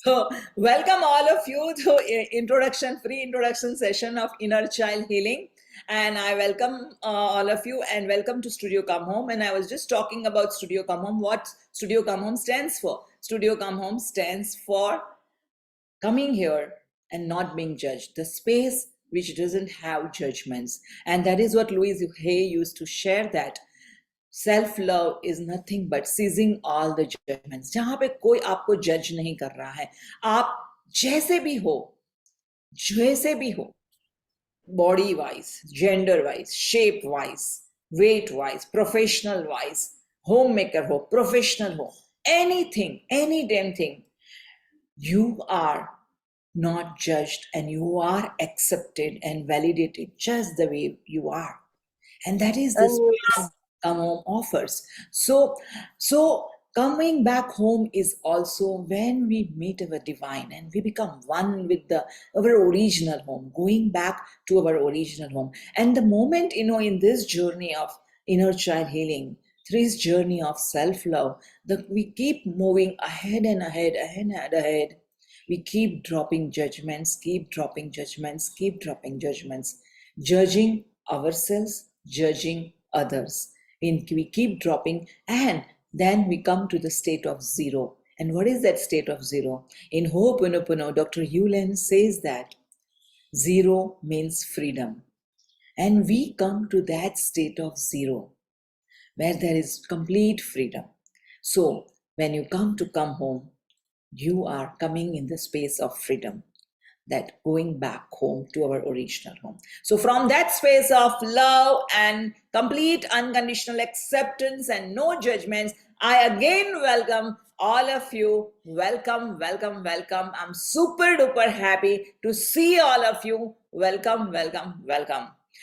So, welcome all of you to free introduction session of inner child healing. And I welcome all of you and welcome to Studio Come Home. And I was just talking about Studio Come Home, what Studio Come Home stands for. Studio Come Home stands for coming here and not being judged, the space which doesn't have judgments. And that is what Louise Hay used to share, that self love is nothing but ceasing all the judgements, जहां पे कोई आपको जज नहीं कर रहा है, आप जैसे भी हो, body wise, gender wise, shape wise, weight wise, professional wise, homemaker हो, प्रोफेशनल हो, anything, any damn thing, you are not judged and you are accepted and validated just the way you are. And that is the space Come Home offers. So coming back home is also when we meet our divine and we become one with our original home, going back to our original home. And the moment, in this journey of inner child healing, through this journey of self-love, we keep moving ahead and ahead, ahead. We keep dropping judgments, judging ourselves, judging others. We keep dropping, and then we come to the state of zero. And what is that state of zero? In Ho'oponopono, Dr. Hewlett says that zero means freedom. And we come to that state of zero, where there is complete freedom. So when you come home, you are coming in the space of freedom, that going back home to our original home. So from that space of love and complete unconditional acceptance and no judgments, I again welcome all of you. Welcome. I'm super duper happy to see all of you. Welcome.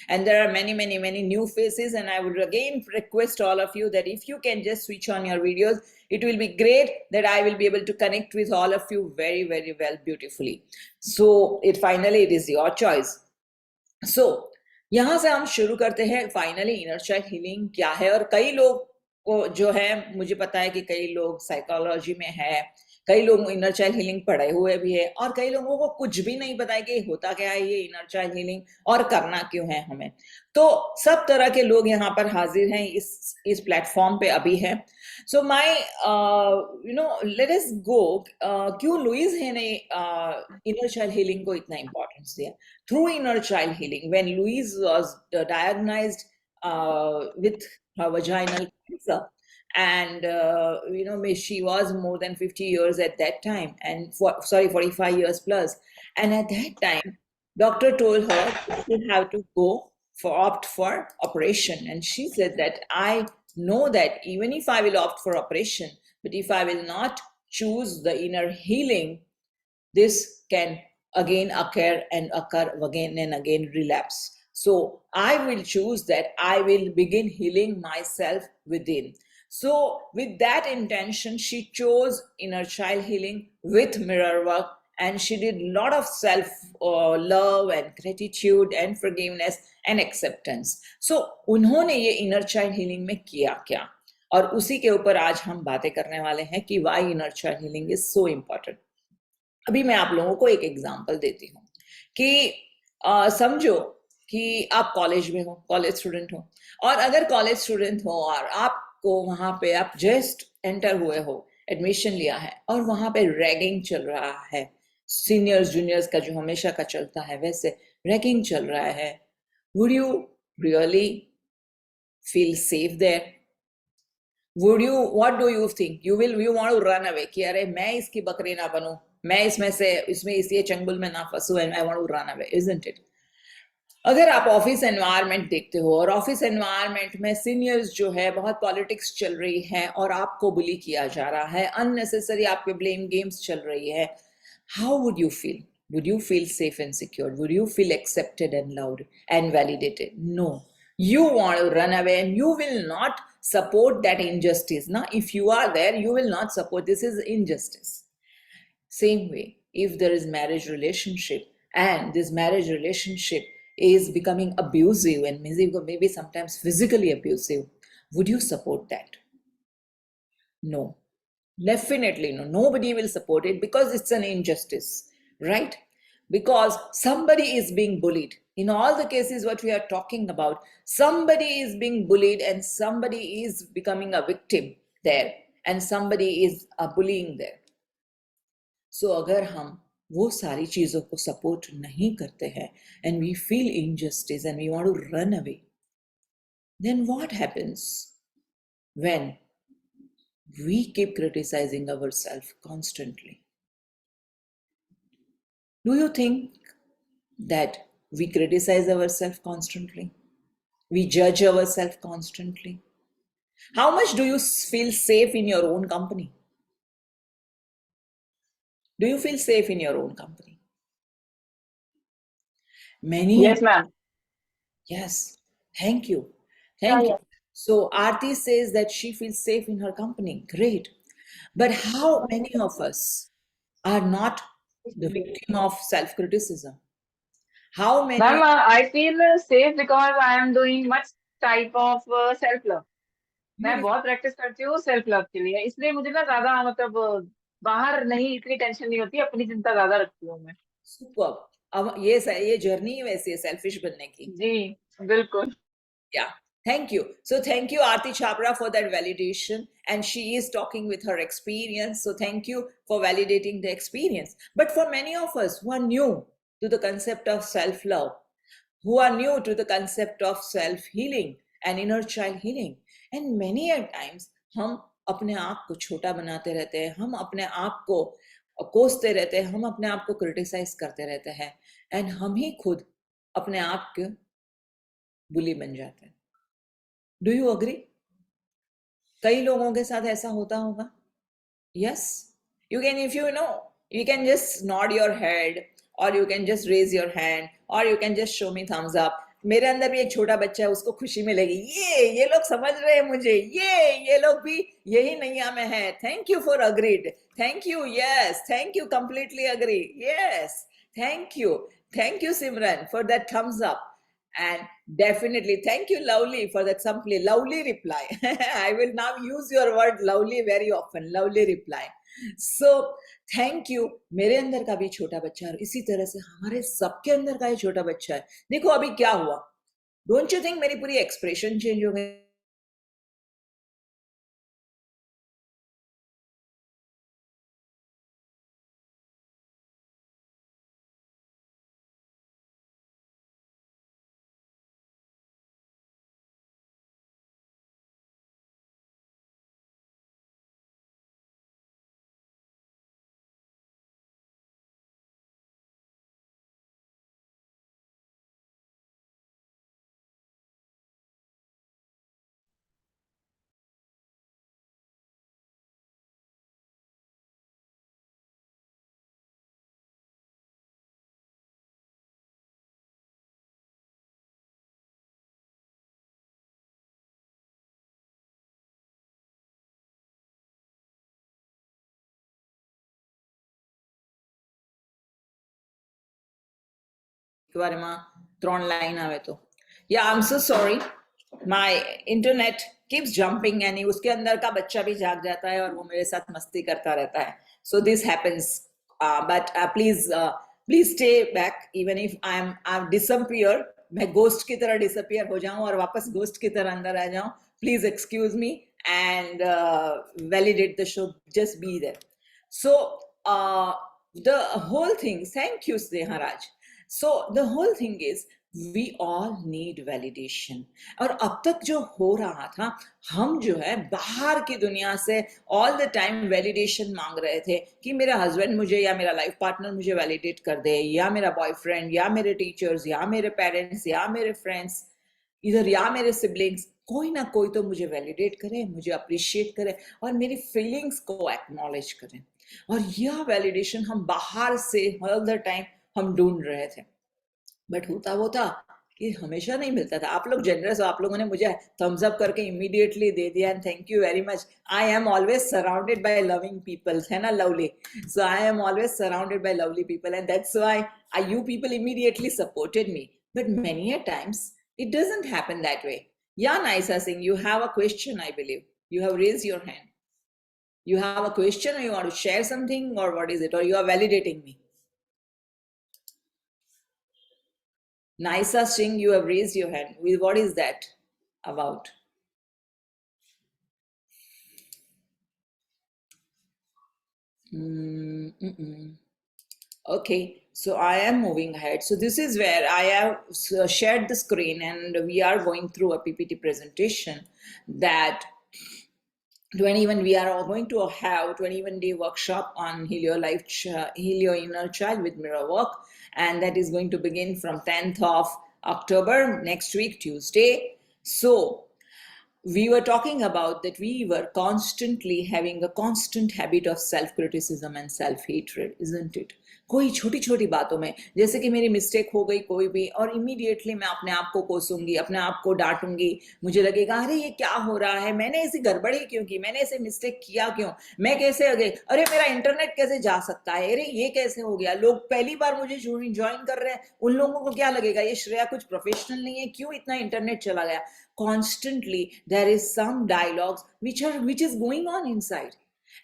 And there are many new faces, and I would again request all of you that if you can just switch on your videos, it will be great, that I will be able to connect with all of you very well, beautifully. So it is your choice. So यहाँ से हम शुरू करते हैं finally inner child healing क्या है। और कई लोग को जो है, मुझे पता है कि कई लोग साइकोलॉजी में है, कई लोग इनर चाइल्ड हीलिंग पढ़े हुए भी है, और कई लोगों को कुछ भी नहीं पता है कि होता क्या है ये इनर चाइल्ड हीलिंग और करना क्यों है हमें। तो सब तरह के लोग यहाँ पर हाजिर हैं, इस प्लेटफॉर्म पे अभी है। सो माय लेट अस गो, क्यों लुईस है ने इनर चाइल्ड हीलिंग को इतना इंपॉर्टेंस दिया। Through inner child healing, when Louise was diagnosed with her vaginal cancer, and she was more than 50 years at that time, and 45 years plus. And at that time, doctor told her you have to opt for operation. And she said that I know that even if I will opt for operation, but if I will not choose the inner healing, this can again occur again and again, relapse. So I will choose that I will begin healing myself within. So with that intention, she chose inner child healing with mirror work, and she did a lot of self love and gratitude and forgiveness and acceptance. So उन्होंने ये inner child healing में किया क्या, और उसी के ऊपर आज हम बातें करने वाले हैं कि why inner child healing is so important. अभी मैं आप लोगों को एक एग्जांपल देती हूँ कि समझो कि आप कॉलेज में हो, कॉलेज स्टूडेंट हो, और अगर कॉलेज स्टूडेंट हो और आपको वहां पे आप जस्ट एंटर हुए हो, एडमिशन लिया है, और वहां पे रैगिंग चल रहा है, सीनियर्स जूनियर्स का जो हमेशा का चलता है वैसे रैगिंग चल रहा है, would you really feel safe there? what do you think? You want to run away कि अरे मैं इसकी बकरी ना बनूं, मैं इसमें इसी चंगुल में ना फंसूं, and I want to run away, isn't it? अगर आप ऑफिस एनवायरनमेंट देखते हो, और ऑफिस एनवायरनमेंट में सीनियर्स जो है बहुत पॉलिटिक्स चल रही है और आपको बुली किया जा रहा है, अननेसेसरी आपके ब्लेम गेम्स चल रही है, how would you feel? Would you feel safe and secure? Would you feel accepted and loved and validated? No. You want to run away, and you will not support that injustice. Now, if you are there, you will not support. This is injustice. Same way, if there is marriage relationship, and this marriage relationship is becoming abusive and maybe sometimes physically abusive, would you support that? No. Definitely no. Nobody will support it because it's an injustice, right? Because somebody is being bullied. In all the cases what we are talking about, somebody is being bullied and somebody is becoming a victim there and somebody is bullying there. So अगर हम वो सारी चीजों को support नहीं करते हैं and we feel injustice and we want to run away, then what happens when we keep criticizing ourselves constantly? Do you think that we criticize ourselves constantly? We judge ourselves constantly? How much do you feel safe in your own company? Do you feel safe in your own company? Many, Yes, ma'am. yes. Thank you. Yeah, Thank you. yeah. So Aarti says that she feels safe in her company. Great. But how many of us are not the victim of self-criticism? How many? Ma'am, I feel safe because I am doing much type of self love. मैं Beautiful. बहुत practice करती हूँ self love के लिए, इसलिए मुझे ना ज्यादा मतलब बाहर नहीं इतनी टेंशन नहीं होती, अपनी चिंता ज्यादा रखती हूँ मैं. सुपर. अब ये जर्नी ही वैसी है सेल्फिश बनने की. जी, बिल्कुल. Yeah, thank you. So thank you, Aarti Chhabra, for that validation. And she is talking with her experience. So thank you for validating the experience. But for many of us who are new to the concept of self-love, who are new to the concept of self-healing and inner child healing, and many a times हम अपने आप को छोटा बनाते रहते हैं, हम अपने आप को कोसते रहते हैं, हम अपने आप को क्रिटिसाइज करते रहते हैं, एंड हम ही खुद अपने आप के बुली बन जाते हैं. Do you agree? कई लोगों के साथ ऐसा होता होगा. Yes, you can, if you know, you can just nod your head or you can just raise your hand or you can just show me thumbs up. मेरे अंदर भी एक छोटा बच्चा है, उसको खुशी मिलेगी, ये लोग समझ रहे हैं मुझे, ये लोग भी यही नैया में है. Thank you for agreed. Thank you. Yes, thank you. Completely agree. Yes, thank you Simran for that thumbs up. And definitely, thank you, Lovely, for that simply lovely reply. I will now use your word lovely very often. Lovely reply. So, thank you. मेरे अंदर का भी छोटा बच्चा है, इसी तरह से हमारे सबके अंदर का ही छोटा बच्चा है. देखो अभी क्या हुआ. Don't you think मेरी पूरी एक्सप्रेशन चेंज हो गई? एक बार में 3 लाइन आवे तो. या I am so sorry, my internet keeps jumping and उसके अंदर का बच्चा भी जाग जाता है और वो मेरे साथ मस्ती करता रहता है. So this happens. But please stay back even if I am disappear. मैं गोस्ट की तरह डिसअपियर हो जाऊं और वापस गोस्ट की तरह अंदर आ जाऊं. Please excuse me and validate the show. Just be there. So the whole thing, thank you Sneha Raj. So the whole thing is we all need validation. और अब तक जो हो रहा था, हम जो है बाहर की दुनिया से all the time validation मांग रहे थे कि मेरा हस्बैंड मुझे या मेरा लाइफ पार्टनर मुझे वैलिडेट कर दे, या मेरा बॉयफ्रेंड, या मेरे टीचर्स, या मेरे पेरेंट्स, या मेरे फ्रेंड्स, इधर या मेरे सिबलिंग्स, कोई ना कोई तो मुझे वैलिडेट करे, मुझे अप्रिशिएट करे और मेरी फीलिंग्स को एक्नॉलेज करे. और यह वैलिडेशन हम बाहर से ऑल द टाइम हम ढूंढ रहे थे. बट होता वो था कि हमेशा नहीं मिलता था. आप लोग जनरस हो, आप लोगों ने मुझे थम्स अप करके इमीडिएटली दे दिया and thank you very much. I am always surrounded by loving people, है ना lovely? So I am always surrounded by lovely people and that's why you people immediately supported me. But many a times it doesn't happen that way. Yeah, Naisa Singh, you have a question, I believe. You have raised your hand. You have a question or you want to share something, or what is it? Or you are validating me? Nisa Singh, you have raised your hand. What is that about? Okay, so I am moving ahead. So this is where I have shared the screen, and we are going through a PPT presentation that 21 we are all going to have 21-day workshop on heal your life, heal your inner child with mirror work, and that is going to begin from 10th of October, next week, Tuesday. So we were talking about that we were constantly having a constant habit of self criticism and self hatred, isn't it? कोई छोटी छोटी बातों में, जैसे कि मेरी mistake हो गई कोई भी, और इमीडिएटली मैं अपने आप को कोसूंगी, अपने आप को डांटूंगी, मुझे लगेगा अरे ये क्या हो रहा है, मैंने ऐसी गड़बड़ी क्यों की, मैंने ऐसे मिस्टेक किया क्यों, मैं कैसे अगे, अरे मेरा इंटरनेट कैसे जा सकता है, अरे ये कैसे हो गया, लोग पहली बार मुझे ज्वाइन कर रहे हैं, उन लोगों को क्या लगेगा, ये श्रेया कुछ प्रोफेशनल नहीं है, क्यों इतना इंटरनेट चला गया. Constantly there is some dialogues which is going on inside,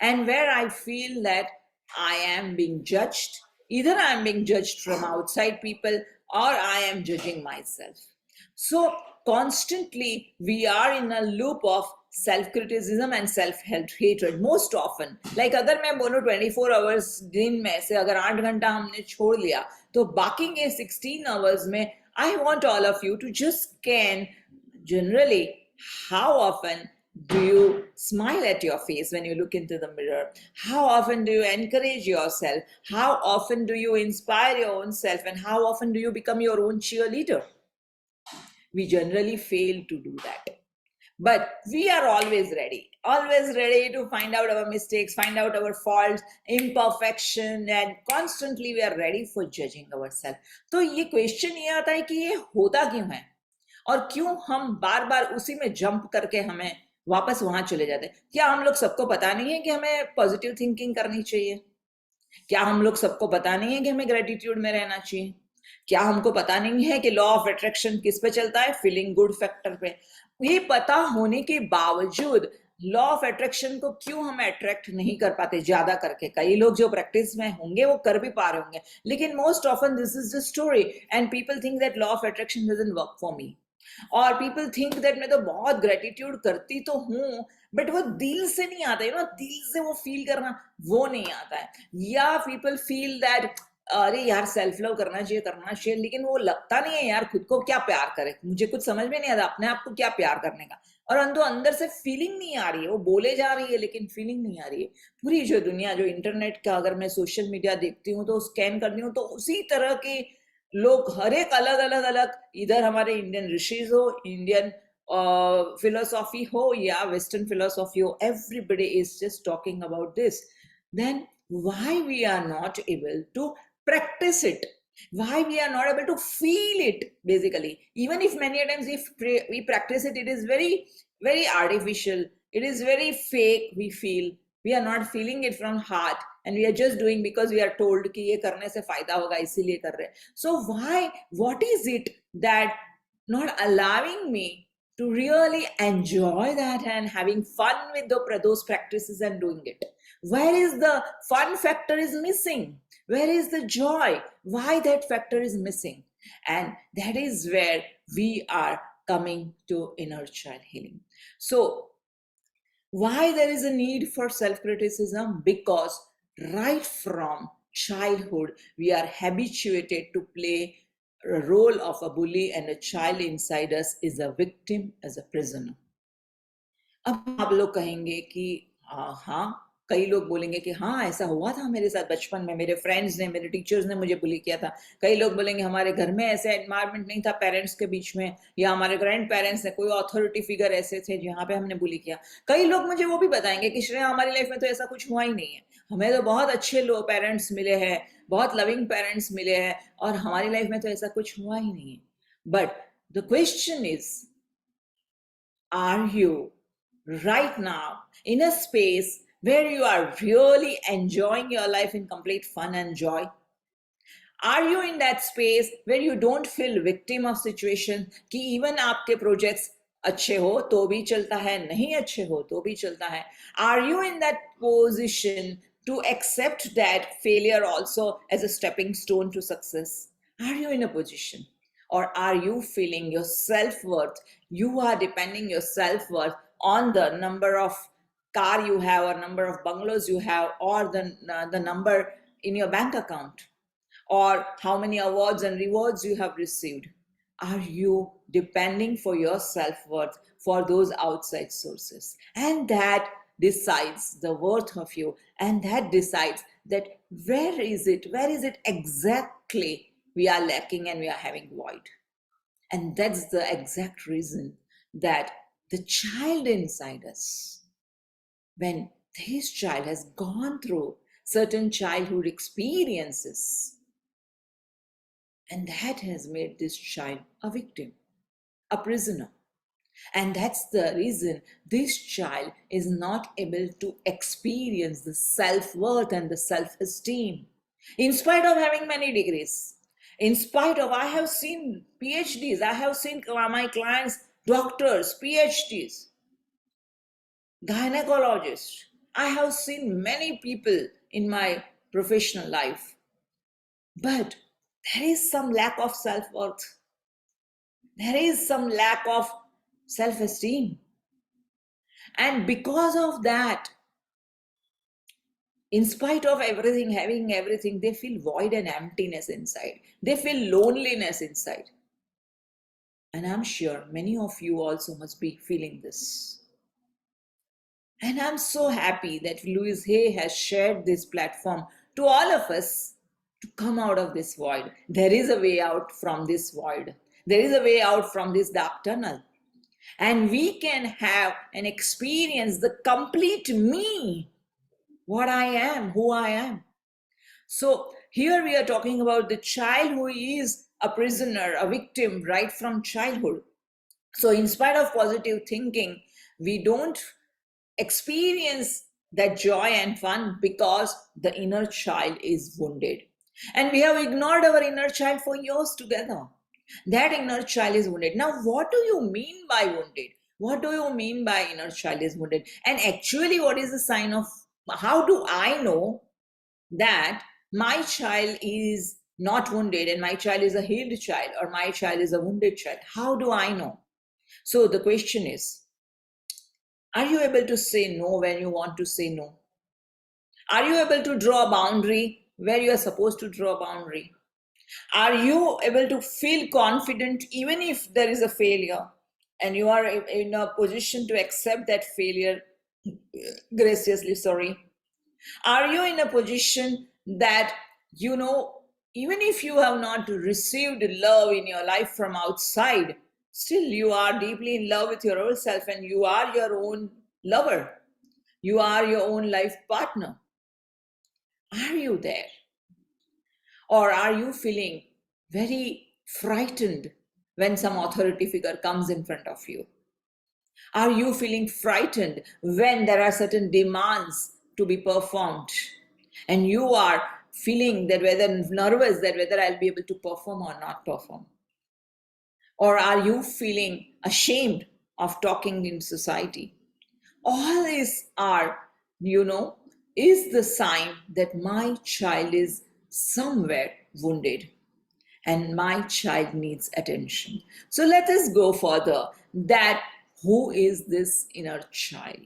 and where I feel that I am being judged. Either I am being judged from outside people, or I am judging myself. So constantly we are in a loop of self criticism and self hatred most often. Like अगर मैं बोलूँ 24 hours दिन में से अगर 8 घंटा हमने छोड़ लिया, तो बाकी के 16 hours में I want all of you to just scan generally how often do you smile at your face when you look into the mirror? How often do you encourage yourself? How often do you inspire your own self? And how often do you become your own cheerleader? We generally fail to do that. But we are always ready to find out our mistakes, find out our faults, imperfection, and constantly we are ready for judging ourselves. तो ये question ये आता है कि ये होता क्यों है, और क्यों हम बार बार उसी में जंप करके हमें वापस वहां चले जाते हैं. क्या हम लोग सबको पता नहीं है कि हमें पॉजिटिव थिंकिंग करनी चाहिए? क्या हम लोग सबको पता नहीं है कि हमें ग्रेटिट्यूड में रहना चाहिए? क्या हमको पता नहीं है कि लॉ ऑफ अट्रैक्शन किस पे चलता है? फीलिंग गुड फैक्टर पे. ये पता होने के बावजूद लॉ ऑफ अट्रैक्शन को क्यों हम अट्रैक्ट नहीं कर पाते ज्यादा करके? कई लोग जो प्रैक्टिस में होंगे वो कर भी पा रहे होंगे, लेकिन most often this is the story, and people think that law of attraction doesn't work for me, और पीपल थिंक दैट मैं तो बहुत ग्रेटिट्यूड करती तो हूं, बट वो दिल से नहीं आता है ना, दिल से वो फील करना वो नहीं आता है. या पीपल फील दैट अरे यार सेल्फ लव करना चाहिए, लेकिन वो लगता नहीं है यार खुद को क्या प्यार करे, मुझे कुछ समझ में नहीं आता अपने आप को क्या प्यार करने का, और अंदर से फीलिंग नहीं आ रही है, वो बोले जा रही है लेकिन फीलिंग नहीं आ रही है. पूरी जो दुनिया, जो इंटरनेट का अगर मैं सोशल मीडिया देखती हूँ तो स्कैन करती हूँ, तो उसी तरह के लोग हर एक अलग अलग अलग, इधर हमारे इंडियन ऋषिज हो, इंडियन फिलोसॉफी हो या वेस्टर्न फिलोसॉफी हो, everybody is just talking about this. Then why we are not able to practice it? Why we are not able to feel it? Basically, even if many times if we practice it, it is very very artificial, it is very fake. We feel we are not feeling it from heart, and we are just doing because we are told कि ये करने से फायदा होगा इसीलिए कर रहे हैं. So why, what is it that not allowing me to really enjoy that and having fun with those practices and doing it? Where is the fun factor is missing? Where is the joy? Why that factor is missing? And that is where we are coming to inner child healing. So why there is a need for self-criticism? Because right from childhood we are habituated to play a role of a bully, and a child inside us is a victim, as a prisoner. अब आप लोग कहेंगे कि हाँ, कई लोग बोलेंगे कि हाँ ऐसा हुआ था मेरे साथ बचपन में, मेरे फ्रेंड्स ने, मेरे टीचर्स ने मुझे बुली किया था. कई लोग बोलेंगे हमारे घर में ऐसे एनवायरनमेंट नहीं था पेरेंट्स के बीच में, या हमारे ग्रैंड पेरेंट्स ने, कोई अथॉरिटी फिगर ऐसे थे जहाँ पे हमने बुली किया. कई लोग मुझे वो भी बताएंगे कि श्रेया हमारी लाइफ में तो ऐसा कुछ हुआ ही नहीं है, हमें तो बहुत अच्छे लोग पेरेंट्स मिले हैं, बहुत लविंग पेरेंट्स मिले हैं, और हमारी लाइफ में तो ऐसा कुछ हुआ ही नहीं है. But the question is, are you right now in a space where you are really enjoying your life in complete fun and joy? Are you in that space where you don't feel victim of situation, कि even आपके projects अच्छे हो तो भी चलता है, नहीं अच्छे हो तो भी चलता है. Are you in that position to accept that failure also as a stepping stone to success? Are you in a position? Or are you feeling your self-worth? You are depending your self-worth on the number of car you have, or number of bungalows you have, or the number in your bank account, or how many awards and rewards you have received. Are you depending for your self-worth for those outside sources? And that decides the worth of you, and that decides that where is it exactly we are lacking and we are having void. And that's the exact reason that the child inside us, when this child has gone through certain childhood experiences, and that has made this child a victim, a prisoner. And that's the reason this child is not able to experience the self-worth and the self-esteem. In spite of having many degrees, in spite of, I have seen PhDs, I have seen my clients, doctors, PhDs, gynecologists. I have seen many people in my professional life. But there is some lack of self-worth. There is some lack of self-esteem. And because of that, in spite of everything, having everything, they feel void and emptiness inside. They feel loneliness inside. And I'm sure many of you also must be feeling this. And I'm so happy that Louise Hay has shared this platform to all of us to come out of this void. There is a way out from this void. There is a way out from this dark tunnel. And we can have and experience the complete me, what I am, who I am. So here we are talking about the child who is a prisoner, a victim right from childhood. So in spite of positive thinking, we don't experience that joy and fun because the inner child is wounded. And we have ignored our inner child for years together. That inner child is wounded. Now, what do you mean by wounded? What do you mean by inner child is wounded? And actually, what is the sign of, how do I know that my child is not wounded and my child is a healed child, or my child is a wounded child? How do I know? So the question is, are you able to say no when you want to say no? Are you able to draw a boundary where you are supposed to draw a boundary? Are you able to feel confident even if there is a failure, and you are in a position to accept that failure graciously? Sorry. Are you in a position that, even if you have not received love in your life from outside, still you are deeply in love with your own self and you are your own lover? You are your own life partner. Are you there? Or are you feeling very frightened when some authority figure comes in front of you? Are you feeling frightened when there are certain demands to be performed and you are feeling that whether nervous that whether I'll be able to perform or not perform? Or are you feeling ashamed of talking in society? All these are, is the sign that my child is somewhere wounded and my child needs attention. So let us go further, that who is this inner child?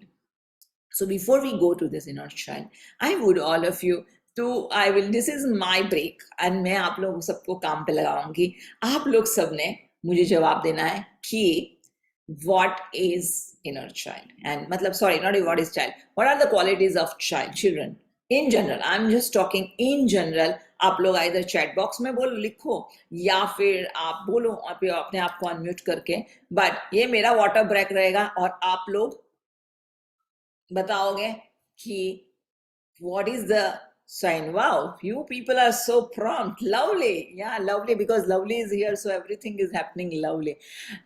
So before we go to this inner child, I would all of you this is my break and मैं आप लोग सबको काम पे लगाऊंगी. आप लोग सबने मुझे जवाब देना है कि what is inner child, and matlab, sorry, not what is child, what are the qualities of children in general. I'm just talking in general. आप लोग either chat box में बोलो, लिखो, या फिर आप बोलो अपने आप को अनम्यूट करके. बट ये मेरा वाटर ब्रेक रहेगा और आप लोग बताओगे कि what is the sign. Wow, you people are so prompt. Lovely. Yeah, lovely, because lovely is here, so everything is happening lovely.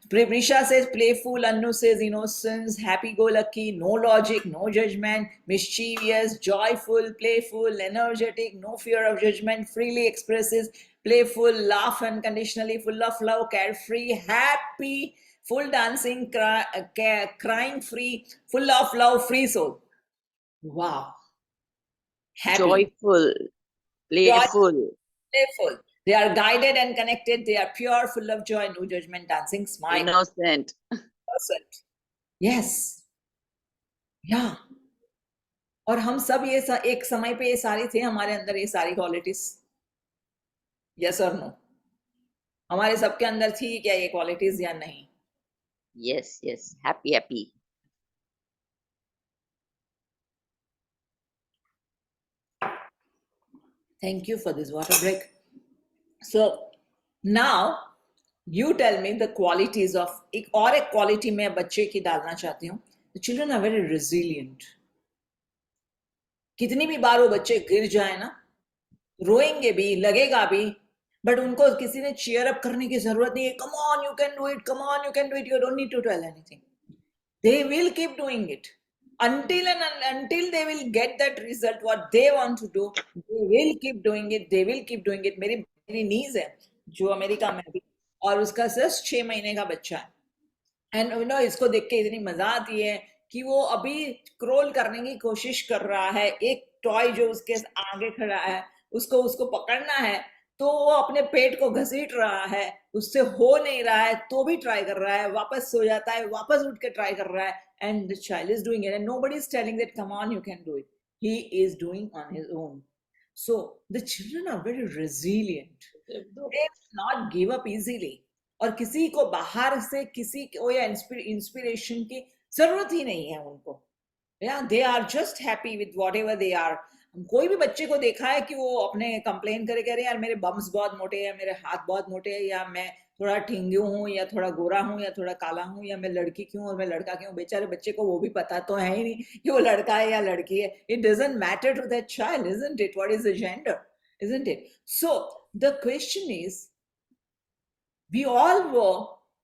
Prisha says playful, Anu says innocence, happy-go-lucky, no logic, no judgment, mischievous, joyful, playful, energetic, no fear of judgment, freely expresses, playful, laugh unconditionally, full of love, carefree, happy, full dancing, crying free, full of love, free soul. Wow. Happy. Joyful, Joy, playful, playful. They are guided and connected. They are pure, full of joy, no judgment, dancing, smile. innocent. Innocent. Yes. Yeah. और हम सब ये एक समय पे ये सारी थे हमारे अंदर ये सारी क्वालिटीज. यस और नो? हमारे सबके अंदर थी क्या ये क्वालिटीज या नहीं? Yes, yes. Happy, happy. Thank you for this water break. So now you tell me the qualities of एक और एक क्वालिटी मैं बच्चे की डालना चाहती हूँ. The children are very resilient. कितनी भी बार वो बच्चे गिर जाए ना, रोएंगे भी, लगेगा भी, बट उनको किसी ने चीयर अप करने की जरूरत नहीं है. Come on, you can do it, come on, you can do it, you don't need to tell anything. They will keep doing it until they will get that result what they want to do. They will keep doing it. They will keep doing it. मेरी नीज है जो America में भी, और उसका just 6 महीने का बच्चा है. एंड यू नो इसको देख के इतनी मजा आती है कि वो अभी क्रोल करने की कोशिश कर रहा है. एक टॉय जो उसके आगे खड़ा है उसको उसको पकड़ना है, तो वो अपने पेट को घसीट रहा है, उससे हो नहीं रहा है तो भी ट्राई कर रहा है, वापस सो जाता है, वापस उठ के ट्राई कर रहा है. And the child is doing it and nobody is telling that come on you can do it. He is doing on his own. So the children are very resilient. They will not give up easily. और किसी को बाहर से किसी को या inspiration की जरूरत ही नहीं है उनको. या they are just happy with whatever they are. कोई भी बच्चे को देखा है कि वो अपने कंप्लेन करे, कह रहे यार मेरे बम्स बहुत मोटे हैं, मेरे हाथ बहुत मोटे हैं, या मैं थोड़ा ठिंगू हूँ, या थोड़ा गोरा हूँ, या थोड़ा काला हूँ, या मैं लड़की क्यों और मैं लड़का क्यों. बेचारे बच्चे को वो भी पता तो है ही नहीं कि वो लड़का है या लड़की है. It doesn't matter to that child, isn't it? What is the gender, isn't it? So the question is, we all were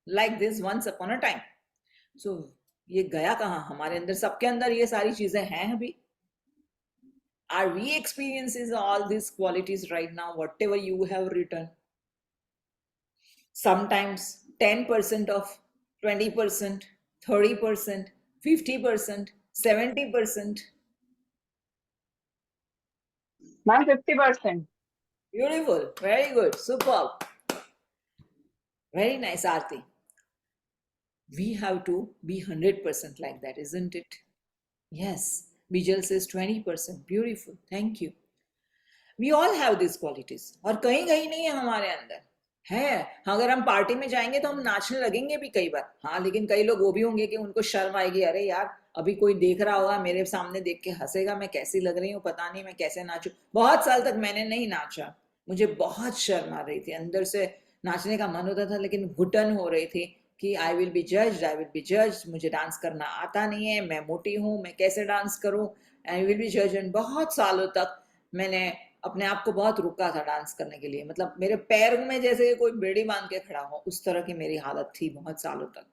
like this once upon a time. So ये गया कहाँ? हमारे अंदर, सबके अंदर ये सारी चीजें हैं अभी. Are we experiencing all these qualities right now, whatever you have written? Sometimes 10% of 20%, 30%, 50%, 70%. Ma'am, 50%. Beautiful, very good, superb. Very nice, Aarti. We have to be 100% like that, isn't it? Yes. Bijal says 20%. Beautiful. Thank you. We all have these qualities. और कहीं कहीं नहीं है हमारे अंदर है. अगर हम पार्टी में जाएंगे तो हम नाचने लगेंगे भी कई बार. हाँ, लेकिन कई लोग वो भी होंगे कि उनको शर्म आएगी. अरे यार, अभी कोई देख रहा होगा, मेरे सामने देख के हंसेगा, मैं कैसी लग रही हूँ, पता नहीं मैं कैसे नाचूं. बहुत साल तक मैंने नहीं नाचा. मुझे बहुत शर्म आ रही थी. अंदर से नाचने का मन होता था, लेकिन घुटन हो रही थी कि I will be judged, I will be judged. मुझे डांस करना आता नहीं है, मैं मोटी हूँ, मैं कैसे डांस करूँ, I will be judged. And बहुत सालों तक मैंने अपने आप को बहुत रुका था डांस करने के लिए. मतलब मेरे पैर में जैसे कोई बेड़ी बांध के खड़ा हो, उस तरह की मेरी हालत थी बहुत सालों तक.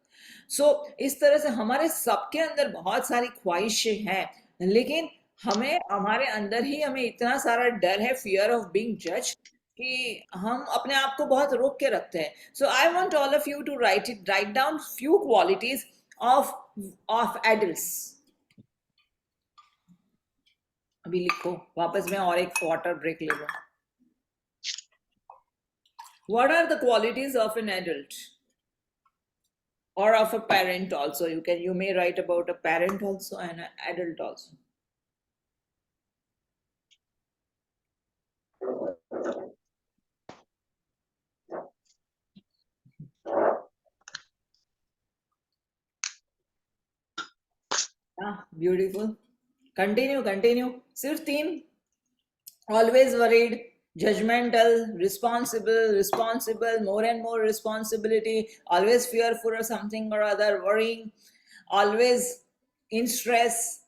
सो इस तरह से हमारे सबके अंदर बहुत सारी ख्वाहिशें हैं, लेकिन हमें हमारे अंदर ही हमें इतना सारा डर है, फियर ऑफ बीइंग जज, कि हम अपने आप को बहुत रोक के रखते हैं. So I want all of you to write down few qualities of adults. अभी लिखो, वापस मैं और एक वाटर ब्रेक ले लूं. What are the qualities of an adult or of a parent also? You may write about a parent also and an adult also. Beautiful. Continue. सिर्फ 3. Always worried, judgmental, responsible, more and more responsibility, always fearful of something or other, worrying, always in stress.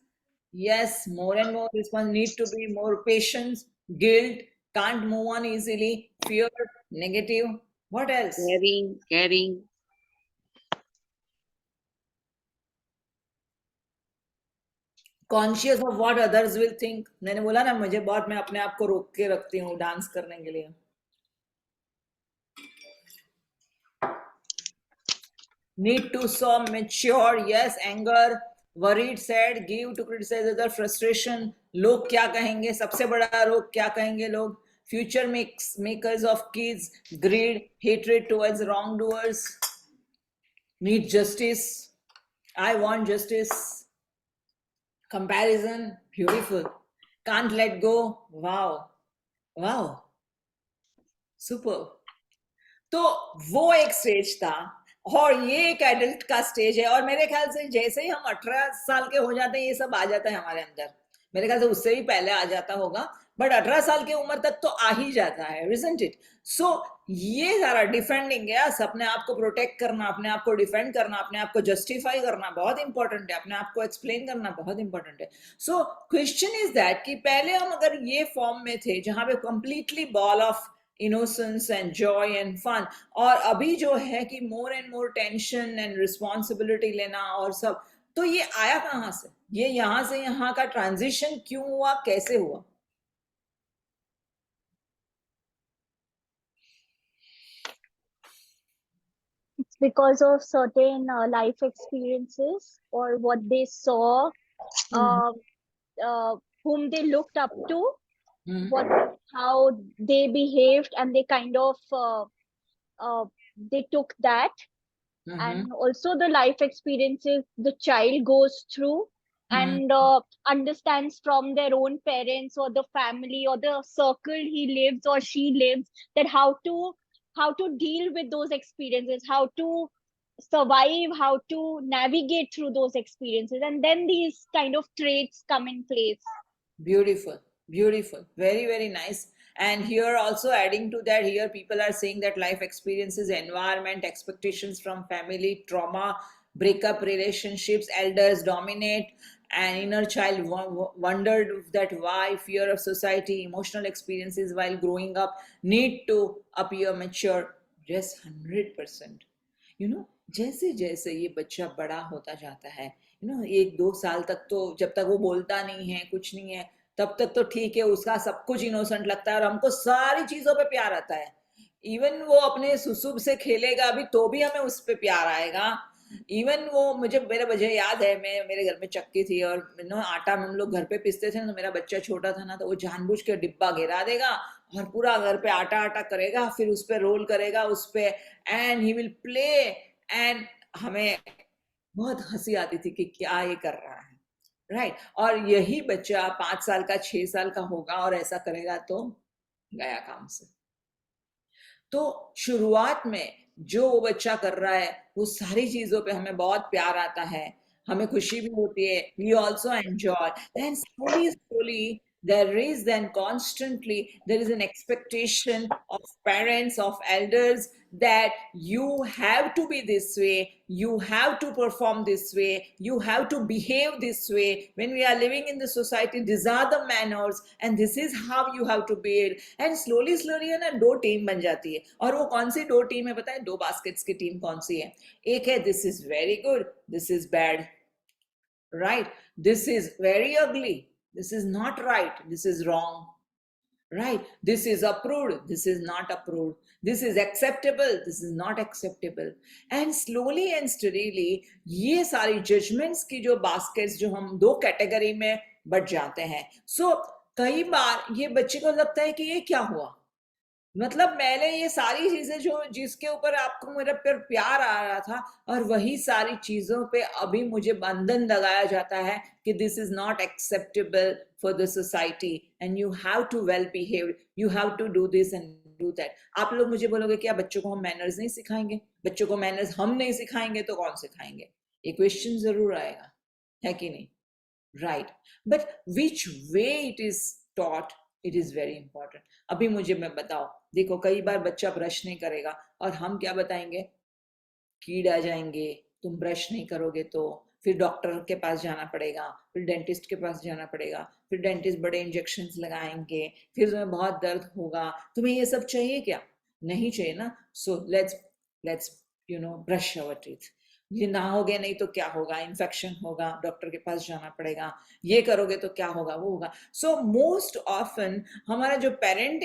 Yes, more and more response, need to be more patient, guilt, can't move on easily, fear, negative. What else? Caring. Conscious of what others will think. मैंने बोला ना, मुझे बहुत, मैं अपने आप को रोक के रखती हूँ डांस करने के लिए. Need to so mature. Yes, anger, worried, sad, give to criticize other, frustration. लोग क्या कहेंगे, सबसे बड़ा रोग क्या कहेंगे लोग? Future makers of kids, greed, hatred towards wrongdoers. Need justice. I want justice. Comparison, beautiful. Can't let go. Wow. Wow. Super. तो वो एक स्टेज था और ये एक एडल्ट का स्टेज है और मेरे ख्याल से जैसे ही हम 18 साल के हो जाते हैं ये सब आ जाता है हमारे अंदर. मेरे ख्याल से उससे भी पहले आ जाता होगा बट 18 साल की उम्र तक तो आ ही जाता है, isn't it? सो ये सारा डिफेंडिंग, यस, अपने आप को प्रोटेक्ट करना, अपने आप को डिफेंड करना, अपने आप को जस्टिफाई करना बहुत इंपॉर्टेंट है, अपने आप को एक्सप्लेन करना बहुत इंपॉर्टेंट है. सो क्वेश्चन इज दैट कि पहले हम अगर ये फॉर्म में थे जहां पे completely ball of innocence and joy and fun, और अभी जो है कि more and more tension and responsibility लेना और सब, तो ये आया कहाँ से? ये यहाँ से यहाँ का ट्रांजिशन क्यों हुआ, कैसे हुआ? It's because of certain life experiences or what they saw, uh, whom they looked up to, how they behaved, and they kind of they took that, and also the life experiences the child goes through and understands from their own parents or the family or the circle he lives or she lives, that how to deal with those experiences, how to survive, how to navigate through those experiences, and then these kind of traits come in place. Beautiful, beautiful, very, very nice. And here also adding to that, here people are saying that life experiences, environment, expectations from family, trauma, breakup relationships, elders dominate, and inner child wondered that why, fear of society, emotional experiences while growing up, need to appear mature. Yes, 100%. जैसे जैसे ये बच्चा बड़ा होता जाता है, 1-2 साल तक तो जब तक वो बोलता नहीं है, कुछ नहीं है, तब तक तो ठीक है, उसका सब कुछ इनोसेंट लगता है और हमको सारी चीजों पे प्यार आता है. इवन वो अपने सुसुब से खेलेगा भी तो भी हमें उस पे प्यार आएगा. इवन वो मुझे याद है, मैं मेरे घर में चक्की थी और आटा हम लोग घर पे पीसते थे ना, तो मेरा बच्चा छोटा था ना, तो वो जानबूझ के डिब्बा गिरा देगा और पूरा घर पे आटा आटा करेगा, फिर उस पे रोल करेगा उस पे, and he will play. And हमें बहुत हंसी आती थी कि क्या ये कर रहा है, राइट? और यही बच्चा 5 साल का 6 साल का होगा और ऐसा करेगा तो गया काम से. तो शुरुआत में जो वो बच्चा कर रहा है वो सारी चीजों पे हमें बहुत प्यार आता है, हमें खुशी भी होती है, we also enjoy. Then slowly there is then constantly there is an expectation of parents, of elders, that you have to be this way, you have to perform this way, you have to behave this way. When we are living in the society, these are the manners and this is how you have to behave. And slowly है ना, 2 team बन जाती है. और वो कौन सी 2 team है पता है? 2 बास्केट्स की टीम कौन सी है? एक है this is very good, this is bad, right? This is very ugly, this is not right, this is wrong, right? This is approved, this is not approved, this is acceptable, this is not acceptable. And slowly and steadily ये सारी judgments की जो baskets जो हम 2 category में but जाते हैं. So कई बार ये बच्चे को लगता है कि ये क्या हुआ, मतलब मैंने ये सारी चीजें जो जिसके ऊपर आपको मेरा पर प्यार आ रहा था, और वही सारी चीजों पे अभी मुझे बंधन लगाया जाता है कि this is not acceptable for the society and you have to well behave, you have to do this and do that. आप लोग मुझे बोलोगे क्या बच्चों को हम मैनर्स नहीं सिखाएंगे? बच्चों को मैनर्स हम नहीं सिखाएंगे तो कौन सिखाएंगे? ये क्वेश्चन जरूर आएगा, है कि नहीं? Right, but which way it is taught, it is very important. अभी मुझे मैं बताओ, देखो कई बार बच्चा ब्रश नहीं करेगा और हम क्या बताएंगे? कीड़ आ जाएंगे, तुम ब्रश नहीं करोगे तो, फिर डॉक्टर के पास जाना पड़ेगा, फिर डेंटिस्ट के पास जाना पड़ेगा, फिर डेंटिस्ट बड़े इंजेक्शंस लगाएंगे, फिर तुम्हें बहुत दर्द होगा. तुम्हें ये सब चाहिए क्या? नहीं चाहिए ना. So let's brush our teeth. ये ना होगे नहीं तो क्या होगा? इन्फेक्शन होगा, डॉक्टर के पास जाना पड़ेगा. ये करोगे तो क्या होगा? वो होगा. सो मोस्ट ऑफन हमारा जो parent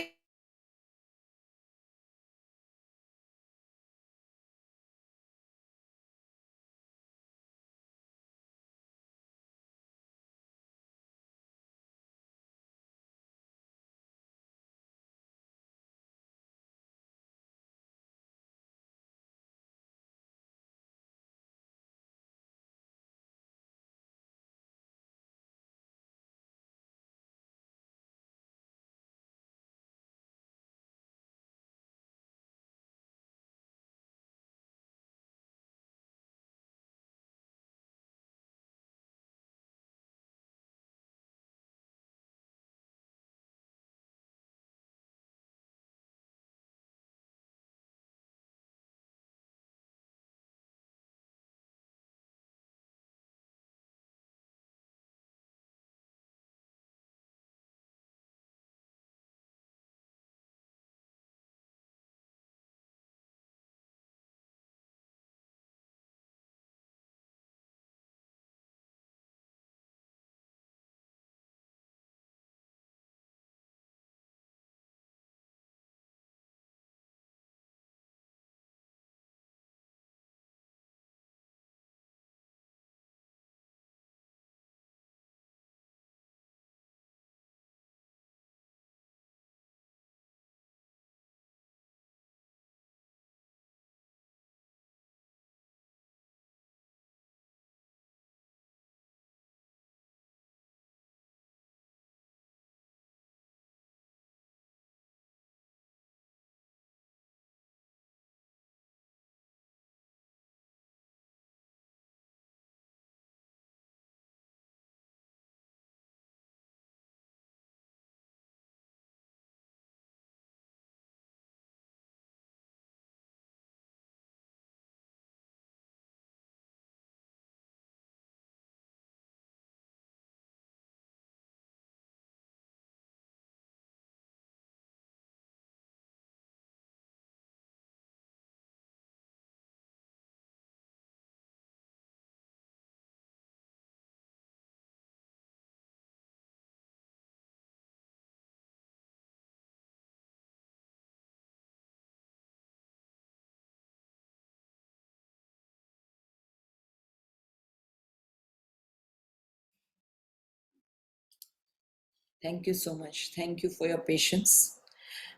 Thank you so much. Thank you for your patience.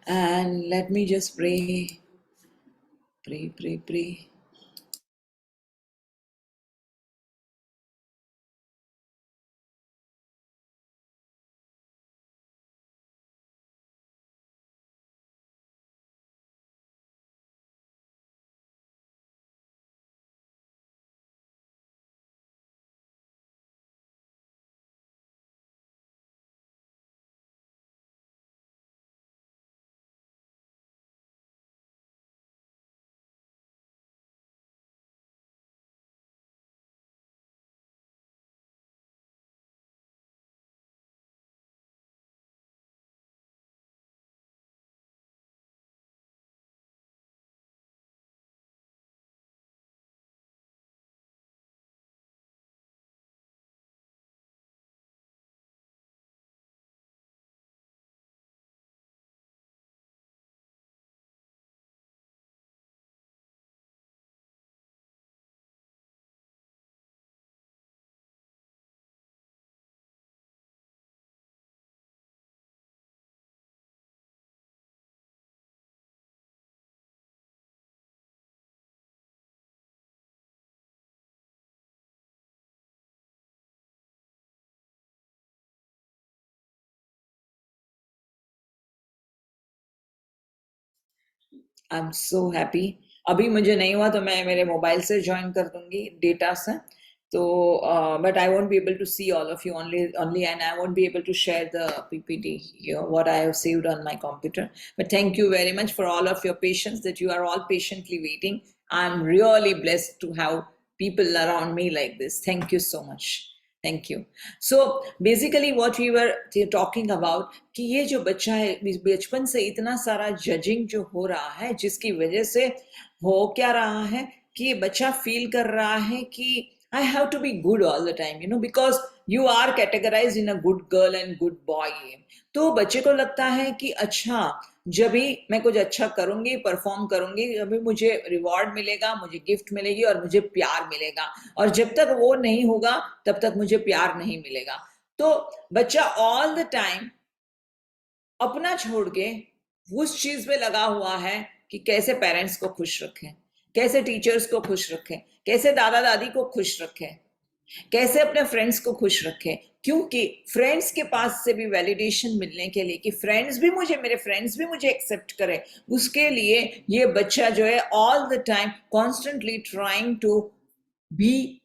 And let me just pray. Pray. I'm so happy. अभी मुझे नहीं हुआ तो मैं मेरे मोबाइल से ज्वाइन कर दूंगी डेटा से तो but I won't be able to see all of you only and I won't be able to share the PPT, what I have saved on my computer. But thank you very much for all of your patience, that you are all patiently waiting. I'm really blessed to have people around me like this. Thank you so much. Thank you. So basically what we were talking about कि ये जो बच्चा है बचपन से इतना सारा judging जो हो रहा है जिसकी वजह से हो क्या रहा है कि ये बच्चा फील कर रहा है कि I have to be good all the time, because you are categorized in a good girl and good boy. तो बच्चे को लगता है कि अच्छा जब भी मैं कुछ अच्छा करूंगी परफॉर्म करूंगी अभी मुझे रिवॉर्ड मिलेगा, मुझे गिफ्ट मिलेगी और मुझे प्यार मिलेगा, और जब तक वो नहीं होगा तब तक मुझे प्यार नहीं मिलेगा। तो बच्चा ऑल द टाइम अपना छोड़ के उस चीज पे लगा हुआ है कि कैसे पेरेंट्स को खुश रखें, कैसे टीचर्स को खुश रखें, कैसे दादा दादी को खुश रखें, कैसे अपने फ्रेंड्स को खुश रखें, क्योंकि फ्रेंड्स के पास से भी वैलिडेशन मिलने के लिए कि मेरे फ्रेंड्स भी मुझे एक्सेप्ट करें, उसके लिए ये बच्चा जो है all the time constantly trying to be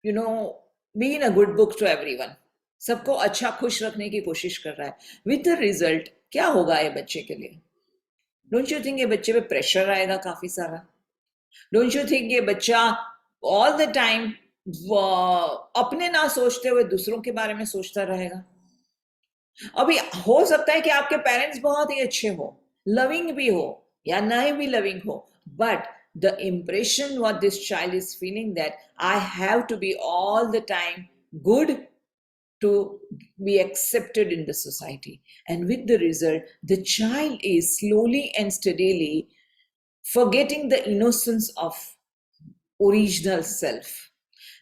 be in a good book to everyone, सबको अच्छा खुश रखने की कोशिश कर रहा है। विद द रिजल्ट क्या होगा ये बच्चे के लिए? डोंट यू थिंक ये बच्चे पे प्रेशर आएगा काफी सारा? डोंट यू थिंक ये बच्चा ऑल द टाइम अपने ना सोचते हुए दूसरों के बारे में सोचता रहेगा? अभी हो सकता है कि आपके पेरेंट्स बहुत ही अच्छे हो, लविंग भी हो या नहीं भी लविंग हो, but the impression what this child is feeling that I have to be all the time good to be accepted in the society, and with the result the child is slowly and steadily forgetting the innocence of original self.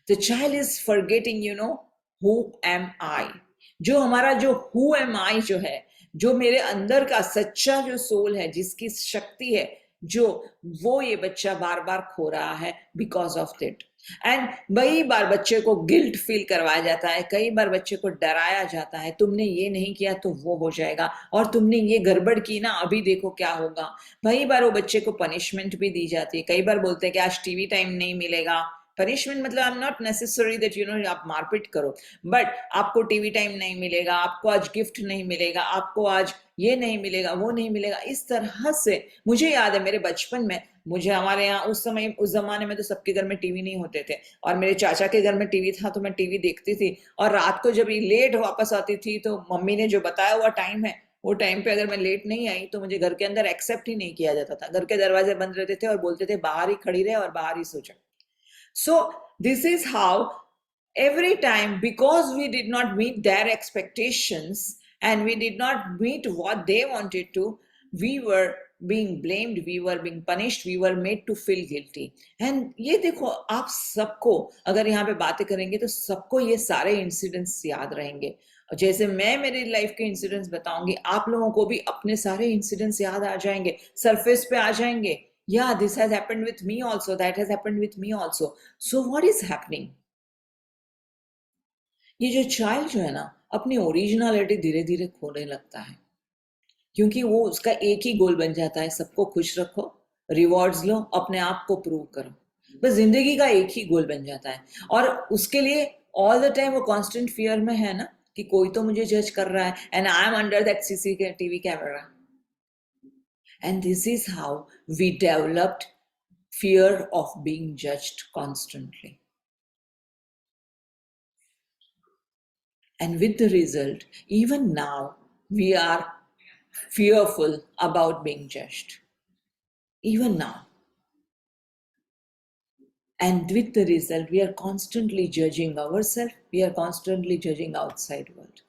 The child is forgetting, who am I? जो हमारा जो who am I जो है, जो मेरे अंदर का सच्चा जो सोल है, जिसकी शक्ति है, जो वो ये बच्चा बार बार खो रहा है बिकॉज ऑफ दैट। एंड कई बार बच्चे को गिल्ट फील करवाया जाता है, कई बार बच्चे को डराया जाता है, तुमने ये नहीं किया तो वो हो जाएगा, और तुमने ये गड़बड़ की ना अभी देखो क्या होगा। कई बार वो बच्चे को पनिशमेंट भी दी जाती है, कई बार बोलते हैं कि आज टीवी टाइम नहीं मिलेगा। पनिशमेंट मतलब I am not necessary that आप मारपीट करो, बट आपको टीवी टाइम नहीं मिलेगा, आपको आज गिफ्ट नहीं मिलेगा, आपको आज ये नहीं मिलेगा, वो नहीं मिलेगा। इस तरह से मुझे याद है मेरे बचपन में, मुझे हमारे यहाँ उस जमाने में तो सबके घर में टीवी नहीं होते थे, और मेरे चाचा के घर में टीवी था तो मैं टीवी देखती थी, और रात को जब लेट वापस आती थी तो मम्मी ने जो बताया हुआ टाइम है वो टाइम पे अगर मैं लेट नहीं आई तो मुझे घर के अंदर एक्सेप्ट ही नहीं किया जाता था। घर के दरवाजे बंद रहते थे और बोलते थे बाहर ही खड़ी रहे और बाहर ही सो जा। So this is how every time, because we did not meet their expectations and we did not meet what they wanted to, we were being blamed, we were being punished, we were made to feel guilty. And ये देखो आप सबको अगर यहाँ पे बातें करेंगे तो सबको ये सारे इंसिडेंट्स याद रहेंगे। जैसे मैं मेरी लाइफ के इंसिडेंट्स बताऊंगी, आप लोगों को भी अपने सारे इंसिडेंट्स याद आ जाएंगे, सरफेस पे आ जाएंगे. Yeah, this has happened with me also, that has happened with me also. So what is happening? ये जो चाइल्ड जो है ना, अपनी ओरिजिनलिटी धीरे धीरे खोने लगता है, क्योंकि वो उसका एक ही गोल बन जाता है, सबको खुश रखो, रिवॉर्ड्स लो, अपने आप को प्रूव करो. बस जिंदगी का एक ही गोल बन जाता है, और उसके लिए ऑल द टाइम वो कांस्टेंट फियर में है ना, कि कोई तो मुझे जज कर रहा है, and I am under that CCTV camera. And this is how we developed fear of being judged constantly. And with the result, even now, we are fearful about being judged. Even now. And with the result, we are constantly judging ourselves, we are constantly judging outside world.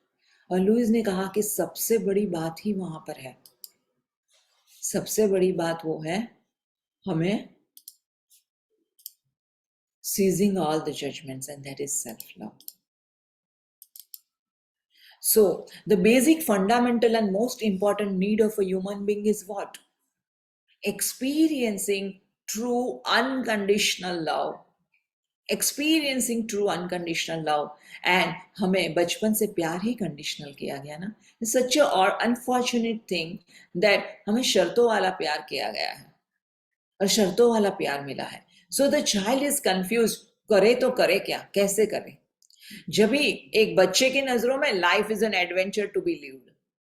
और Lewis ने कहा कि सबसे बड़ी बात ही वहां पर है. सबसे बड़ी बात वो है, हमें seizing all the judgments, and that is self-love. So, the basic, fundamental, and most important need of a human being is what? Experiencing true unconditional love. Experiencing true unconditional love. And हमें बचपन से प्यार ही conditional किया गया ना. It's such a unfortunate thing that हमें शर्तों वाला प्यार किया गया है, और शर्तों वाला प्यार मिला है. So the child is confused. करे तो करे क्या, कैसे करे? जब भी एक बच्चे की नजरों में life is an adventure to be lived,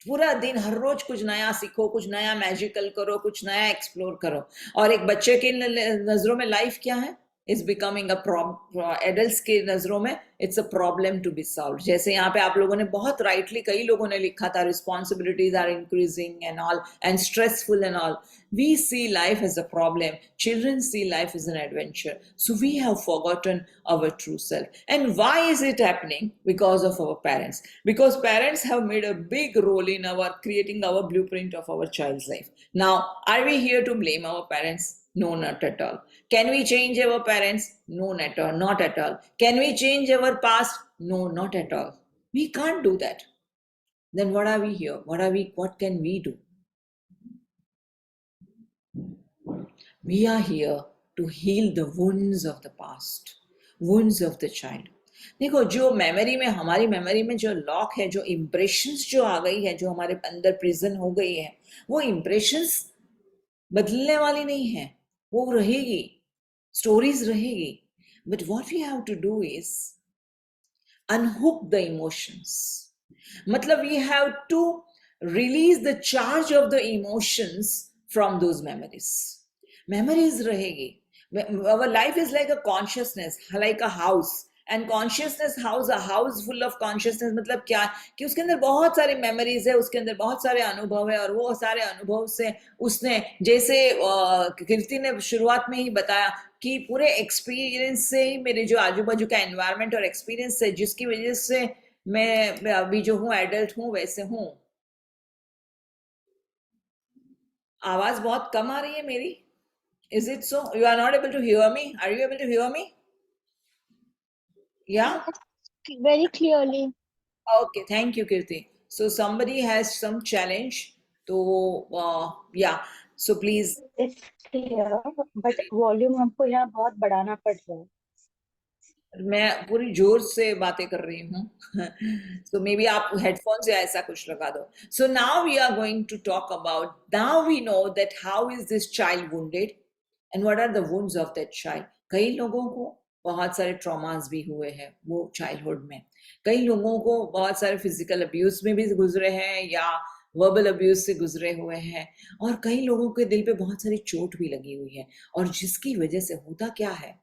पूरा दिन हर रोज कुछ नया सीखो, कुछ नया मैजिकल करो, कुछ नया एक्सप्लोर करो. और एक बच्चे की नजरों में लाइफ क्या है? Is becoming a problem. Adults की नजरों में it's a problem to be solve. जैसे यहाँ पे आप लोगों ने बहुत राइटली, कई लोगों ने लिखा था, responsibilities are increasing and all, and stressful and all. We see life as a problem. Children see life as an adventure. So we have forgotten our true self. And why is it happening? Because of our parents. Because parents have made a big role in our creating our blueprint of our child's life. Now, are we here to blame our parents? No, not at all. Can we change our parents? No, not at all. Can we change our past? No, not at all. We can't do that. Then what are we here? What can we do? We are here to heal the wounds of the past, wounds of the child. देखो, जो memory में, हमारी memory में जो lock है, जो impressions जो आ गई है, जो हमारे अंदर प्रिजन हो गई है, वो इम्प्रेशंस बदलने वाली नहीं है, वो रहेगी, स्टोरीज रहेगी. But what we have to do is unhook the emotions. मतलब we have to release the charge of the emotions from those memories. Memories रहेगी. Our life is like a consciousness, like a house. And consciousness house, a house full of consciousness, मतलब क्या कि उसके अंदर बहुत सारी memories है, उसके अंदर बहुत सारे अनुभव है, और वो सारे अनुभव से उसने, जैसे कीर्ति ने शुरुआत में ही बताया, कि पूरे एक्सपीरियंस से ही, मेरे जो आजू बाजू का एनवायरनमेंट और एक्सपीरियंस है, जिसकी वजह से मैं अभी जो हूँ, एडल्ट हूँ, वैसे हूँ. आवाज बहुत कम आ रही है मेरी. Is it so? You are not able to hear me? Are you able to hear me? Yeah? Very clearly. Okay, thank you, Kirti. So somebody has some challenge. So, yeah. So please. It's clear, but volume हमको यहाँ बहुत बढ़ाना पड़ रहा है. मैं पूरी जोर से बातें कर रही हूँ. So maybe आप हेडफोन्स या ऐसा कुछ लगा दो. So now we are going to talk about, now we know that how is this child wounded and what are the wounds of that child. कई लोगों को बहुत सारे ट्रॉमास भी हुए हैं वो चाइल्डहुड में. कई लोगों को बहुत सारे फिजिकल अब्यूज में भी गुजरे हैं, या वर्बल अब्यूज से गुजरे हुए हैं, और कई लोगों के दिल पे बहुत सारी चोट भी लगी हुई है. और जिसकी वजह से होता क्या है,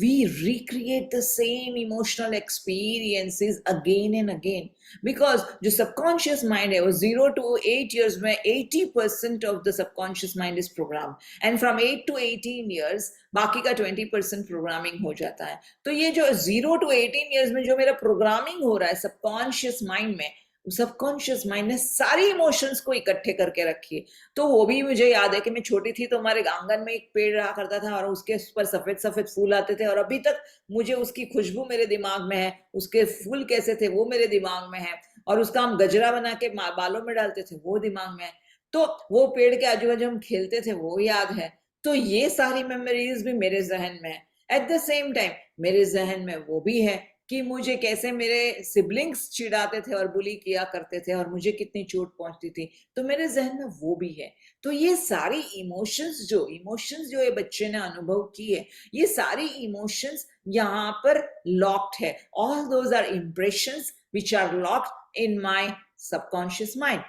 we recreate the same emotional experiences again and again, because जो subconscious mind है, वो 0 to 8 years में 80% of the subconscious mind is programmed, and from 8 to 18 years बाकी का 20% प्रोग्रामिंग हो जाता है. तो ये जो 0 to 18 years में जो मेरा प्रोग्रामिंग हो रहा है सबकॉन्शियस माइंड में, सबकॉन्शियस माइंड ने सारी इमोशंस को इकट्ठे करके रखी है। तो वो भी मुझे याद है कि मैं छोटी थी तो हमारे आंगन में एक पेड़ रहा करता था और उसके ऊपर सफेद सफेद फूल आते थे, और अभी तक मुझे उसकी खुशबू मेरे दिमाग में है, उसके फूल कैसे थे वो मेरे दिमाग में है, और उसका हम गजरा बना के बालों में डालते थे वो दिमाग में है। तो वो पेड़ के आजू बाजू हम खेलते थे वो याद है। तो ये सारी मेमोरीज भी मेरे जहन में है। एट द सेम टाइम मेरे जहन में वो भी है कि मुझे कैसे मेरे सिबलिंग्स चिढ़ाते थे और बुली किया करते थे और मुझे कितनी चोट पहुंचती थी, तो मेरे जहन में वो भी है। तो ये सारी इमोशंस जो ये बच्चे ने अनुभव की है, ये सारी इमोशंस यहाँ पर लॉक्ड है। All those are impressions which are locked in my subconscious mind.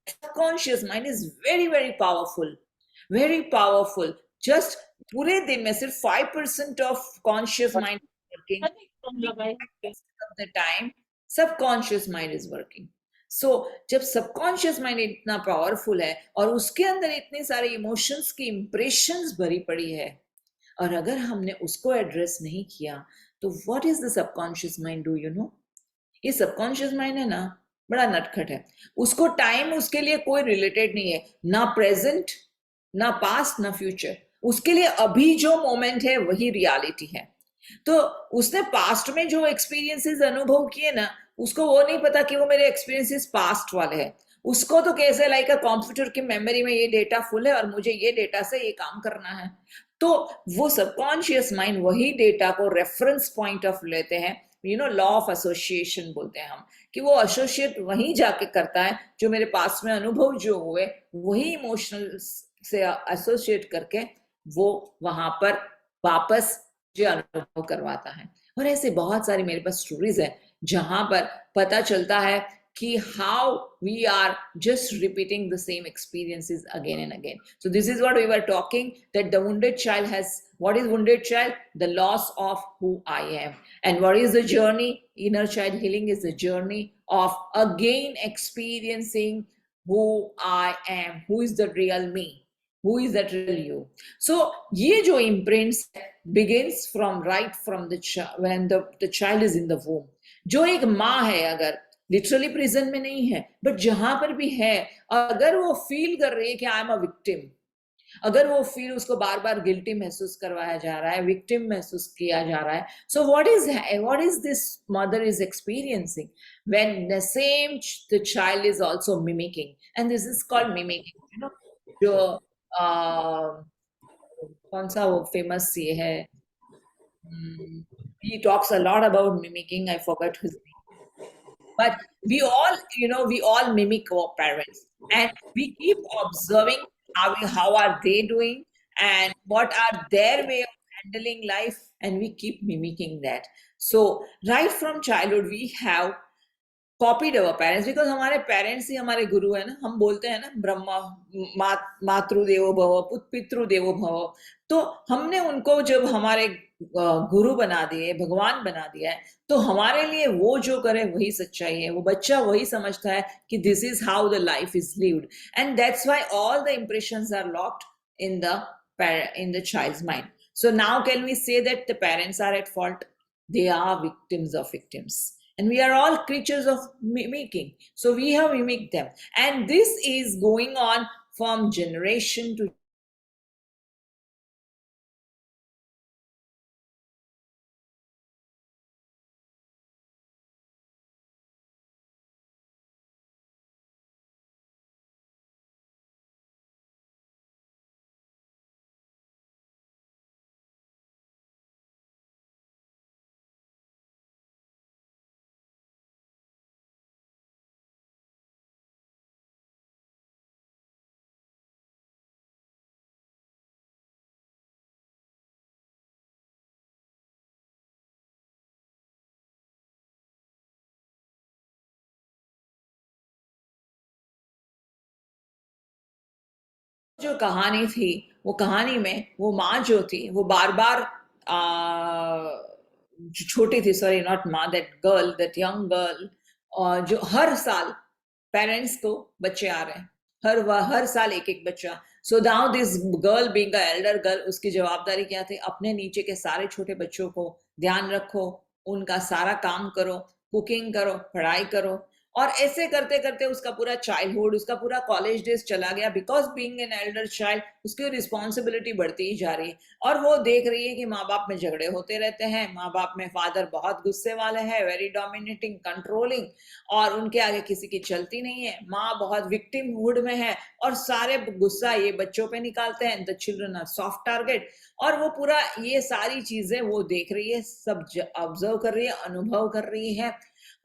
Subconscious mind is very very powerful, very powerful. Just पूरे दिन में सिर्फ 5% of conscious mind working, of the time subconscious mind is working. So जब subconscious mind इतना powerful है और उसके अंदर इतनी सारी इमोशंस की इंप्रेशंस भरी पड़ी है, और अगर हमने उसको एड्रेस नहीं किया तो what is the subconscious mind, do you know? ये सबकॉन्शियस माइंड है ना, बड़ा नटखट है। उसको टाइम उसके लिए कोई रिलेटेड नहीं है, ना प्रेजेंट ना पास्ट ना फ्यूचर। उसके लिए अभी जो मोमेंट है वही रियलिटी है। तो उसने पास्ट में जो एक्सपीरियंसेस अनुभव किए ना, उसको वो नहीं पता कि वो मेरे एक्सपीरियंसेस पास्ट वाले हैं। उसको तो कैसे लाइक अ कंप्यूटर की मेमोरी में ये डेटा फुल है और मुझे ये डेटा से ये काम करना है। तो वो सबकॉन्शियस माइंड वही डेटा को रेफरेंस पॉइंट ऑफ लेते हैं, you know, law of association बोलते हैं हम, कि वो एसोसिएट वहीं जाके करता है जो मेरे पास में अनुभव जो हुए वही इमोशनल से एसोसिएट करके वो वहां पर वापस जो अनुभव करवाता है। और ऐसे बहुत सारी मेरे पास स्टोरीज है जहां पर पता चलता है कि how we are just repeating the same experiences again and again. So this is what we were talking, that the wounded child has, what is wounded child? The loss of who I am. And what is the journey? Inner child healing is the journey of again experiencing who I am, who is the real me, who is that real you. So ye jo imprints begins from right from the when the child is in the womb. जो एक माँ है, अगर literally prison में नहीं है but जहां पर भी है, अगर वो फील कर रही है कि आई एम अ विक्टिम, अगर वो फील उसको बार बार गिल्टी महसूस करवाया जा रहा है, विक्टिम महसूस किया जा रहा है, so what is this mother is experiencing when the same the child is also mimicking, and this is called mimicking. You know, जो कौन सा वो फेमस ये है, he talks a lot about mimicking, I forgot his name. But we all, you know, we all mimic our parents, and we keep observing how are they doing and what are their way of handling life, and we keep mimicking that. So right from childhood we have copied our parents, because हमारे parents ही हमारे गुरु है ना। हम बोलते हैं ना, ब्रह्मा मातृ देवो भव पितृ देवो भव। तो हमने उनको जब हमारे गुरु बना दिए, भगवान बना दिया है, तो हमारे लिए वो जो करे वही सच्चाई है। वो बच्चा वही समझता है कि this is how the life is lived, and that's why all the impressions are locked in the child's mind. So now can we say that the parents are at fault? They are victims of victims, and we are all creatures of mimicking. So we have mimicked them, and this is going on from generation to जो कहानी थी, वो कहानी में वो माँ जो थी वो बार बार छोटी थी, सॉरी नॉट माँ, that girl, that young girl, जो हर साल पेरेंट्स को बच्चे आ रहे हैं, हर साल एक एक बच्चा। So now this girl being a elder girl, उसकी जवाबदारी क्या थी? अपने नीचे के सारे छोटे बच्चों को ध्यान रखो, उनका सारा काम करो, कुकिंग करो, पढ़ाई करो, और ऐसे करते करते उसका पूरा चाइल्डहुड, उसका पूरा कॉलेज डेज चला गया, because being an elder child उसकी रिस्पॉन्सिबिलिटी बढ़ती ही जा रही है। और वो देख रही है कि माँ बाप में झगड़े होते रहते हैं, माँ बाप में फादर बहुत गुस्से वाले हैं, वेरी डोमिनेटिंग, कंट्रोलिंग, और उनके आगे किसी की चलती नहीं है। माँ बहुत विक्टिम हुड में है और सारे गुस्सा ये बच्चों पे निकालते हैं, the children are soft target. और वो पूरा ये सारी चीजें वो देख रही है, सब ऑब्जर्व कर रही है, अनुभव कर रही है।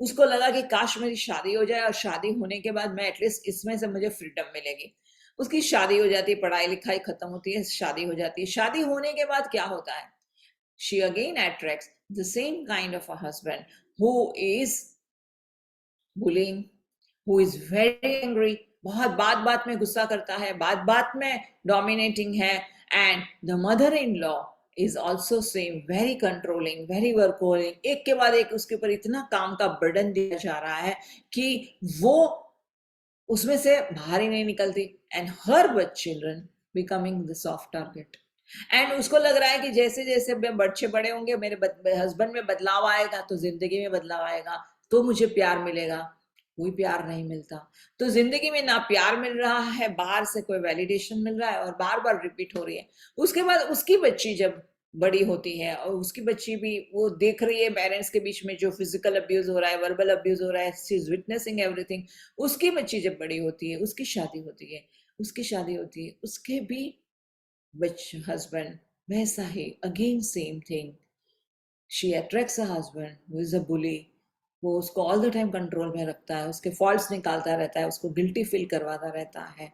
उसको लगा कि काश मेरी शादी हो जाए और शादी होने के बाद मैं एटलीस्ट इसमें से मुझे फ्रीडम मिलेगी। उसकी शादी हो जाती है, पढ़ाई लिखाई खत्म होती है, शादी हो जाती है। शादी होने के बाद क्या होता है? She again attracts the same kind of a husband who is bullying, who is very angry, बहुत बात बात में गुस्सा करता है, बात बात में डोमिनेटिंग है, and the mother in law is also same, very controlling, very workaholic, एक के बाद एक उसके ऊपर इतना काम का बर्डन दिया जा रहा है कि वो उसमें से बाहर ही नहीं निकलती, and her children becoming the soft target. And उसको लग रहा है कि जैसे जैसे बच्चे बड़े होंगे, मेरे हस्बैंड में बदलाव आएगा तो जिंदगी में बदलाव आएगा, तो मुझे प्यार मिलेगा। कोई प्यार नहीं मिलता। तो जिंदगी में ना प्यार मिल रहा है, बाहर से कोई वैलिडेशन मिल रहा है और बार बार रिपीट हो रही है। उसके बाद उसकी बच्ची जब बड़ी होती है और उसकी बच्ची भी वो देख रही है पेरेंट्स के बीच में जो फिजिकल अब्यूज हो रहा है, वर्बल अब्यूज हो रहा है, शी इज विटनेसिंग एवरीथिंग। उसकी बच्ची जब बड़ी होती है, उसकी शादी होती है, उसके भी husband वैसा ही, again same thing. She attracts a husband who is a bully. वो उसको ऑल द टाइम कंट्रोल में रखता है, उसके फॉल्ट्स निकालता रहता है, उसको गिल्टी फील करवाता रहता है,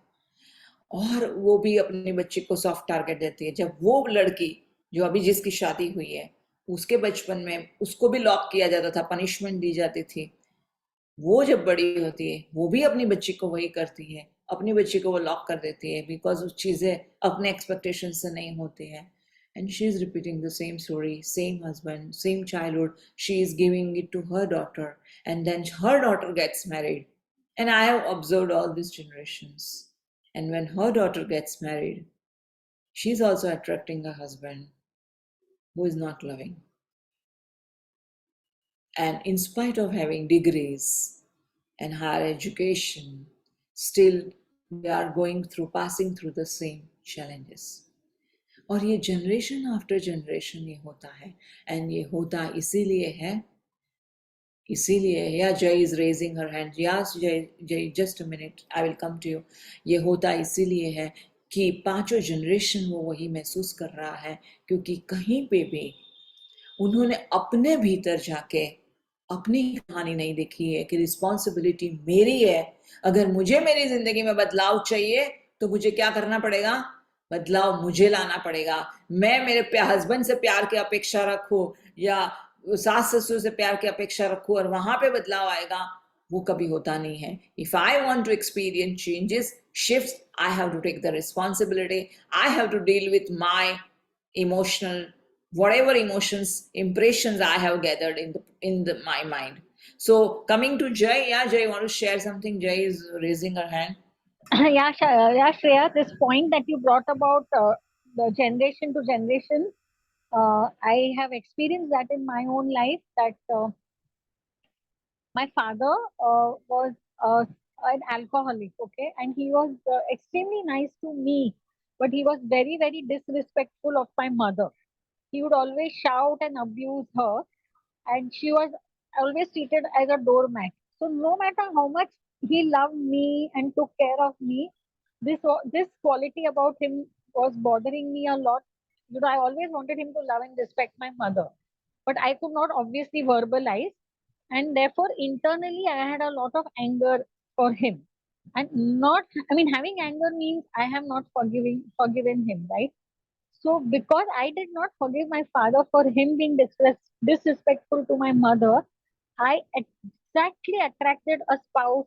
और वो भी अपनी बच्ची को सॉफ्ट टारगेट देती है। जब वो लड़की जो अभी जिसकी शादी हुई है, उसके बचपन में उसको भी लॉक किया जाता था, पनिशमेंट दी जाती थी, वो जब बड़ी होती है वो भी अपनी बच्ची को वही करती है, अपनी बच्ची को वो लॉक कर देती है, बिकॉज उस चीजें अपने एक्सपेक्टेशन से नहीं होती है। And she is repeating the same story, same husband, same childhood, she is giving it to her daughter, and then her daughter gets married. And I have observed all this generations, and when her daughter gets married, she's also attracting a husband who is not loving. And in spite of having degrees and higher education, still they are passing through the same challenges. और ये generation after generation ये होता है, and ये होता इसीलिए है, या Jai is raising her hand, yes Jai, Jai just a minute, I will come to you. ये होता इसीलिए है कि पांचों जनरेशन वो वही महसूस कर रहा है, क्योंकि कहीं पे भी उन्होंने अपने भीतर जाके अपनी कहानी नहीं देखी है कि रिस्पॉन्सिबिलिटी मेरी है। अगर मुझे मेरी जिंदगी में बदलाव चाहिए तो मुझे क्या करना पड़ेगा? बदलाव मुझे लाना पड़ेगा। मैं मेरे हस्बैंड से प्यार की अपेक्षा रखूं या सास ससुर से प्यार की अपेक्षा रखूं और वहां पे बदलाव आएगा, वो कभी होता नहीं है। If I want to experience changes, shift, I have to take the responsibility, I have to deal with my emotional, whatever emotions, impressions I have gathered in my mind. So coming to Jay, yeah, Jay, want to share something? Jay is raising her hand. Yeah, yeah, Shreya, this point that you brought about the generation to generation, I have experienced that in my own life. That my father was an alcoholic, okay, and he was extremely nice to me, but he was very, very disrespectful of my mother. He would always shout and abuse her, and she was always treated as a doormat. So no matter how much he loved me and took care of me, this quality about him was bothering me a lot. You know, I always wanted him to love and respect my mother, but I could not obviously verbalize, and therefore internally I had a lot of anger for him. And not, I mean, having anger means I have not forgiven him, right? So, because I did not forgive my father for him being disrespectful to my mother, I exactly attracted a spouse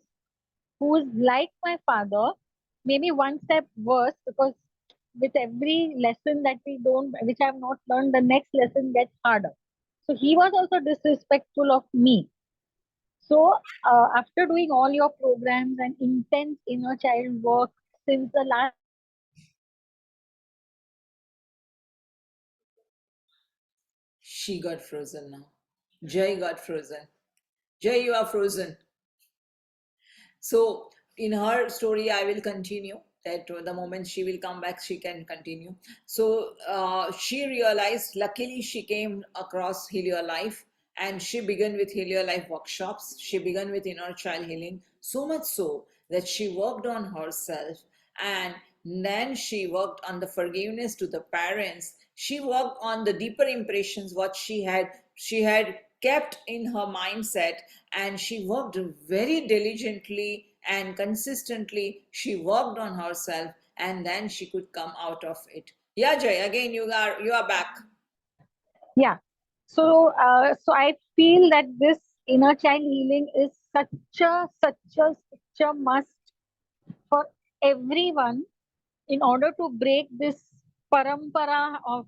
who is like my father, maybe one step worse, because with every lesson that we don't, which I have not learned, the next lesson gets harder. So, he was also disrespectful of me. So, after doing all your programs and intense inner child work since the last She got frozen now. Jay got frozen. Jay, you are frozen. So in her story, I will continue that the moment she will come back, she can continue. So she realized, luckily, she came across Heal Your Life and she began with Heal Your Life workshops. She began with inner child healing, so much so that she worked on herself, and then she worked on the forgiveness to the parents. She worked on the deeper impressions what she had kept in her mindset, and she worked very diligently and consistently. She worked on herself, and then she could come out of it. Yeah, Jay, again you are back. Yeah. So I feel that this inner child healing is such a must for everyone in order to break this parampara of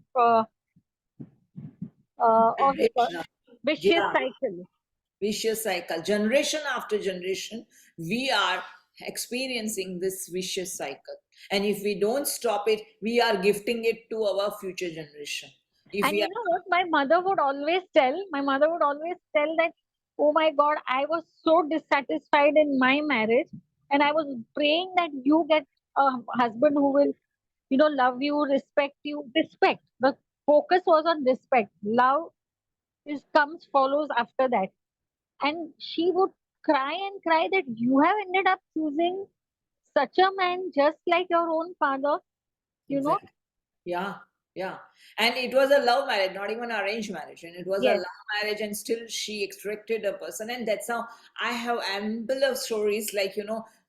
Generation, vicious yeah, cycle. vicious cycle. Generation after generation, we are experiencing this vicious cycle. And if we don't stop it, we are gifting it to our future generation. If And we you are, know what my mother would always tell that, oh my God, I was so dissatisfied in my marriage, and I was praying that you get a husband who will, love you, respect you. Respect. The focus was on respect. Love is comes follows after that. And she would cry and cry that you have ended up choosing such a man just like your own father, you know. exactly. Yeah, yeah. And it was a love marriage, not even arranged marriage. And it was a Yes. love marriage, and still she extracted a person. And that's how I have ample of stories, like,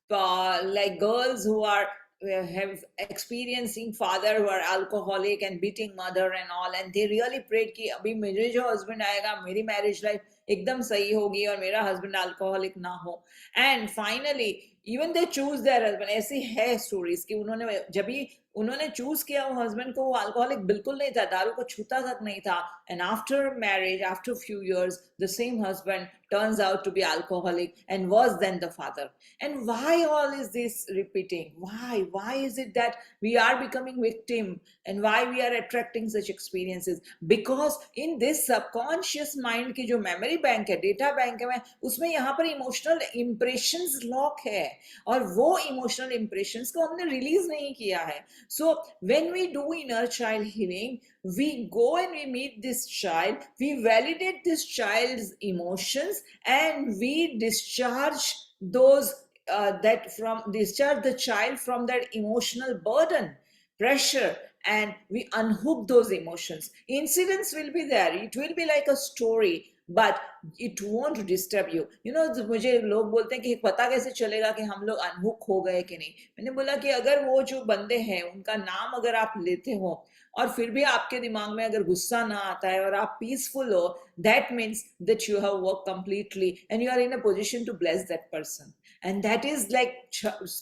like girls who are have experiencing father who are alcoholic and beating mother and all, and they really prayed कि अभी मेरे जो husband आएगा मेरी marriage life एकदम सही होगी और मेरा husband alcoholic ना हो. And finally even they choose their husband. ऐसी है stories कि उन्होंने जब भी उन्होंने चूज किया वो हस्बैंड को, वो अल्कोहलिक बिल्कुल नहीं था, दारू को छूता तक नहीं था, and after marriage, after few years, the same husband turns out to be alcoholic and was then the father. And why all is this repeating? Why is it that we are becoming victim, and why we are attracting such experiences? Because in this subconscious mind की जो memory bank है, data bank है, उसमें यहाँ पर emotional impressions lock है, और वो emotional impressions को हमने release नहीं किया है. So when we do inner child healing, we go and we meet this child, we validate this child's emotions, and we discharge those discharge the child from that emotional burden, pressure, and we unhook those emotions. Incidents will be there, it will be like a story, but it won't disturb you. मुझे लोग बोलते हैं कि पता कैसे चलेगा कि हम लोग अनहुक हो गए कि नहीं. मैंने बोला कि अगर वो जो बंदे हैं उनका नाम अगर आप लेते हो और फिर भी आपके दिमाग में अगर गुस्सा ना आता है और आप पीसफुल हो, that means that you have worked completely and you are in a position to bless that person. And that is like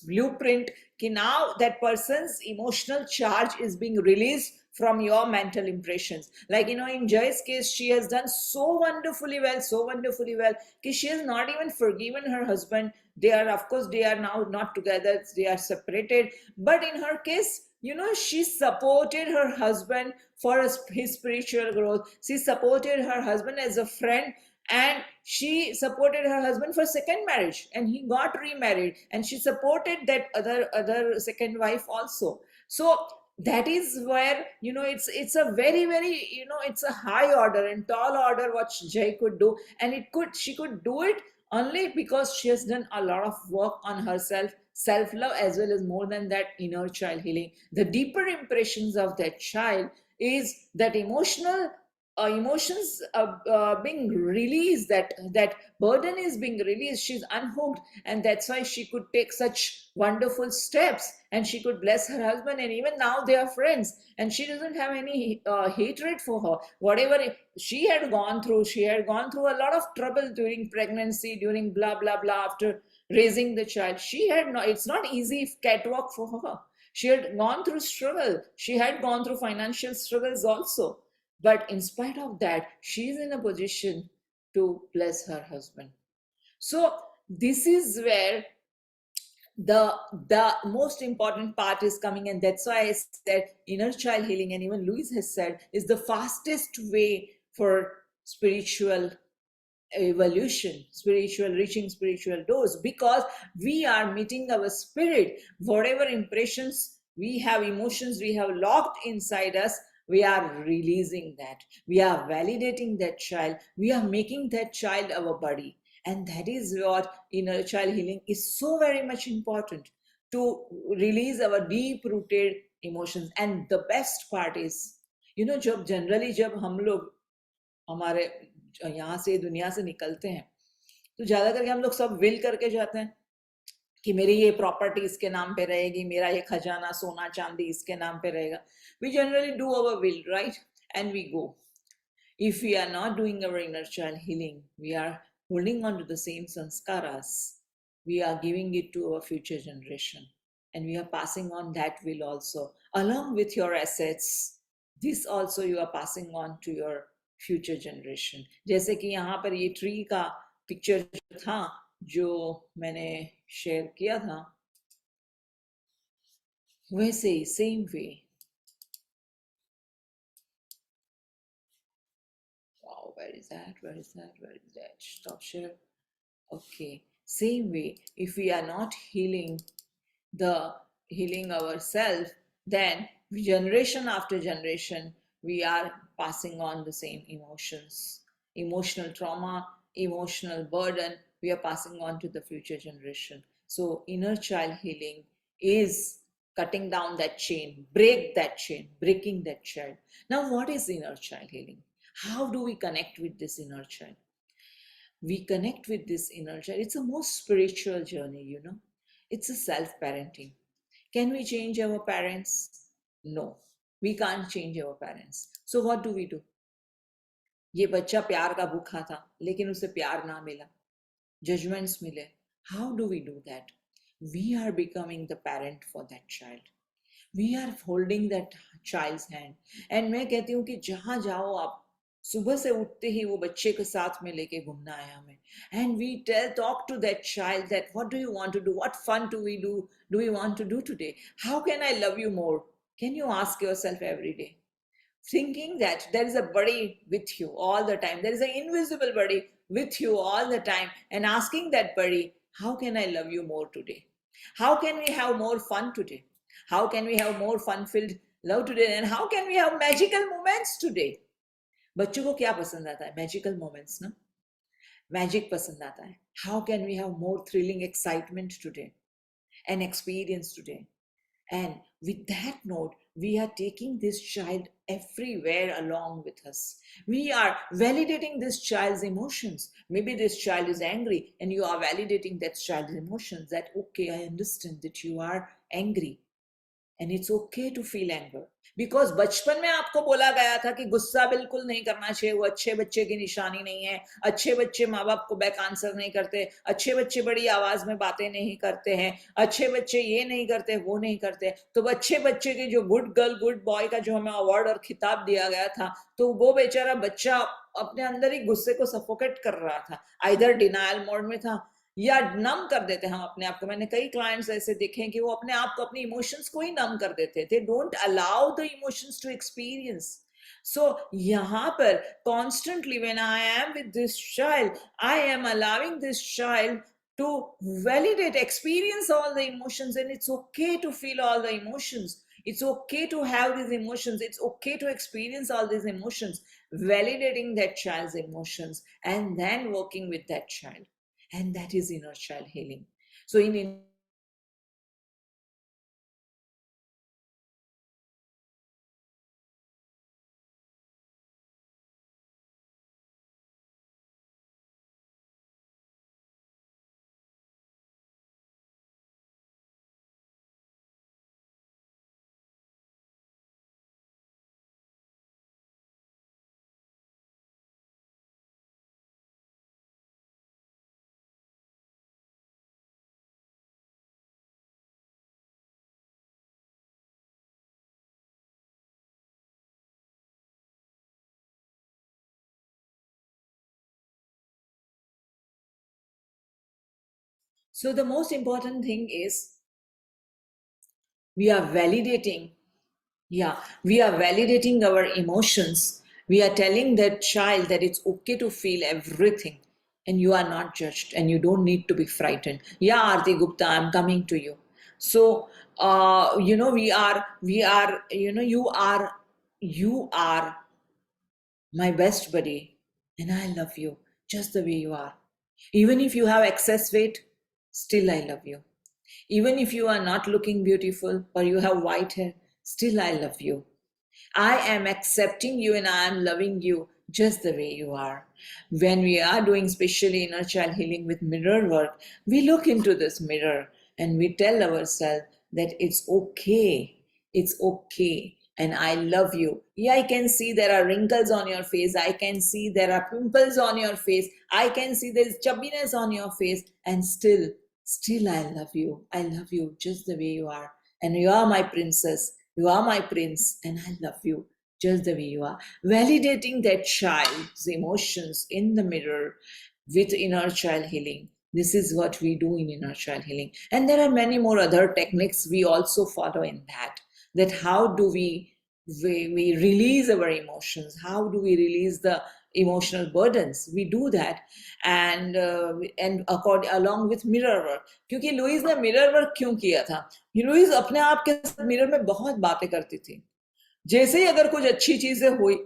blueprint कि now that person's emotional charge is being released from your mental impressions. Like, in Joy's case, she has done so wonderfully well, that she has not even forgiven her husband. They are, of course, they are now not together, they are separated. But in her case, she supported her husband for his spiritual growth. She supported her husband as a friend, and she supported her husband for second marriage, and he got remarried, and she supported that other second wife also. So that is where, it's a very, very, it's a high order and tall order what Jay could do. And she could do it only because she has done a lot of work on herself, self love, as well as, more than that, inner child healing. The deeper impressions of that child is that emotions being released, that burden is being released, she's unhooked, and that's why she could take such wonderful steps, and she could bless her husband, and even now they are friends, and she doesn't have any hatred for her. Whatever she had gone through a lot of trouble during pregnancy, during blah blah blah, after raising the child. It's not easy catwalk for her. She had gone through struggle, she had gone through financial struggles also, but in spite of that, she is in a position to bless her husband. So this is where the most important part is coming, and that's why I said inner child healing, and even Louise has said, is the fastest way for spiritual evolution, spiritual, reaching spiritual doors, because we are meeting our spirit. Whatever impressions we have, emotions we have locked inside us, we are releasing that. We are validating that child. We are making that child our body. And that is what inner child healing is so very much important, to release our deep rooted emotions. And the best part is, जब generally जब हम लोग हमारे यहाँ से दुनिया से निकलते हैं, तो ज्यादा करके हम लोग सब विल करके जाते हैं कि मेरी ये प्रॉपर्टी इसके नाम पे रहेगी, मेरा ये खजाना सोना चांदी इसके नाम पे रहेगा. We generally do our will, right? And we go. If we are not doing our inner child healing, we are holding on to the same sanskaras. We are giving it to our future generation. And we are passing on that will also. Along with your assets, this also you are passing on to your future generation. जैसे कि यहाँ पर ये tree का picture था जो मैंने share किया था, वैसे ही same way. Wow, where is that? Where is that? Where is that? Stop share. Okay. Same way, if we are not healing ourselves, then generation after generation, we are passing on the same emotions, emotional trauma, emotional burden, we are passing on to the future generation. So inner child healing is cutting down that chain, breaking that child. Now, what is inner child healing? How do we connect with this inner child? We connect with this inner child. It's a most spiritual journey, It's a self-parenting. Can we change our parents? No, we can't change our parents. So what do we do? ये बच्चा प्यार का भूखा था, लेकिन उसे प्यार ना मिला, judgments मिले. How do we do that? We are becoming the parent for that child. We are holding that child's hand. And मैं कहती हूँ कि जहाँ जाओ आप, सुबह से उठते ही वो बच्चे के साथ में लेके घूमना है हमें. And we talk to that child that what do you want to do? What fun do we want to do today? How can I love you more? Can you ask yourself every day? Thinking that there is a buddy with you all the time. There is an invisible buddy with you all the time, and asking that buddy, how can I love you more today? How can we have more fun today? How can we have more fun-filled love today? And how can we have magical moments today? बच्चों को क्या पसंद आता है? Magical moments ना, magic पसंद आता है. How can we have more thrilling excitement today, an experience today? And with that note, we are taking this child everywhere along with us. We are validating this child's emotions. Maybe this child is angry and you are validating that child's emotions, that okay, I understand that you are angry. And it's okay to feel anger. Because बचपन में आपको बोला गया था कि गुस्सा बिल्कुल नहीं करना चाहिए, वो अच्छे बच्चे की निशानी नहीं है. अच्छे बच्चे माँ बाप को बैक आंसर नहीं करते, अच्छे बच्चे बड़ी आवाज में बातें नहीं करते हैं, अच्छे बच्चे ये नहीं करते, वो नहीं करते. तो अच्छे बच्चे के जो गुड गर्ल गुड बॉय का जो हमें अवार्ड और खिताब दिया गया था, तो वो बेचारा बच्चा अपने अंदर ही गुस्से को सफोकेट कर रहा था. आइदर डिनायल मोड में था या नम कर देते हम अपने आप को. मैंने कई क्लाइंट्स ऐसे देखे हैं कि वो अपने आप को, अपनी इमोशंस को ही नम कर देते थे. Don't allow the emotions to experience. So यहाँ पर constantly when I am with this child, I am allowing this child to validate, experience all the emotions, and it's okay to feel all the emotions. It's okay to have these emotions. It's okay to experience all these emotions. Validating that child's emotions and then working with that child. And that is inner child healing. So in so the most important thing is we are validating. We are validating our emotions. We are telling that child that it's okay to feel everything. and you are not judged, and you don't need to be frightened. Yeah, Aarti Gupta, I'm coming to you. So, you are my best buddy, and I love you just the way you are. Even if you have excess weight, still I love you. Even if you are not looking beautiful or you have white hair, still I love you. I am accepting you and I am loving you just the way you are. When we are doing especially inner child healing with mirror work, we look into this mirror and we tell ourselves that it's okay. It's okay. And I love you. Yeah, I can see there are wrinkles on your face. I can see there are pimples on your face. I can see there's chubbiness on your face. And still I love you. I love you just the way you are. And you are my princess. You are my prince, and I love you just the way you are. Validating that child's emotions in the mirror with inner child healing. This is what we do in inner child healing. And there are many more other techniques we also follow in that. That how do we release our emotions? How do we release the emotional burdens? We do that, and along with mirror work. क्योंकि Lewis ने mirror work क्यों किया था? Lewis अपने आप के साथ mirror में बहुत बातें करती थी. जैसे ही अगर कुछ अच्छी चीजें हुई,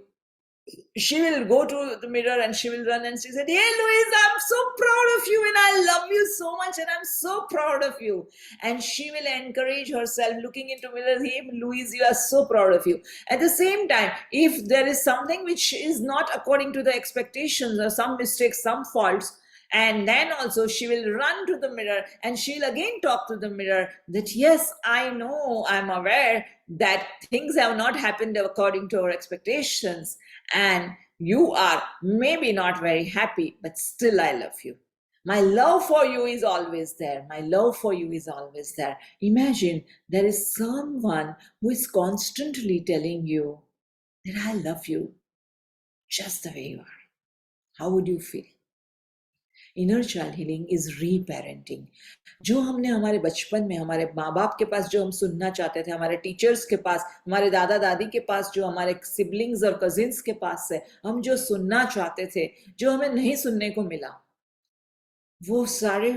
she will go to the mirror and she will run and she said, "Hey Louise, I'm so proud of you and I love you so much and I'm so proud of you." And she will encourage herself looking into mirror, "Hey Louise, you are so proud of you." At the same time, if there is something which is not according to the expectations or some mistakes, some faults, and then also she will run to the mirror and she'll again talk to the mirror that, "Yes, I know, I'm aware that things have not happened according to our expectations. And you are maybe not very happy, but still I love you. My love for you is always there. My love for you is always there." Imagine there is someone who is constantly telling you that I love you just the way you are. How would you feel? Inner child healing is reparenting. जो हमने हमारे बचपन में हमारे माँ बाप के पास जो हम सुनना चाहते थे, हमारे टीचर्स के पास, हमारे दादा दादी के पास, जो हमारे सिबलिंग्स और कजिन्स के पास से हम जो सुनना चाहते थे, जो हमें नहीं सुनने को मिला, वो सारे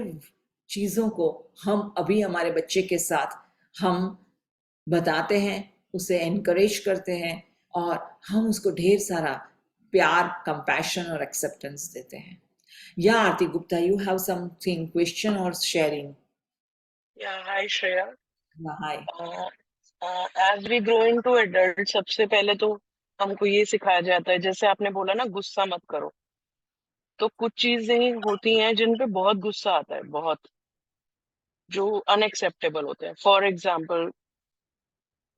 चीजों को हम अभी हमारे बच्चे के साथ हम बताते हैं, उसे एनकरेज करते हैं और हम उसको ढेर सारा प्यार, कंपैशन और एक्सेप्टेंस देते हैं. Yeah, Aarti Gupta, you have something, question or sharing? Yeah, hi Shreya. Yeah, hi. As we grow into adults, सबसे पहले तो हमको ये सिखाया जाता है, जैसे आपने बोला ना, गुस्सा मत करो. तो कुछ चीजें होती हैं जिन पे बहुत गुस्सा आता है, बहुत, जो अनएक्सेप्टेबल होते हैं. For example,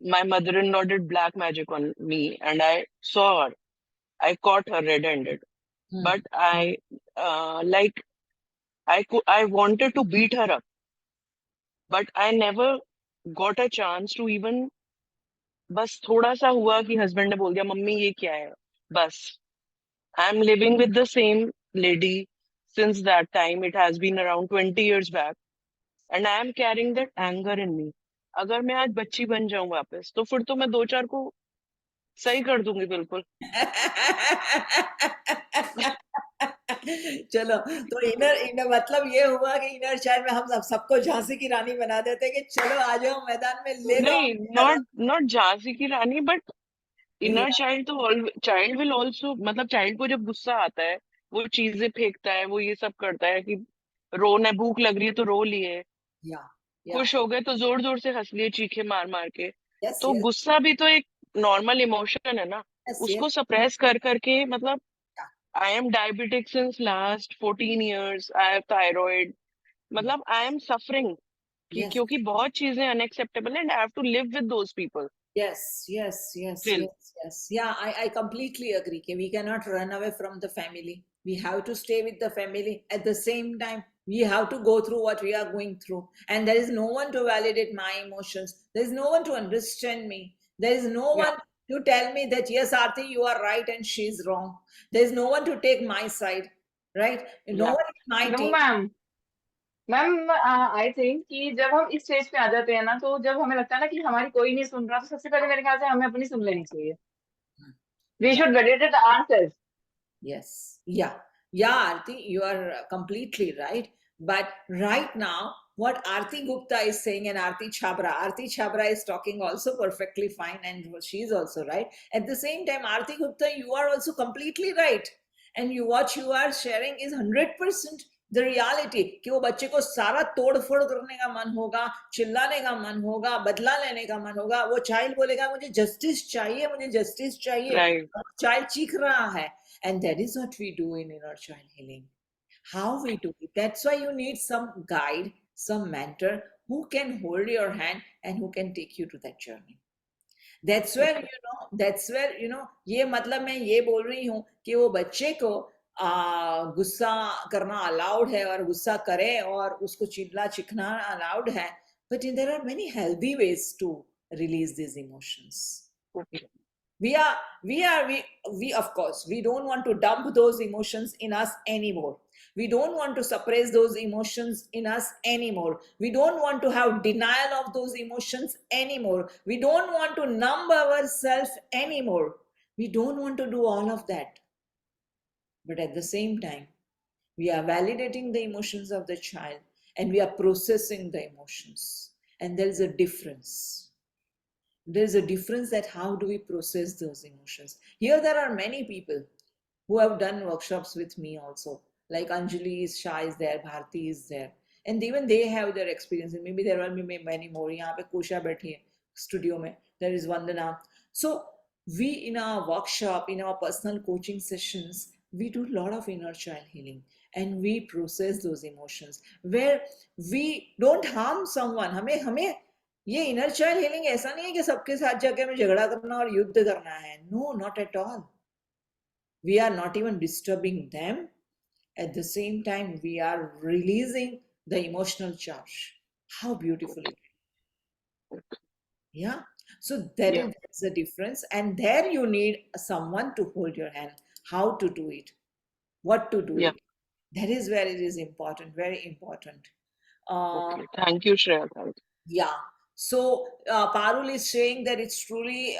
my mother-in-law did black magic on me and I saw her. I caught her red-handed. But I wanted to beat her up. But I never got a chance to even, बस थोड़ा सा हुआ कि husband ने बोल दिया, "mummy ये क्या है?" बस. I am living with the same lady since that time. It has been around 20 years back and I am carrying that anger in me. अगर मैं आज बच्ची बन जाऊं वापस, तो फिर तो मैं दो चार को सही कर दूंगी बिल्कुल. चलो, तो इनर मतलब ये हुआ कि इनर चाइल्ड में हम सबको झांसी की रानी बना देते हैं कि चलो आ जाओ मैदान में, ले लो. नहीं, not झांसी की रानी, बट इनर चाइल्ड तो चाइल्ड विल ऑल्सो, मतलब चाइल्ड को जब गुस्सा आता है, वो चीजें फेंकता है, वो ये सब करता है कि रोना, भूख लग रही है तो रो लिए, खुश हो गए तो जोर जोर से हंस लिए, चीखे मार मार के. तो गुस्सा भी तो एक नॉर्मल इमोशन है ना. उसको सप्रेस कर करके, मतलब I am diabetic since last 14 years. I have thyroid. मतलब आई एम सफरिंग क्योंकि बहुत चीजें अनएक्सेप्टेबल है and I have to live with those people. Yes. Yeah, I completely agree. We cannot run away from the family. We have to stay with the family. At the same time, we have to go through what we are going through. And there is no one to validate my emotions. There is no one to understand me. There is no one to tell me that, yes, Aarti, you are right and she is wrong. There is no one to take my side, right? No one is my team. Ma'am I think कि जब हम इस stage पे आ जाते हैं ना, तो जब हमें लगता है ना कि हमारी कोई नहीं सुन रहा, तो सबसे पहले मेरे ख्याल से हमें अपनी सुन लेनी चाहिए. We should validate ourselves. Yes. Yeah. Yeah, Aarti, you are completely right. But right now, what Aarti Gupta is saying and Aarti Chabra is talking also perfectly fine, and she's also right. At the same time, Aarti Gupta, you are also completely right. And what you are sharing is 100% the reality कि वो बच्चे को सारा तोड़ फोड़ करने का मन होगा, चिल्लाने का मन होगा, बदला लेने का मन होगा, वो चाइल्ड बोलेगा मुझे जस्टिस चाहिए, Right. चाइल्ड चीख रहा है. And that is what we do in inner child healing. How we do it. That's why you need some guide, some mentor who can hold your hand and who can take you to that journey. That's where ये मतलब मैं ये बोल रही हूँ कि वो बच्चे को गुस्सा करना अलाउड है और गुस्सा करे और उसको चिल्ला चिखना अलाउड है, but there are many healthy ways to release these emotions. Okay. We of course we don't want to dump those emotions in us anymore. We don't want to suppress those emotions in us anymore. We don't want to have denial of those emotions anymore. We don't want to numb ourselves anymore. We don't want to do all of that. But at the same time, we are validating the emotions of the child and we are processing the emotions. And there is a difference. There's a difference that how do we process those emotions. Here there are many people who have done workshops with me also, like Anjali is, Shah is there, Bharti is there, and even they have their experience, and maybe there will be many more. यहाँ पे कोशा बैठी है studio में, there is Vandana. So we in our workshop, in our personal coaching sessions, we do a lot of inner child healing and we process those emotions where we don't harm someone. हमें ये inner child healing ऐसा नहीं है कि सबके साथ जाके हमें झगड़ा करना और युद्ध करना है. No, not at all. We are not even disturbing them. At the same time, we are releasing the emotional charge. How beautiful it is. Yeah. So Yeah. that's the difference. And there you need someone to hold your hand. How to do it, what to do Yeah. it. That is where it is important, very important. Okay. Thank you, Shreya. Thank you. Yeah. So Parul is saying that it's truly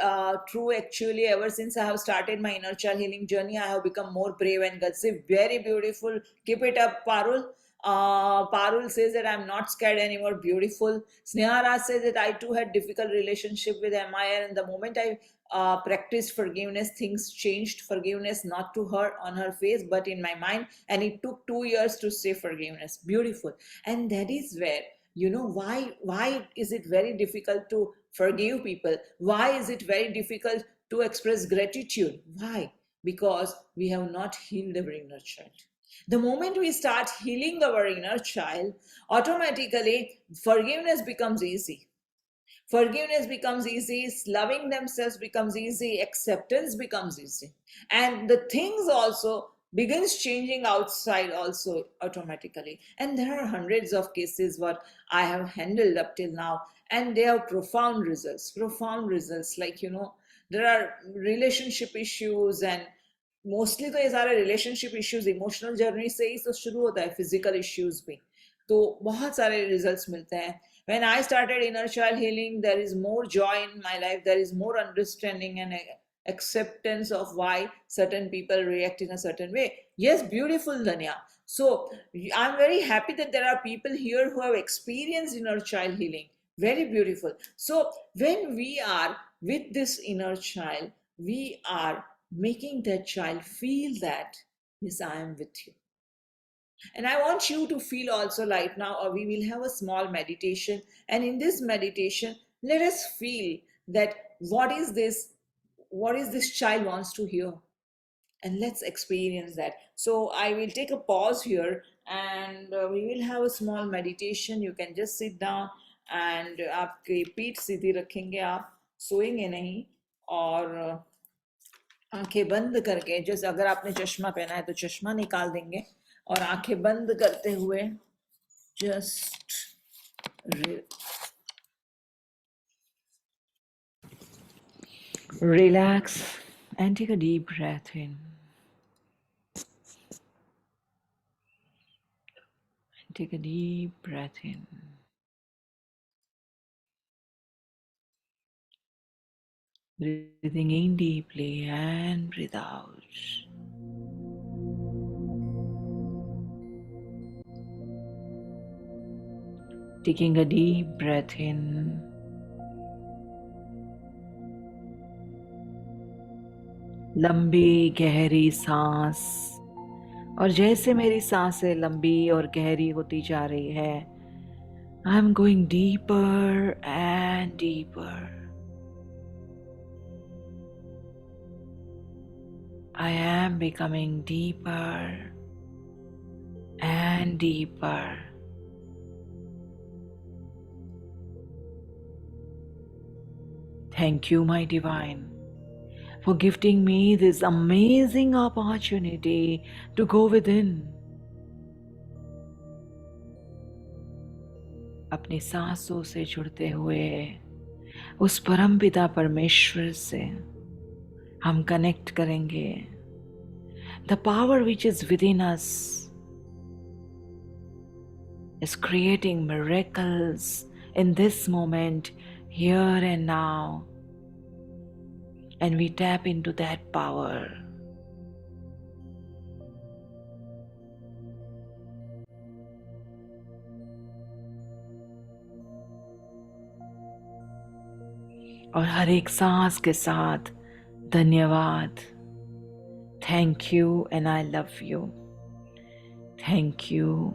true. Actually, ever since I have started my inner child healing journey, I have become more brave and gutsy. Very beautiful. Keep it up, Parul. Parul says that I'm not scared anymore. Beautiful. Snehara says that I too had difficult relationship with MIR, and the moment I practiced forgiveness, things changed. Forgiveness not to her on her face, but in my mind, and it took 2 years to say forgiveness. Beautiful. And that is where why is it very difficult to forgive people? Why is it very difficult to express gratitude? Why? Because we have not healed our inner child. The moment we start healing our inner child, automatically forgiveness becomes easy. Forgiveness becomes easy, loving themselves becomes easy, acceptance becomes easy, and the things also begins changing outside also automatically. And there are hundreds of cases what I have handled up till now, and they have profound results. Like there are relationship issues, and mostly तो ये सारे relationship issues emotional journey से ही तो शुरू होता है, physical issues भी तो बहुत सारे रिजल्ट्स मिलते हैं. When I started inner child healing, there is more joy in my life, there is more understanding and acceptance of why certain people react in a certain way. Yes, beautiful, Danya. So I'm very happy that there are people here who have experienced inner child healing. Very beautiful. So when we are with this inner child, we are making that child feel that, yes, I am with you. And I want you to feel also right now, or we will have a small meditation. And in this meditation, let us feel that what is this child wants to hear. And let's experience that. So I will take a pause here and we will have a small meditation. You can just sit down and आपकी पीठ सीधी रखेंगे, आप सोएंगे नहीं, और आंखें बंद करके, जैसे अगर आपने चश्मा पहना है तो चश्मा निकाल देंगे और आंखें बंद करते हुए just relax and take a deep breath in and take a deep breath in. Breathing in deeply and breathe out. Taking a deep breath in. लंबी गहरी सांस, और जैसे मेरी सांसें लंबी और गहरी होती जा रही है, I am going deeper and deeper. I am becoming deeper and deeper. Thank you, my divine, for gifting me this amazing opportunity to go within. अपनी सांसों से जुड़ते हुए उस परमपिता परमेश्वर से हम कनेक्ट करेंगे. The power which is within us is creating miracles in this moment, here and now. And we tap into that power. और हर एक सांस के साथ धन्यवाद. Thank you and I love you. Thank you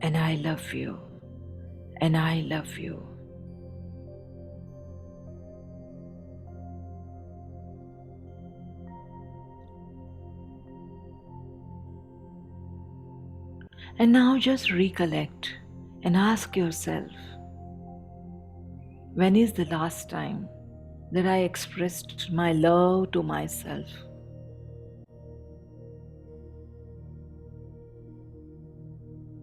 and I love you. And I love you. And now just recollect and ask yourself, when is the last time that I expressed my love to myself?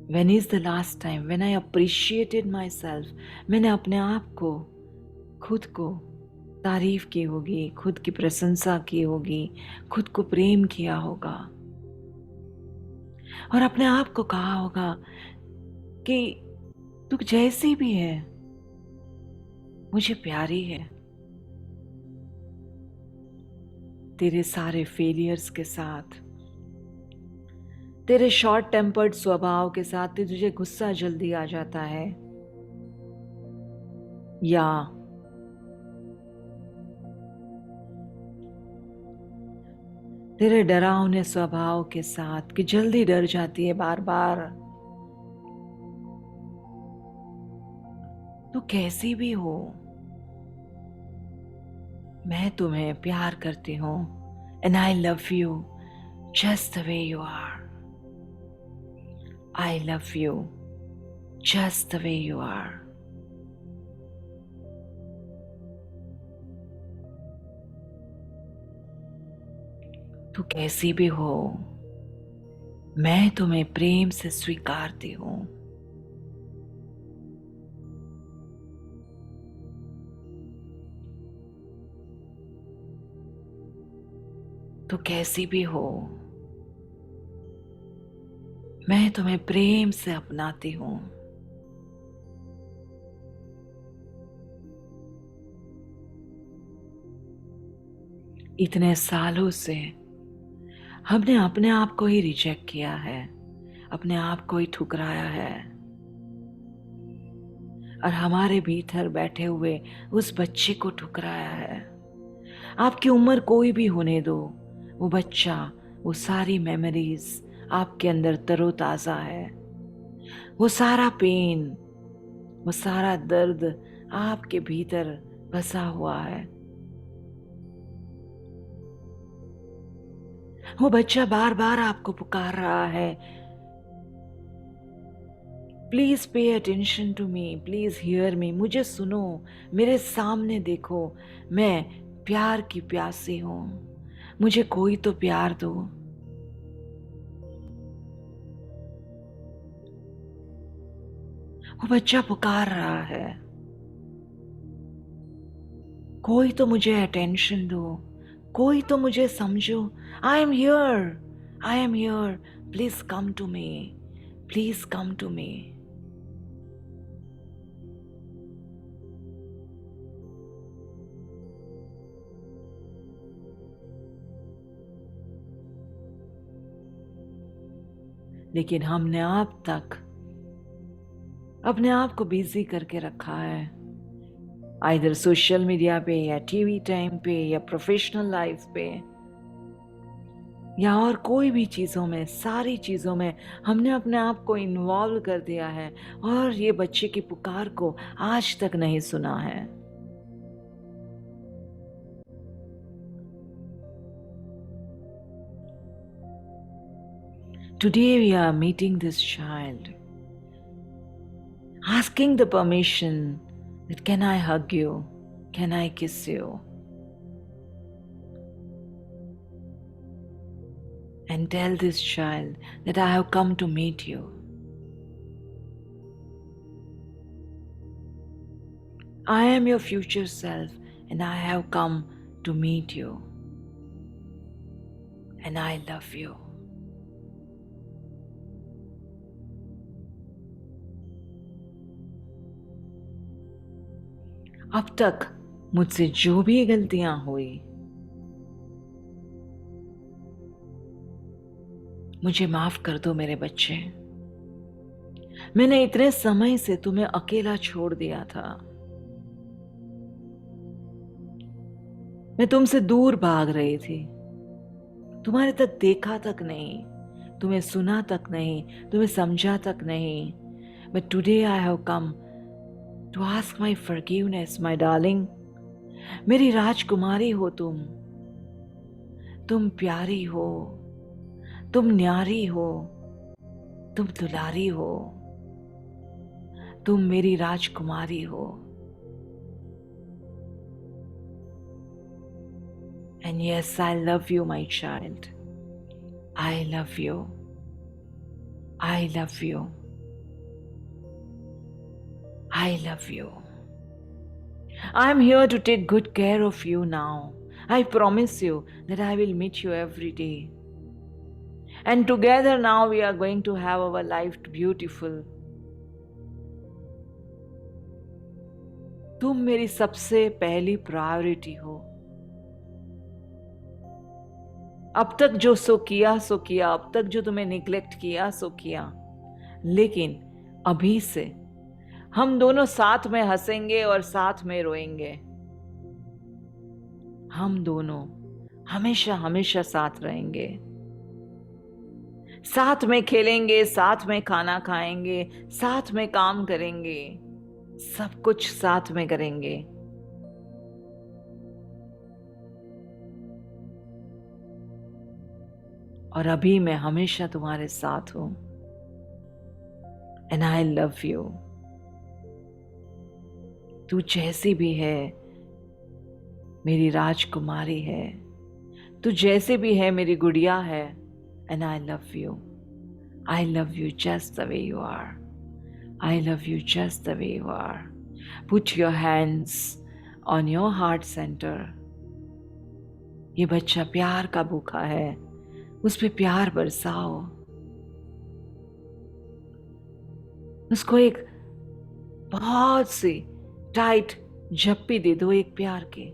When is the last time when I appreciated myself? मैंने अपने आप को, खुद को तारीफ की होगी, खुद की प्रशंसा की होगी, खुद को प्रेम किया होगा, और अपने आप को कहा होगा कि तू जैसी भी है मुझे प्यारी है. तेरे सारे फेलियर्स के साथ, तेरे शॉर्ट टेम्पर्ड स्वभाव के साथ तुझे गुस्सा जल्दी आ जाता है, या तेरे डरावने स्वभाव के साथ कि जल्दी डर जाती है बार बार. तो कैसी भी हो, मैं तुम्हें प्यार करती हूं. And I love you just the way you are. I love you just the way you are. तू कैसी भी हो, मैं तुम्हें प्रेम से स्वीकारती हूं. तू कैसी भी हो, मैं तुम्हें प्रेम से अपनाती हूं. इतने सालों से हमने अपने आप को ही रिजेक्ट किया है, अपने आप को ही ठुकराया है, और हमारे भीतर बैठे हुए उस बच्चे को ठुकराया है. आपकी उम्र कोई भी होने दो, वो बच्चा, वो सारी मेमोरीज आपके अंदर तरोताजा है. वो सारा पेन, वो सारा दर्द आपके भीतर बसा हुआ है. वो बच्चा बार बार आपको पुकार रहा है, please pay attention to me, please hear me. मुझे सुनो, मेरे सामने देखो, मैं प्यार की प्यासी हूं, मुझे कोई तो प्यार दो. वो बच्चा पुकार रहा है, कोई तो मुझे अटेंशन दो, कोई तो मुझे समझो. I am here, I am here, please come to me, please come to me. लेकिन हमने अब तक अपने आप को बिजी करके रखा है, आइदर सोशल मीडिया पे या टीवी टाइम पे या प्रोफेशनल लाइफ पे या और कोई भी चीज़ों में, सारी चीज़ों में हमने अपने आप को इन्वॉल्व कर दिया है और ये बच्चे की पुकार को आज तक नहीं सुना है। Today we are meeting this child, asking the permission that can I hug you? Can I kiss you? And tell this child that I have come to meet you. I am your future self and I have come to meet you. And I love you. अब तक मुझसे जो भी गलतियां हुई, मुझे माफ कर दो मेरे बच्चे। मैंने इतने समय से तुम्हें अकेला छोड़ दिया था। मैं तुमसे दूर भाग रही थी, तुम्हारे तक देखा तक नहीं, तुम्हें सुना तक नहीं, तुम्हें समझा तक नहीं। But today I have come to ask my forgiveness, my darling. मेरी राजकुमारी हो तुम प्यारी हो, तुम न्यारी हो, तुम दुलारी हो, तुम मेरी राजकुमारी हो। And yes, I love you, my child. I love you. I love you. I love you. I'm here to take good care of you now. I promise you that I will meet you every day. And together now we are going to have our life beautiful. तुम मेरी सबसे पहली priority हो। अब तक जो सो किया, अब तक जो तुम्हें निग्लेक्ट किया सो किया, लेकिन अभी से हम दोनों साथ में हंसेंगे और साथ में रोएंगे। हम दोनों हमेशा हमेशा साथ रहेंगे, साथ में खेलेंगे, साथ में खाना खाएंगे, साथ में काम करेंगे, सब कुछ साथ में करेंगे। और अभी मैं हमेशा तुम्हारे साथ हूं। And I love you. तू जैसी भी है मेरी राजकुमारी है, तू जैसे भी है मेरी गुड़िया है। And I love you. I love you just the way you are. I love you just the way you are. Put your hands on your heart center. ये बच्चा प्यार का भूखा है, उस पे प्यार बरसाओ। उसको एक बहुत सी टाइट झप्पी दे दो एक प्यार की।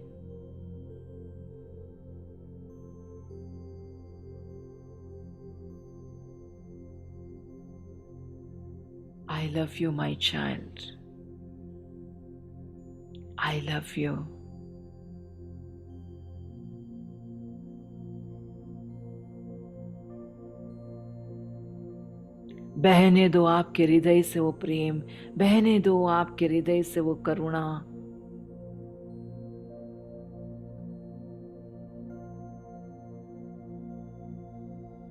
I love you, my child. I love you. बहने दो आपके हृदय से वो प्रेम, बहने दो आपके हृदय से वो करुणा।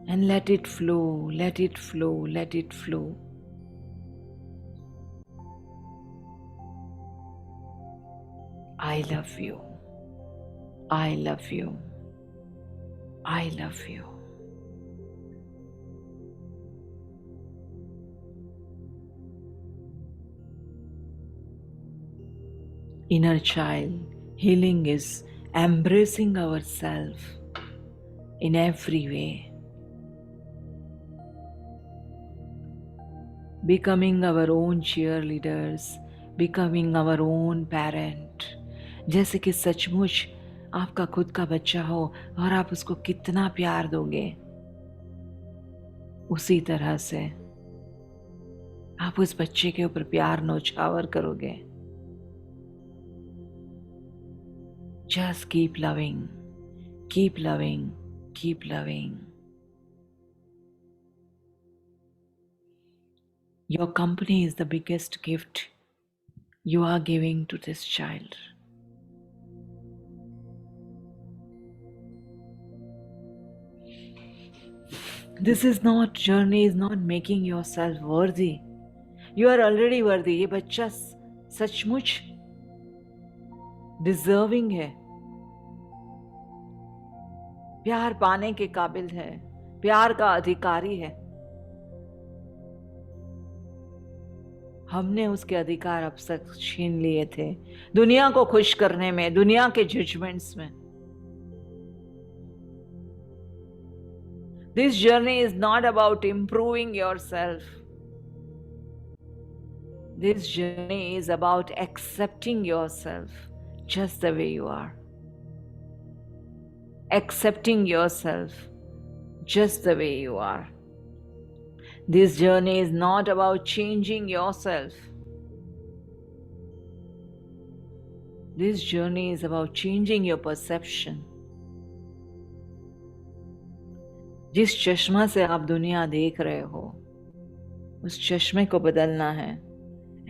And let it flow, let it flow, let it flow. I love you. I love you. I love you. Inner child healing is embracing ourselves in every way, becoming our own cheerleaders, becoming our own parent. जैसे कि सचमुच आपका खुद का बच्चा हो और आप उसको कितना प्यार दोगे, उसी तरह से आप उस बच्चे के ऊपर प्यार नौछावर करोगे. Just keep loving, keep loving, keep loving. Your company is the biggest gift you are giving to this child. This is not journey is not making yourself worthy. You are already worthy. ये बच्चा सचमुच deserving है, प्यार पाने के काबिल है, प्यार का अधिकारी है. हमने उसके अधिकार अब तक छीन लिए थे दुनिया को खुश करने में, दुनिया के जजमेंट्स में. This journey is not about improving yourself. This journey is about accepting yourself just the way you are. Accepting yourself just the way you are. This journey is not about changing yourself. This journey is about changing your perception. जिस चश्मा से आप दुनिया देख रहे हो, उस चश्मे को बदलना है.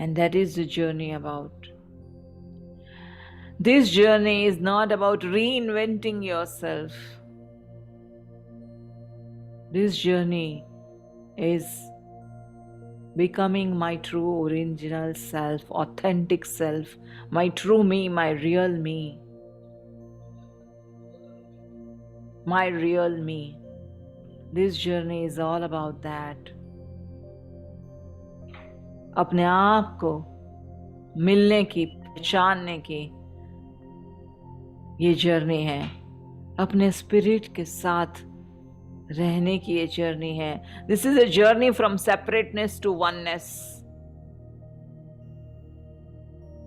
And that is the journey about. This journey is not about reinventing yourself. This journey is becoming my true original self, authentic self, my true me, my real me. My real me. This journey is all about that. अपने आप को मिलने की, पहचानने की ये journey है. अपने स्पिरिट के साथ रहने की ये जर्नी है. This is a journey from separateness to oneness.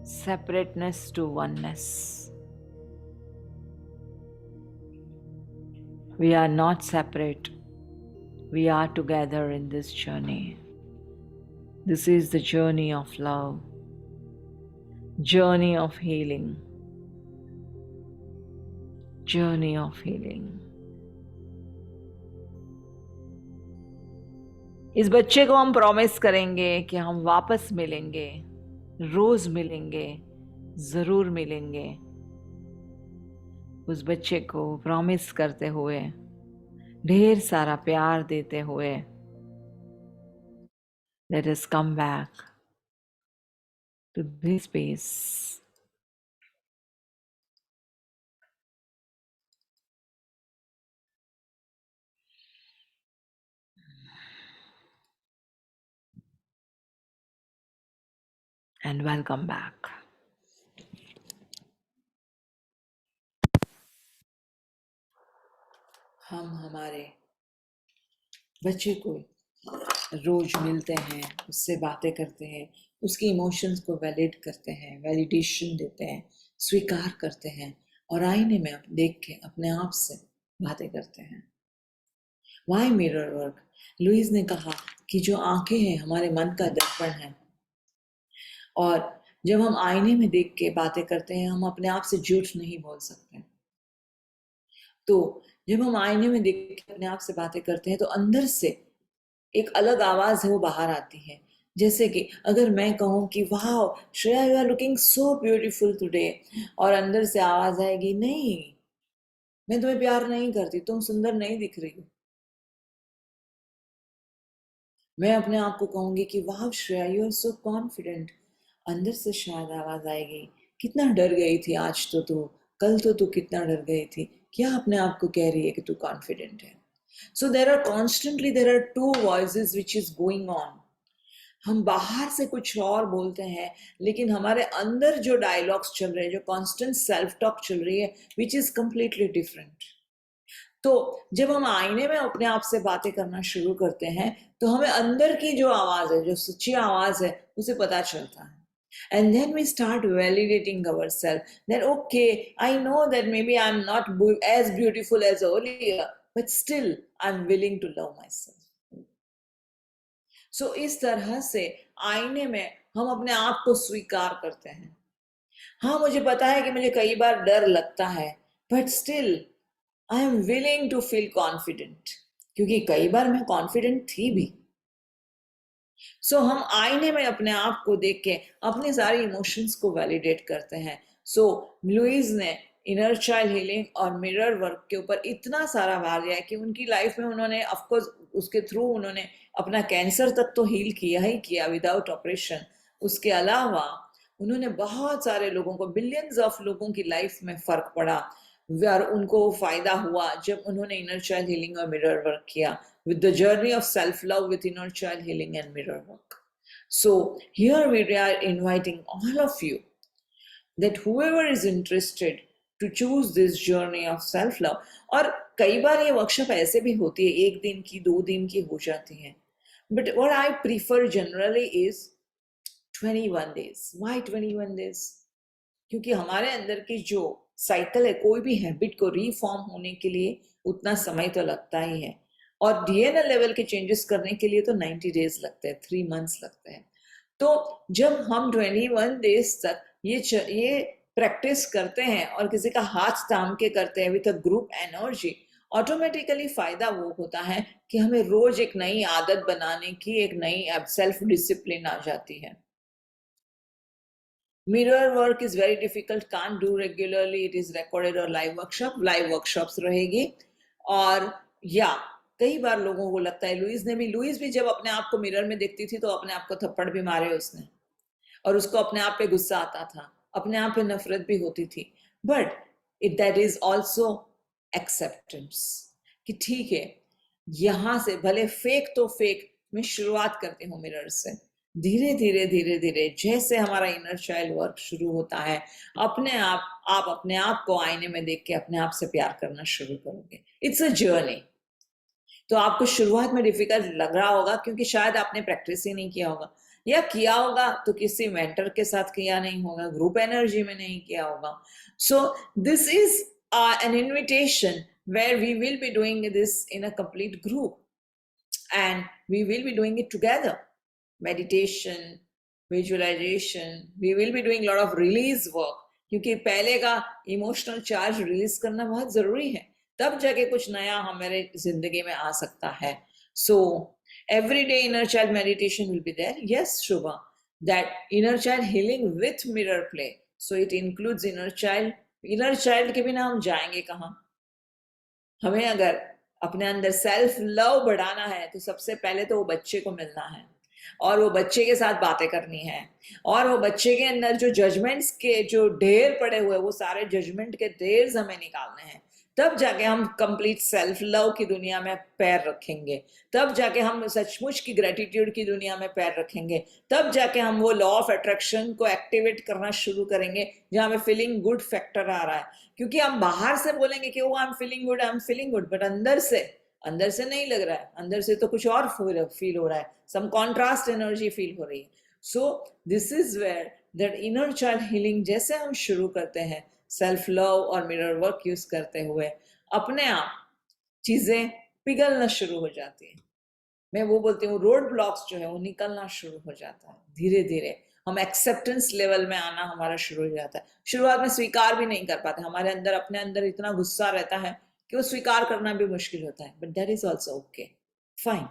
Separateness to oneness. We are not separate. We are together in this journey. This is the journey of love, journey of healing, journey of healing. इस बच्चे को हम promise करेंगे कि हम वापस मिलेंगे, रोज मिलेंगे, जरूर मिलेंगे. उस बच्चे को प्रॉमिस करते हुए, ढेर सारा प्यार देते हुए, let us come back to this space. And welcome back. हम हमारे बच्चे को रोज मिलते हैं, उससे बातें करते हैं, उसकी इमोशंस को वैलिड करते हैं, वैलिडेशन देते हैं, स्वीकार करते हैं और आईने में देख के अपने आप से बातें करते हैं. Why mirror work? लुईस ने कहा कि जो आंखें हैं हमारे मन का दर्पण है और जब हम आईने में देख के बातें करते हैं हम अपने आप से झूठ नहीं बोल सकते. तो जब हम आईने में देख के अपने आप से बातें करते हैं तो अंदर से एक अलग आवाज है वो बाहर आती है. जैसे कि अगर मैं कहूँ कि वाह Shreya you are looking so beautiful today, और अंदर से आवाज आएगी नहीं मैं तुम्हें प्यार नहीं करती, तुम सुंदर नहीं दिख रही हो. मैं अपने आप को कहूंगी कि वाह Shreya you are so confident, अंदर से शायद आवाज आएगी कितना डर गई थी आज तो तू, कल तो तू कितना डर गई थी, क्या अपने आप को कह रही है कि तू कॉन्फिडेंट है. So there are two voices which is going on. हम बाहर से कुछ और बोलते हैं लेकिन हमारे अंदर जो डायलॉग्स चल रहे हैं, जो कांस्टेंट सेल्फ टॉक चल रही है, which is completely different. तो जब हम आईने में अपने आप से बातें करना शुरू करते हैं तो हमें अंदर की जो आवाज है, जो सच्ची आवाज है, उसे पता चलता है. And then we start validating ourselves that okay, I know that maybe I'm not as beautiful as earlier, but still I'm willing to love myself. So इस तरह से आईने में हम अपने आप को स्वीकार करते हैं। हाँ, मुझे पता है कि मुझे कई बार डर लगता है, but still I am willing to feel confident, क्योंकि कई बार मैं कॉन्फिडेंट थी भी। सो हम आईने में अपने आप को देख के अपने सारे इमोशंस को वैलिडेट करते हैं। सो लुइस ने इनर चाइल्ड हीलिंग और मिरर वर्क के ऊपर इतना सारा भार दिया है कि उनकी लाइफ में उन्होंने ऑफकोर्स उसके थ्रू उन्होंने अपना कैंसर तक तो हील किया ही किया विदाउट ऑपरेशन। उसके अलावा उन्होंने बहुत सारे लोगों को, बिलियंस ऑफ लोगों की लाइफ में फर्क पड़ा और उनको फायदा हुआ जब उन्होंने इनर चाइल्ड हीलिंग और मिरर वर्क किया, with the journey of self-love with inner child healing and mirror work. So here we are inviting all of you that whoever is interested to choose this journey of self-love, और कई बार ये workshop ऐसे भी होती है 1 दिन की 2 दिन की हो जाती है, but what I prefer generally is 21 days. Why 21 days? क्योंकि हमारे अंदर की जो साइकिल है, कोई भी हैबिट को रीफॉर्म होने के लिए उतना समय तो लगता ही है, और डीएनए लेवल के चेंजेस करने के लिए तो 90 डेज लगते हैं, 3 मंथ्स लगते हैं। तो जब हम 21 डेज तक ये प्रैक्टिस करते हैं और किसी का हाथ थाम के करते हैं with a group energy, automatically फायदा वो होता है कि हमें रोज एक नई आदत बनाने की एक नई सेल्फ डिसिप्लिन आ जाती है। Mirror work is very difficult, can't do regularly, it is recorded or live workshops रहेगी। और या कई बार लोगों को लगता है, लुइस भी जब अपने आप को मिरर में देखती थी तो अपने आप को थप्पड़ भी मारे उसने, और उसको अपने आप पे गुस्सा आता था, अपने आप पे नफरत भी होती थी, but that is also acceptance कि ठीक है, यहां से भले फेक तो फेक, मैं शुरुआत करती हूँ मिरर से, धीरे धीरे जैसे हमारा इनर चाइल्ड वर्क शुरू होता है, आप अपने आप को आईने में देख के अपने आप से प्यार करना शुरू करोगे। It's a journey. तो आपको शुरुआत में डिफिकल्ट लग रहा होगा क्योंकि शायद आपने प्रैक्टिस ही नहीं किया होगा, या किया होगा तो किसी मेंटर के साथ किया नहीं होगा, ग्रुप एनर्जी में नहीं किया होगा। सो this is an invitation where we will be doing this in a complete group and we will be doing it together. Meditation, visualization, we will be doing a lot of release work, क्योंकि पहले का emotional charge release करना बहुत जरूरी है, तब जाके कुछ नया हमारे जिंदगी में आ सकता है। सो every day inner child meditation will be there. Yes, Shubha, that inner child healing with mirror play, so it includes inner child के बिना हम जाएंगे कहाँ? हमें अगर अपने अंदर सेल्फ लव बढ़ाना है तो सबसे पहले तो वो बच्चे को मिलना है, और वो बच्चे के साथ बातें करनी है, और वो बच्चे के अंदर जो जजमेंट्स के जो ढेर पड़े हुए, वो सारे जजमेंट के ढेर हमें निकालने हैं। तब जाके हम कंप्लीट सेल्फ लव की दुनिया में पैर रखेंगे, तब जाके हम सचमुच की ग्रेटिट्यूड की दुनिया में पैर रखेंगे, तब जाके हम वो लॉ ऑफ अट्रैक्शन को एक्टिवेट करना शुरू करेंगे जहाँ में फीलिंग गुड फैक्टर आ रहा है। क्योंकि हम बाहर से बोलेंगे कि वो I am feeling good, but अंदर से नहीं लग रहा है, अंदर से तो कुछ और फील हो रहा है, सम कॉन्ट्रास्ट एनर्जी फील हो रही है। So this is where that inner child healing जैसे हम शुरू करते हैं सेल्फ लव और मिरर वर्क यूज करते हुए, अपने आप चीजें पिघलना शुरू हो जाती है। मैं वो बोलती हूँ रोड ब्लॉक्स जो है वो निकलना शुरू हो जाता है, धीरे धीरे हम एक्सेप्टेंस लेवल में आना हमारा शुरू हो जाता है। शुरुआत में स्वीकार भी नहीं कर पाते, हमारे अंदर अपने अंदर इतना गुस्सा रहता है कि वो स्वीकार करना भी मुश्किल होता है, but that is also okay, fine.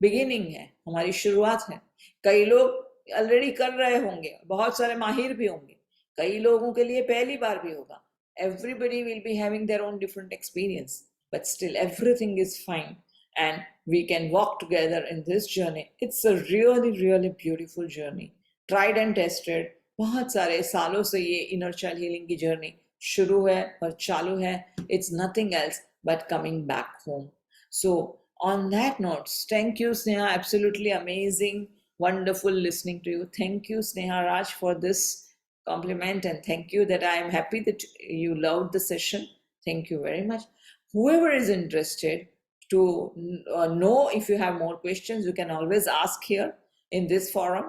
Beginning है, हमारी शुरुआत है। कई लोग ऑलरेडी कर रहे होंगे, बहुत सारे माहिर भी होंगे, कई लोगों के लिए पहली बार भी होगा। Everybody will be having their own different experience, but still everything is fine and we can walk together in this journey. It's a really beautiful journey, tried and tested। बहुत सारे सालों से ये inner child healing की journey शुरू है और चालू है। It's nothing else but coming back home. So on that note, thank you Sneha, absolutely amazing, wonderful listening to you. Thank you Sneha Raj for this compliment, and thank you that I am happy that you loved the session. Thank you very much. Whoever is interested to know if you have more questions, you can always ask here in this forum.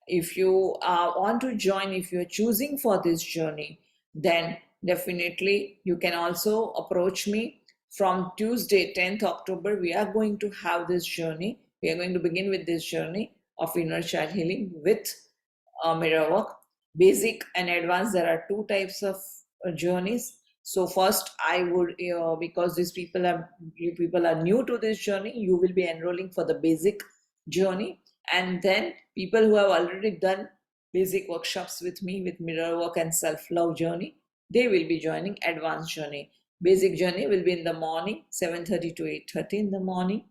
If you want to join, if you are choosing for this journey, then definitely you can also approach me. From Tuesday 10th October we are going to have this journey, we are going to begin with this journey of inner child healing with mirror work. Basic and advanced, there are two types of journeys. So first I would, because you people are new to this journey, you will be enrolling for the basic journey, and then people who have already done basic workshops with me with mirror work and self-love journey, they will be joining advanced journey. Basic journey will be in the morning, 7:30 to 8:30 in the morning,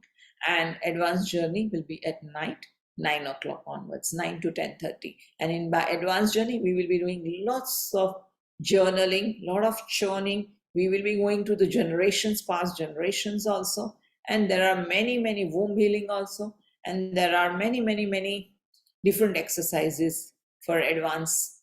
and advanced journey will be at night, 9 o'clock onwards, 9 to 10:30. And in by advanced journey, we will be doing lots of journaling, lot of churning. We will be going to the generations, past generations also. And there are many womb healing also. And there are many different exercises for advanced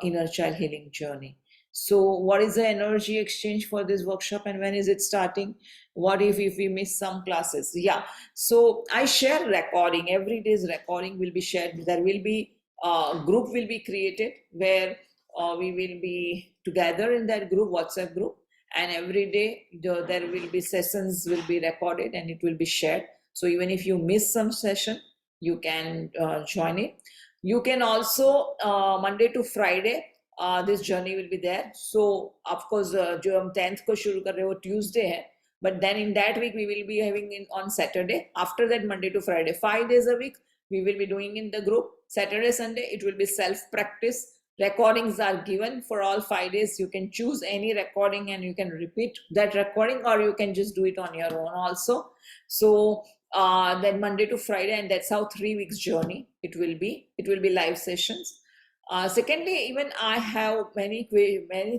inner child healing journey. So what is the energy exchange for this workshop and when is it starting? What if we miss some classes? Yeah, so I share recording. Every day's recording will be shared. There will be a group will be created where we will be together in that group, WhatsApp group, and every day there will be sessions will be recorded and it will be shared. So even if you miss some session, you can join it. You can also Monday to Friday this journey will be there. So of course जो हम 10th को शुरू कर रहे हैं वो Tuesday है, but then in that week we will be having in on Saturday. After that, Monday to Friday, 5 days a week we will be doing in the group. Saturday, Sunday it will be self practice. Recordings are given for all 5 days. You can choose any recording and you can repeat that recording, or you can just do it on your own also. So then Monday to Friday, and that's how 3 weeks journey it will be. It will be live sessions. Secondly, even I have many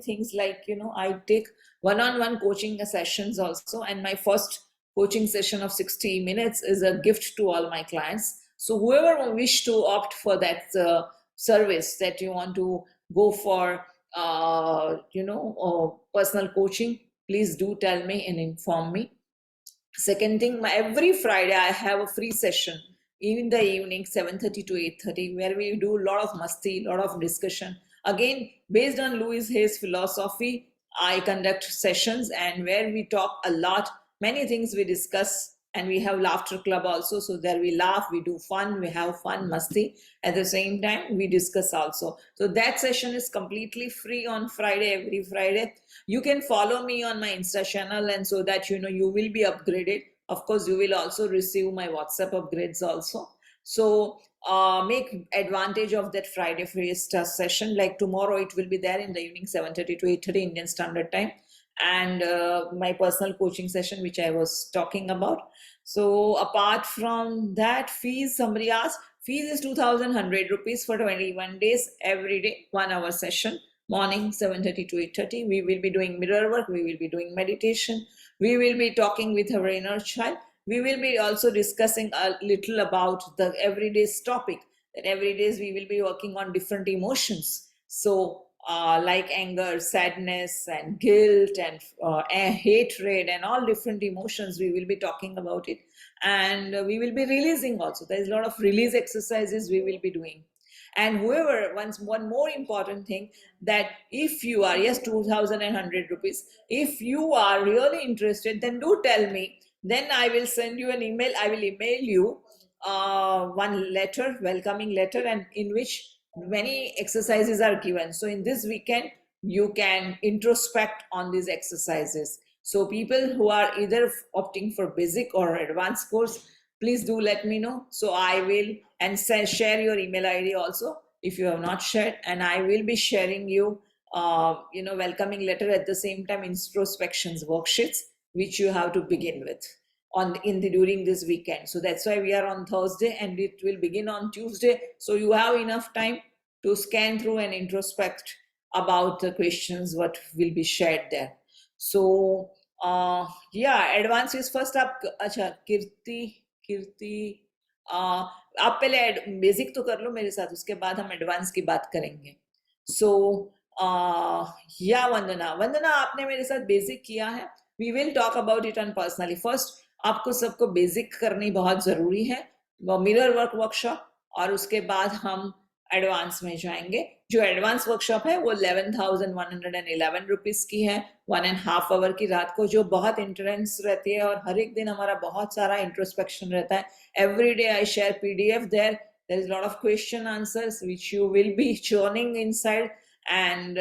things like, I take one-on-one coaching sessions also, and my first coaching session of 60 minutes is a gift to all my clients. So whoever wish to opt for that service, that you want to go for personal coaching, please do tell me and inform me. Second thing, every Friday I have a free session in the evening, 7:30 to 8:30, where we do a lot of masti, a lot of discussion. Again, based on Louise Hay's philosophy, I conduct sessions and where we talk a lot, many things we discuss, and we have laughter club also. So there we laugh, we do fun, we have fun, masti. At the same time, we discuss also. So that session is completely free on Friday, every Friday. You can follow me on my Insta channel, and so that you will be upgraded. Of course, you will also receive my WhatsApp upgrades also. So make advantage of that Friday free session. Like tomorrow, it will be there in the evening, 7:30 to 8:30 Indian Standard Time. And my personal coaching session, which I was talking about. So apart from that, fees, somebody asked, fees is 2,100 rupees for 21 days, every day, 1 hour session, morning 7:30 to 8:30. We will be doing mirror work, we will be doing meditation, we will be talking with our inner child. We will be also discussing a little about the everyday's topic, that every day we will be working on different emotions. So like anger, sadness, and guilt, and hatred, and all different emotions, we will be talking about it. And we will be releasing also. There is a lot of release exercises we will be doing. And whoever wants, one more important thing, that if you are, yes, 2,100 rupees, if you are really interested, then do tell me. Then I will send you an email. I will email you one letter, welcoming letter, and in which many exercises are given. So in this weekend, you can introspect on these exercises. So people who are either opting for basic or advanced course, please do let me know. So I will, and share your email ID also if you have not shared, and I will be sharing you, welcoming letter, at the same time introspections worksheets, which you have to begin with during this weekend. So that's why we are on Thursday, and it will begin on Tuesday. So you have enough time to scan through and introspect about the questions what will be shared there. So advance is first up. अच्छा, कीर्ति आप पहले basic तो कर लो मेरे साथ, उसके बाद हम एडवांस की बात करेंगे. सो वंदना आपने मेरे साथ बेसिक किया है. We will talk about it on personally. First आपको सबको बेसिक करनी बहुत जरूरी है, मिरर वर्क वर्कशॉप, और उसके बाद हम एडवांस में जाएंगे। जो एडवांस वर्कशॉप है वो 11,111 रुपीस की है, 1.5 आवर की रात को, जो बहुत इंटेंस रहती है और हर एक दिन हमारा बहुत सारा इंट्रोस्पेक्शन रहता है। Every day I share PDF there, there is a lot of question answers which you will be churning inside, and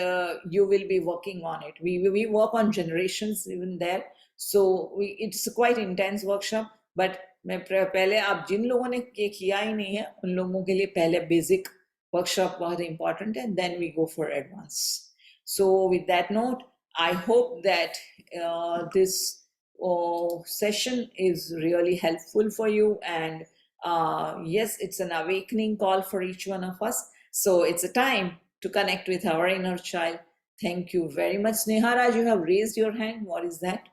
you will be working on it. We work on generations even there, so it's quite intense workshop. But मैं पहले, आप जिन लोगों ने ये किया ही नहीं है उन लोगों के लिए पहले बेसिक वर्कशॉप बहुत important है, then we go for advanced. So with that note, I hope that this session is really helpful for you, and yes, it's an awakening call for each one of us. So it's a time to connect with our inner child. Thank you very much. Sneharaj, you have raised your hand. What is that?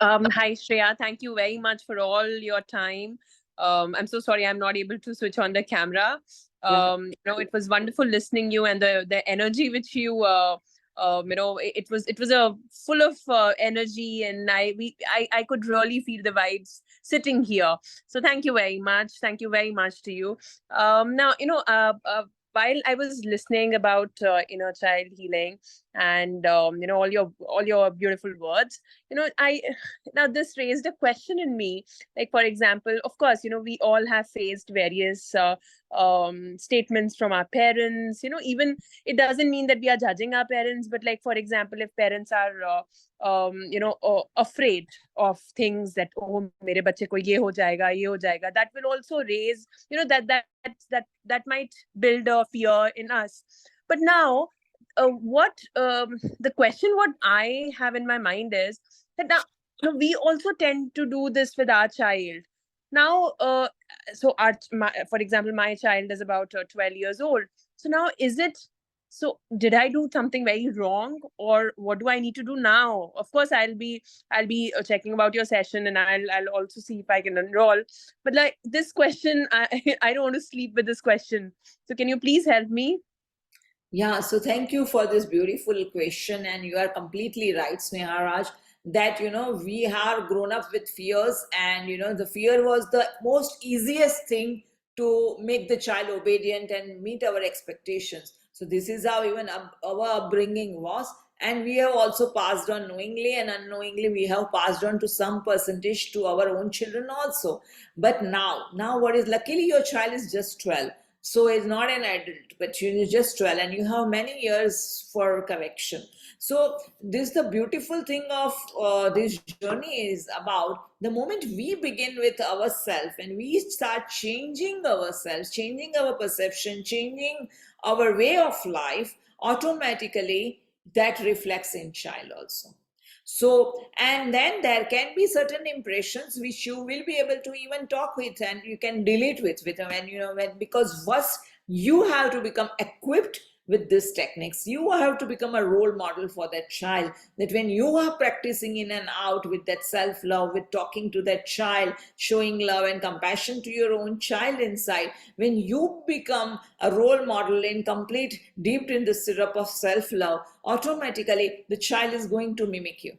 Hi, Shreya. Thank you very much for all your time. I'm so sorry I'm not able to switch on the camera. It was wonderful listening you, and the energy which you it was a full of energy, and I could really feel the vibes sitting here. So thank you very much. Thank you very much to you. Now, while I was listening about inner child healing and all your beautiful words, now this raised a question in me. Like, for example, of course, we all have faced various statements from our parents. Even it doesn't mean that we are judging our parents, but like, for example, if parents are afraid of things, that oh, mere bacche ko ye ho jayega, that will also raise, that might build a fear in us. But now, the question what I have in my mind is that now, we also tend to do this with our child. Now, for example, my child is about 12 years old. So now, so did I do something very wrong, or what do I need to do now? Of course, I'll be checking about your session, and I'll also see if I can enroll. But like this question, I don't want to sleep with this question. So can you please help me? Yeah, so thank you for this beautiful question, and you are completely right, Sneharaj, that we are grown up with fears, and the fear was the most easiest thing to make the child obedient and meet our expectations. So this is how even our upbringing was, and we have also passed on knowingly and unknowingly. We have passed on to some percentage to our own children also. But now what is, luckily your child is just 12. So it's not an adult, but you're just 12 and you have many years for correction. So this, the beautiful thing of this journey is about the moment we begin with ourselves and we start changing ourselves, changing our perception, changing our way of life, automatically that reflects in child also. So, and then there can be certain impressions which you will be able to even talk with, and you can delete with when because first you have to become equipped with these techniques. You have to become a role model for that child, that when you are practicing in and out with that self-love, with talking to that child, showing love and compassion to your own child inside, when you become a role model in complete dipped in the syrup of self-love, automatically the child is going to mimic you.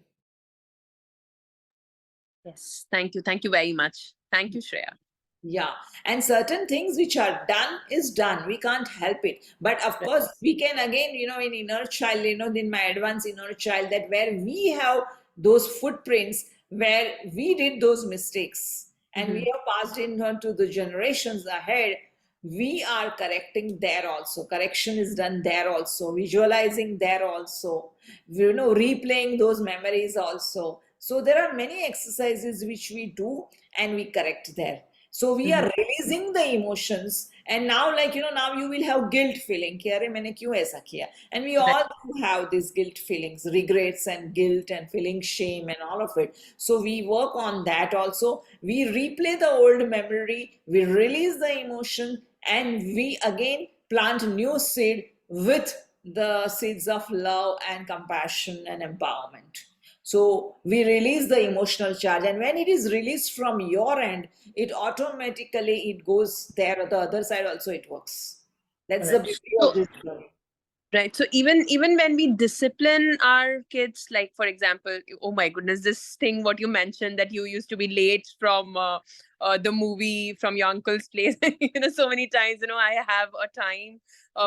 Yes, thank you very much. Thank you, Shreya. Yeah, and certain things which are done is done. We can't help it. But of course, we can again, in inner child, in my advanced inner child, that where we have those footprints, where we did those mistakes, and we have passed in to the generations ahead, we are correcting there also. Correction is done there also. Visualizing there also. Replaying those memories also. So there are many exercises which we do and we correct there. So we are releasing the emotions, and now now you will have guilt feeling कि अरे मैंने क्यों ऐसा किया, and we all do have these guilt feelings, regrets and guilt and feeling shame and all of it. So we work on that also. We replay the old memory, we release the emotion, and we again plant new seed with the seeds of love and compassion and empowerment. So we release the emotional charge, and when it is released from your end, it automatically it goes there. The other side also it works. That's the beauty of this journey. Right. So even when we discipline our kids, like for example, oh my goodness, this thing what you mentioned that you used to be late from the movie from your uncle's place, so many times, I have a time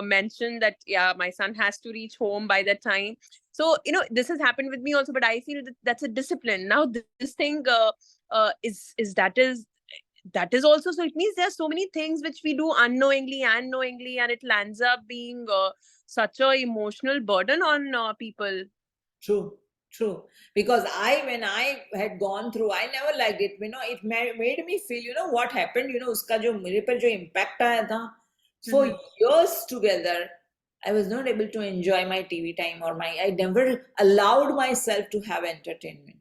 mentioned that yeah, my son has to reach home by that time. So this has happened with me also, but I feel that that's a discipline. Now this thing is that is also, so it means there are so many things which we do unknowingly and knowingly, and it lands up being such a emotional burden on people. True, true. Because when I had gone through, I never liked it. It made me feel, what happened, uska jo mere par jo impact aaya tha, for years together, I was not able to enjoy my TV time I never allowed myself to have entertainment.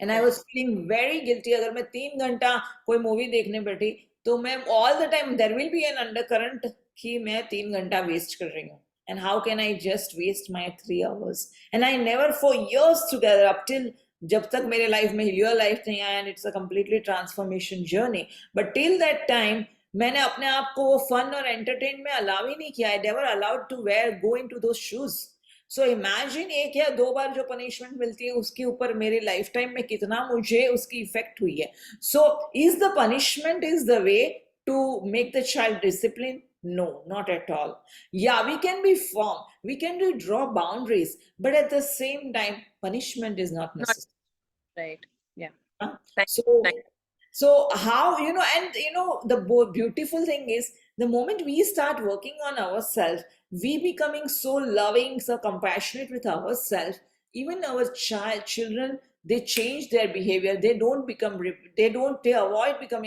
And I was feeling very guilty. अगर मैं 3 घंटा कोई movie देखने बैठी तो मैं all the time there will be an undercurrent कि मैं 3 घंटा waste कर रही हूँ. And how can I just waste my 3 hours? And I never for years together up till जब तक मेरे लाइफ में your life नहीं आया, and it's a completely transformation journey. But till that time मैंने अपने आप को वो fun और entertain में allow ही नहीं किया. I never allowed to go into those shoes. So imagine 1 या 2 बार जो पनिशमेंट मिलती है उसके ऊपर मेरे लाइफ टाइम में कितना मुझे उसकी इफेक्ट हुई है. So is the punishment is the way to make the child discipline? No, not at all. Yeah, we can be firm, we can draw boundaries, but at the same time punishment is not necessary. Right. Yeah. So how, and the beautiful thing is the moment we start working on ourselves, we becoming so loving, so compassionate with ourselves, even our children, they change their behavior. They avoid becoming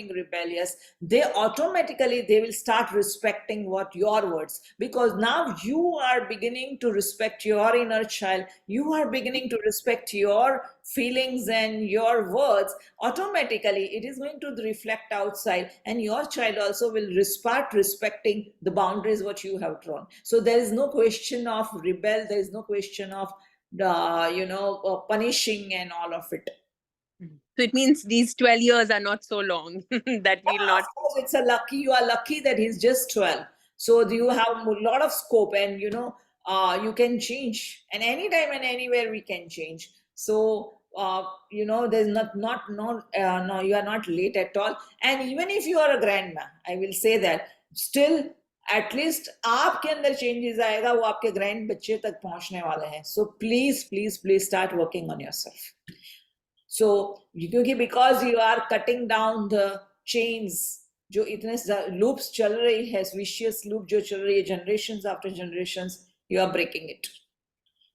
rebellious. They will start respecting your words, because now you are beginning to respect your inner child. You are beginning to respect your feelings and your words. Automatically it is going to reflect outside, and your child also will start respecting the boundaries what you have drawn. So there is no question of rebel, there is no question of punishing and all of it. So it means these 12 years are not so long that we'll not. Of course, you are lucky that he's just 12. So you have a lot of scope, and you can change, and anytime and anywhere we can change. So there's no, you are not late at all. And even if you are a grandma, I will say that still at least आपके अंदर changes आएगा, वो आपके grand बच्चे तक पहुंचने वाले हैं. So please start working on yourself. So क्योंकि because you are cutting down the chains, जो इतने loops चल रही है, vicious loop जो चल रही है generations after generations, you are breaking it.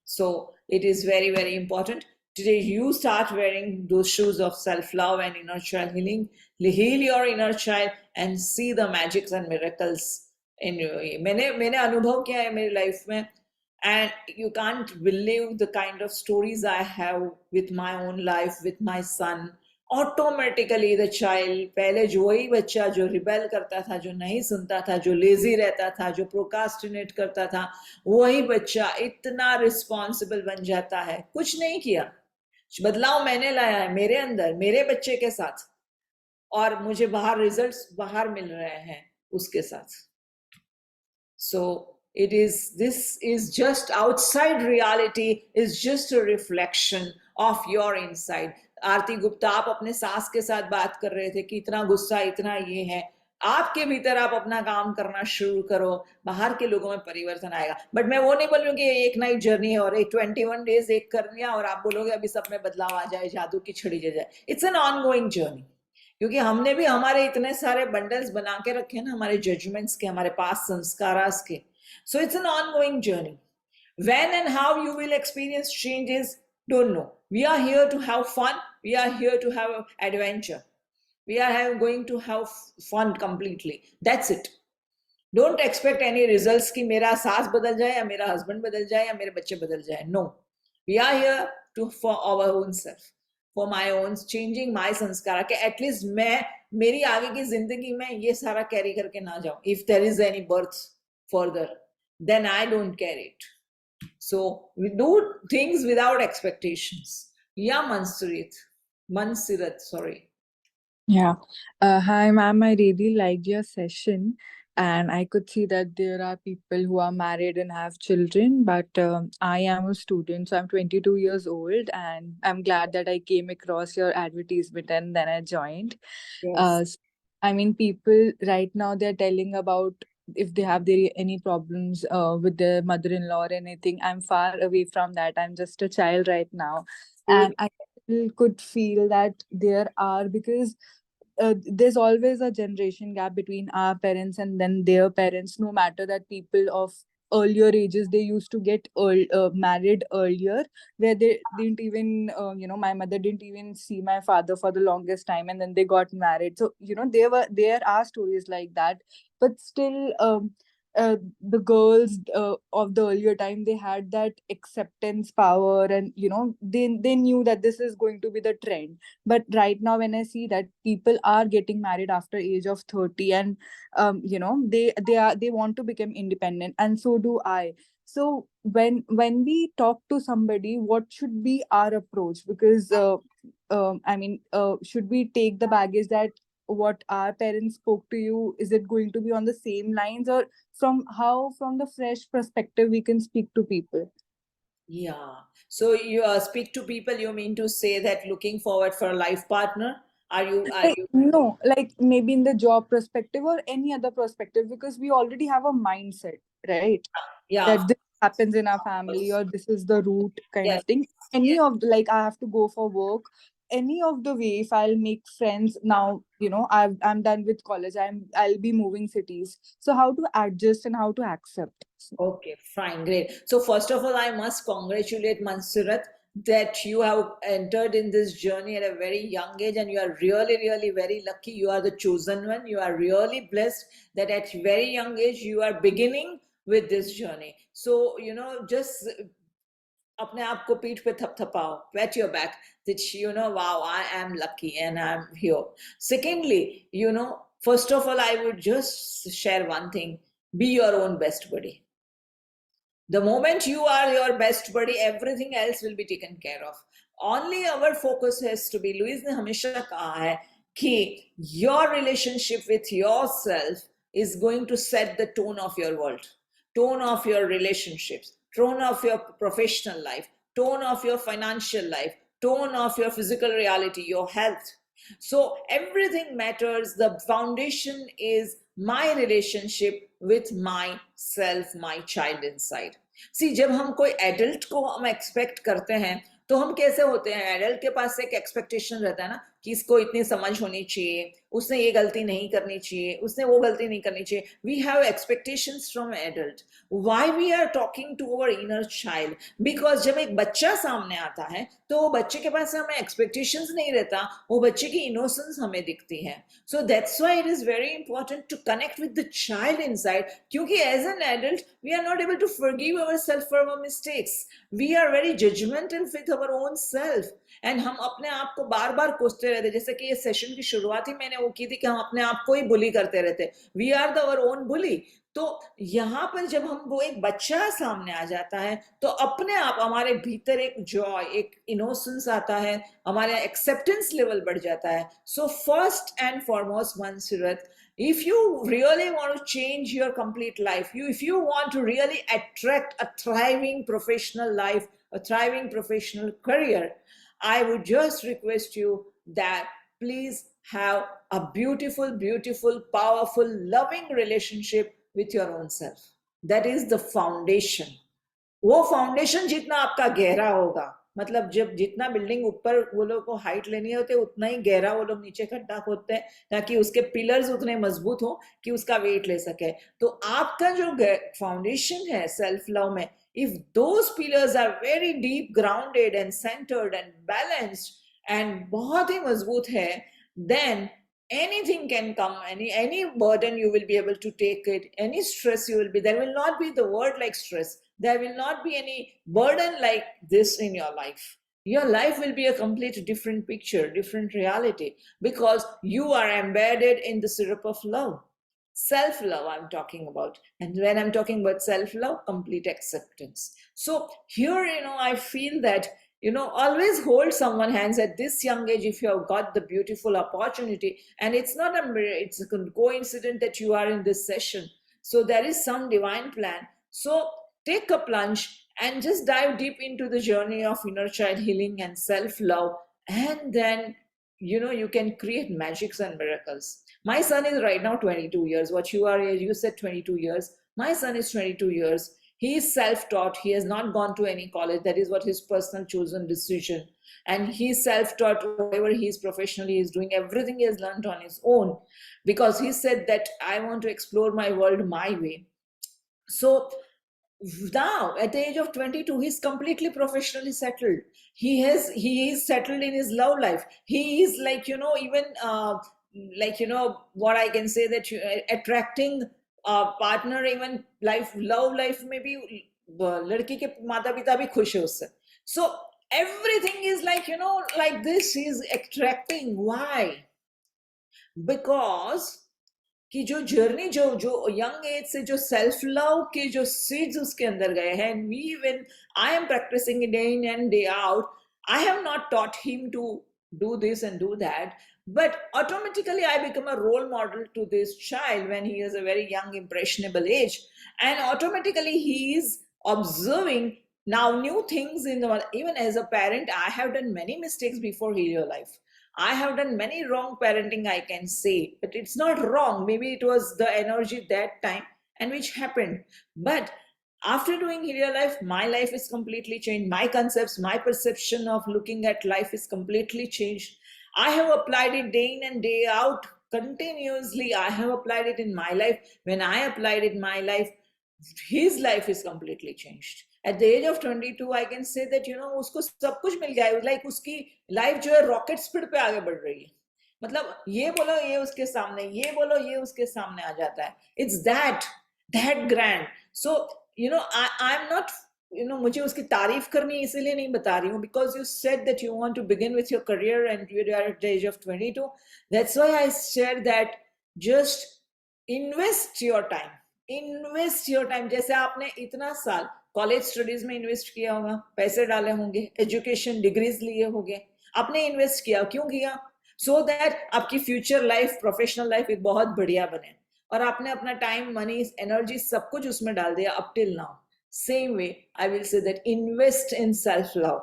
So it is very, very important. Today you start wearing those shoes of self-love and inner child healing. Heal your inner child and see the magics and miracles in you. मैंने अनुभव किया है मेरी life में, and you can't believe the kind of stories I have with my own life, with my son. Automatically the child, पहले जो वही बच्चा जो रिबेल करता था, जो नहीं सुनता था, जो लेजी रहता था, जो प्रोकास्टिनेट करता था, वही बच्चा इतना रिस्पॉन्सिबल बन जाता है. कुछ नहीं किया, बदलाव मैंने लाया है मेरे अंदर, मेरे बच्चे के साथ, और मुझे बाहर रिजल्ट्स बाहर मिल रहे हैं उसके साथ. So this is just outside reality, is just a reflection of your inside. Aarti Gupta, आप अपने सास के साथ बात कर रहे थे कि इतना गुस्सा, इतना ये है. आपके भीतर आप अपना काम करना शुरू करो, बाहर के लोगों में परिवर्तन आएगा. बट मैं वो नहीं बोल रही हूँ कि एक नाइट जर्नी है और 21 डेज एक कर लिया और आप बोलोगे अभी सब में बदलाव आ जाए, जादू की छड़ी जाए. इट्स एन ऑनगोइंग जर्नी, क्योंकि हमने भी हमारे इतने सारे बंडल्स बना के रखे ना, हमारे जजमेंट्स के, हमारे पास संस्कारास के. So it's an ongoing journey. When and how you will experience changes, don't know. We are here to have fun. We are here to have adventure. We are going to have fun completely. That's it. Don't expect any results कि मेरा सास बदल जाए या मेरा husband बदल जाए या मेरे बच्चे बदल जाए. No. We are here for our own self. For my own changing my संस्कार, कि at least मैं मेरी आगे की जिंदगी में ये सारा कैरी करके ना जाऊं. If there is any birth further, then I don't carry it. So we do things without expectations. Yeah, Mansirat, sorry. Yeah. Hi, ma'am. I really liked your session. and I could see that there are people who are married and have children, but I am a student, so I'm 22 years old, and I'm glad that I came across your advertisement and then I joined. Yes. S- I mean, people right now they're telling about if they have any problems with their mother-in-law or anything. I'm far away from that. I'm just a child right now, Good. and I still could feel that there are, because there's always a generation gap between our parents and then their parents. No matter that people of earlier ages, they used to get married earlier, where they didn't even my mother didn't even see my father for the longest time, and then they got married. So there are stories like that, but still the girls of the earlier time, they had that acceptance power, and they knew that this is going to be the trend. But right now when I see that people are getting married after age of 30, and they want to become independent, and so do I. So when we talk to somebody, what should be our approach? Because should we take the baggage that what our parents spoke to you, is it going to be on the same lines, or from the fresh perspective we can speak to people? Yeah. So you speak to people, you mean to say that looking forward for a life partner? Are Like, you no, like maybe in the job perspective or any other perspective, because we already have a mindset, right? yeah, of That this happens in our family, course. or this is the route kind Yes, of thing. Any of the, like I have to go for work, any of the way, if I'll make friends now, I'm done with college, I'll be moving cities. So how to adjust and how to accept? okay, fine, great. So first of all, I must congratulate Mansurat that you have entered in this journey at a very young age, and you are really, really very lucky. You are the chosen one. You are really blessed that at very young age you are beginning with this journey. So, just अपने आप को पीठ पे थपथपाओ, pat your back, that wow, I am lucky and I'm here. Secondly, first of all, I would just share one thing: be your own best buddy. The moment you are your best buddy, everything else will be taken care of. Only our focus has to be, Louise ने हमेशा कहा है कि your relationship with yourself is going to set the tone of your world, tone of your relationships, tone of your professional life, tone of your financial life, tone of your physical reality, your health. So everything matters. The foundation is my relationship with myself, my child inside. See, जब हम कोई adult को हम expect करते हैं, तो हम कैसे होते हैं? एडल्ट के पास एक एक्सपेक्टेशन रहता है ना कि इसको इतनी समझ होनी चाहिए, उसने ये गलती नहीं करनी चाहिए, उसने वो गलती नहीं करनी चाहिए. We have expectations from adult. Why we are talking to our inner child? Because जब एक बच्चा सामने आता है, तो वो बच्चे के पास हमें एक्सपेक्टेशंस नहीं रहता, वो बच्चे की इनोसेंस हमें दिखती है. So that's why it is very important to connect with the child inside, क्योंकि as an adult we are not able to forgive ourselves for our mistakes. We are very judgmental with our own self, and हम अपने आप को बार बार कोसते रहते. जैसे कि ये सेशन की शुरुआत ही मैंने वो की थी कि हम अपने आप को ही बुली करते रहते. We are the our own bully. तो यहाँ पर जब हम वो एक बच्चा सामने आ जाता है, तो अपने आप हमारे भीतर एक जॉय, एक इनोसेंस आता है, हमारे एक्सेप्टेंस लेवल बढ़ जाता है. So first and foremost, Mansurat, if you really want to change your complete life, if you want to really attract a thriving professional life, a thriving professional career, I would just request you that please have a beautiful, beautiful, powerful, loving relationship with your own self. That is the foundation. वो foundation जितना आपका गहरा होगा, मतलब जब जितना building ऊपर वो लोग को हाइट लेनी होती है, उतना ही गहरा वो लोग नीचे खड्डा खोदते हैं, ताकि उसके पिलर्स उतने मजबूत हो कि उसका वेट ले सके. तो आपका जो फाउंडेशन है सेल्फ लव में, if those pillars are very deep grounded and centered and balanced and बहुत ही मजबूत है, then anything can come, any burden you will be able to take it, any stress you will be, there will not be the word like stress, there will not be any burden like this in your life. Your life will be a complete different picture, different reality, because you are embedded in the syrup of love. Self-love I'm talking about. And when I'm talking about self-love, complete acceptance. So here, I feel that always hold someone's hands at this young age if you have got the beautiful opportunity. And it's not a mirror, it's a coincidence that you are in this session. So there is some divine plan. So take a plunge and just dive deep into the journey of inner child healing and self love. And then, you can create magics and miracles. My son is right now 22 years. What you said 22 years. My son is 22 years. He is self-taught. He has not gone to any college. That is what his personal chosen decision. And he's self-taught. Whatever he's professionally is doing, everything he has learned on his own, because he said that I want to explore my world my way. So now at the age of 22, he's completely professionally settled. He is settled in his love life. He is like, even what I can say, that attracting a partner, even love life में भी लड़की के माता पिता भी खुश है उससे. So everything is like, like this. Is attracting. Why? Because कि जो जर्नी जो यंग एज से जो सेल्फ लव के जो सीड्स उसके अंदर गए हैं, and we when I am practicing day in and day out, I have not taught him to do this and do that, but automatically I become a role model to this child when he is a very young impressionable age, and automatically he is observing now new things in the world. Even as a parent, I have done many mistakes before Heal Your Life. I have done many wrong parenting, I can say, but it's not wrong. Maybe it was the energy that time and which happened. But after doing Heal Your Life, my life is completely changed. My concepts, my perception of looking at life is completely changed. I have applied it day in and day out continuously. I have applied it in my life. When I applied it in my life, his life is completely changed. At the age of 22, I can say that, उसको सब कुछ मिल गया है. Like उसकी life जो है rocket speed पे आगे बढ़ रही है. मतलब ये बोलो ये उसके सामने, ये बोलो ये उसके सामने आ जाता है. It's that grand. So, I'm not, मुझे उसकी तारीफ करनी इसीलिए नहीं बता रही हूँ, because you said that you want to begin with your career and you are at the age of 22. That's why I said that just invest your time. जैसे आपने इतना साल कॉलेज स्टडीज में इन्वेस्ट किया होगा, पैसे डाले होंगे, एजुकेशन डिग्रीज लिए होंगे, आपने इन्वेस्ट किया. क्यों किया? सो दैट आपकी फ्यूचर लाइफ, प्रोफेशनल लाइफ एक बहुत बढ़िया बने. और आपने अपना टाइम, मनी, एनर्जी सब कुछ उसमें डाल दिया up till now. Same way I will say that invest in self love.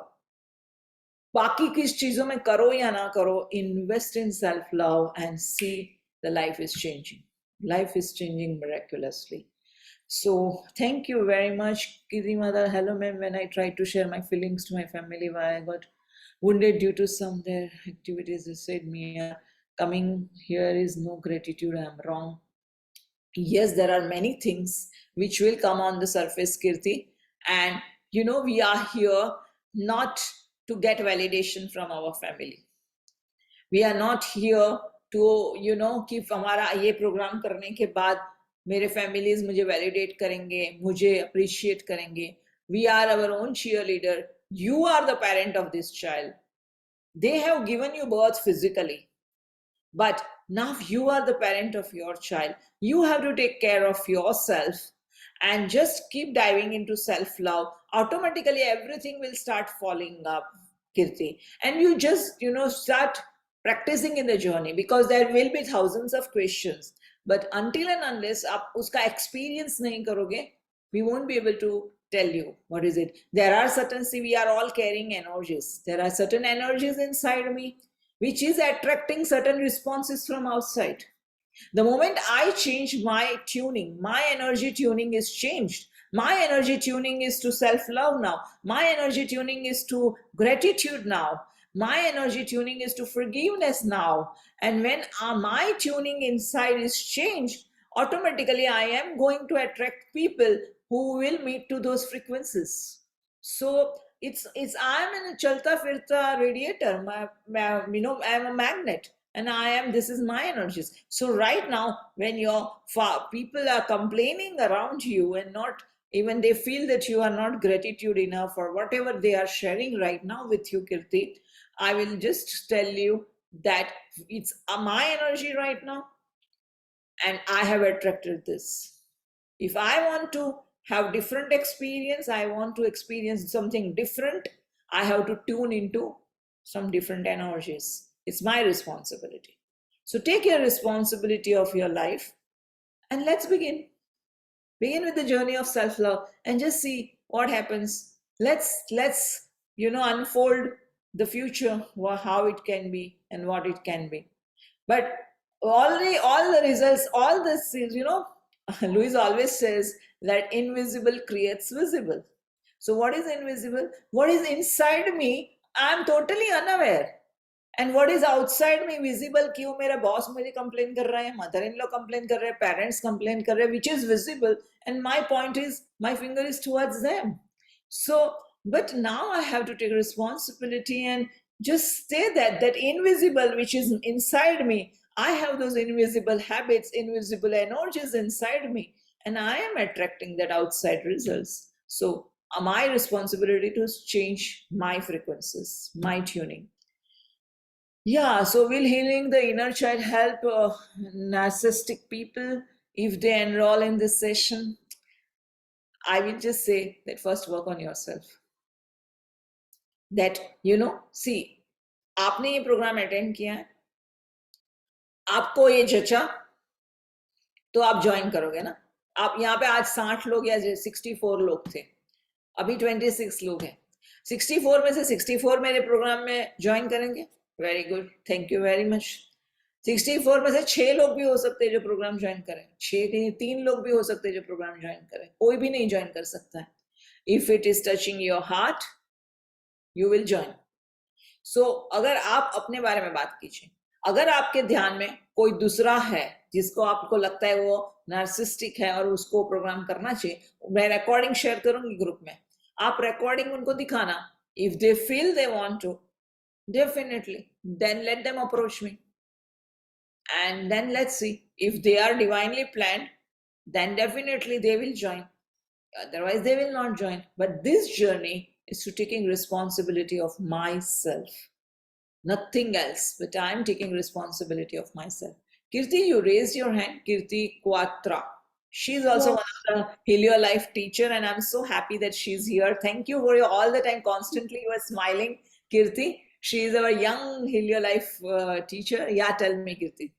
बाकी किस चीजों में करो या ना करो, invest in self love and see the life is changing. Life is changing miraculously. So thank you very much, Kiri Mother. Hello ma'am. When I tried to share my feelings to my family, why I got wounded due to some their activities, they said me coming here is no gratitude. I am wrong. Yes, there are many things which will come on the surface, Kirti, and we are here not to get validation from our family. We are not here तो कि हमारा ये programme करने के बाद मेरे families मुझे validate करेंगे, मुझे अप्रिशिएट करेंगे. We are our own cheer leader. You are the parent of this child. They have given you birth physically, but now you are the parent of your child. You have to take care of yourself and just keep diving into self-love. Automatically everything will start falling up, Kirti, and you just start practicing in the journey, because there will be thousands of questions, but until and unless आप उसका experience नहीं करोगे, we won't be able to tell you what is it. There are certain, see, we are all carrying energies. There are certain energies inside me which is attracting certain responses from outside. The moment I change my tuning, my energy tuning is changed. My energy tuning is to self-love now. My energy tuning is to gratitude now. My energy tuning is to forgiveness now. And when my tuning inside is changed, automatically I am going to attract people who will meet to those frequencies. So it's I'm in a chalta firta radiator. I'm a magnet, and this is my energies. So right now, when your people are complaining around you and not even they feel that you are not gratitude enough or whatever they are sharing right now with you, Kirti, I will just tell you that it's my energy right now, and I have attracted this. If I want to have different experience, I want to experience something different, I have to tune into some different energies. It's my responsibility. So take your responsibility of your life and let's begin. Begin with the journey of self-love and just see what happens. Let's unfold the future, how it can be and what it can be. But all the results, all this is, Louise always says that invisible creates visible. So what is invisible? What is inside me, I'm totally unaware. And what is outside me visible, कि वो मेरा boss मुझे complain कर रहा है, mother in law complain कर रहे हैं, पेरेंट्स कंप्लेन कर रहे हैं, which is visible, and my point is my finger is towards them. So but now I have to take responsibility and just say that invisible which is inside me, I have those invisible habits, invisible energies inside me, and I am attracting that outside results. So my responsibility to change my frequencies, my tuning. Yeah, so will healing the inner child help narcissistic people if they enroll in this session? I will just say that first work on yourself. That, see, आपने ये programme attend किया है, आपको ये जचा, तो आप join करोगे ना. आप यहाँ पे आज 60 लोग या 64 लोग थे, अभी 26 लोग हैं. 64 में से 64 मेरे प्रोग्राम में ज्वाइन करेंगे. Very good, thank you very much. 64 में से 6 लोग भी हो सकते हैं जो प्रोग्राम ज्वाइन करें, 6 नहीं 3 लोग भी हो सकते हैं जो प्रोग्राम ज्वाइन करें, कोई भी नहीं ज्वाइन कर सकता है. If it is touching your heart you will join. So अगर आप अपने बारे में बात कीजिए, अगर आपके ध्यान में कोई दूसरा है जिसको आपको लगता है वो नार्सिस्टिक है और उसको प्रोग्राम करना चाहिए, मैं रिकॉर्डिंग शेयर करूंगी ग्रुप में, आप रिकॉर्डिंग उनको दिखाना. If they feel they want to, definitely then let them approach me, and then let's see if they are divinely planned, then definitely they will join, otherwise they will not join. But this journey is to taking responsibility of myself, nothing else, but I am taking responsibility of myself. Kirti, you raised your hand. Kirti Quatra, she's also one of the Heal Your Life teacher, and I'm so happy that she's here. Thank you for your all the time constantly you are smiling, Kirti. She is our young Heal Your Life teacher. Yeah, tell me, Kirti.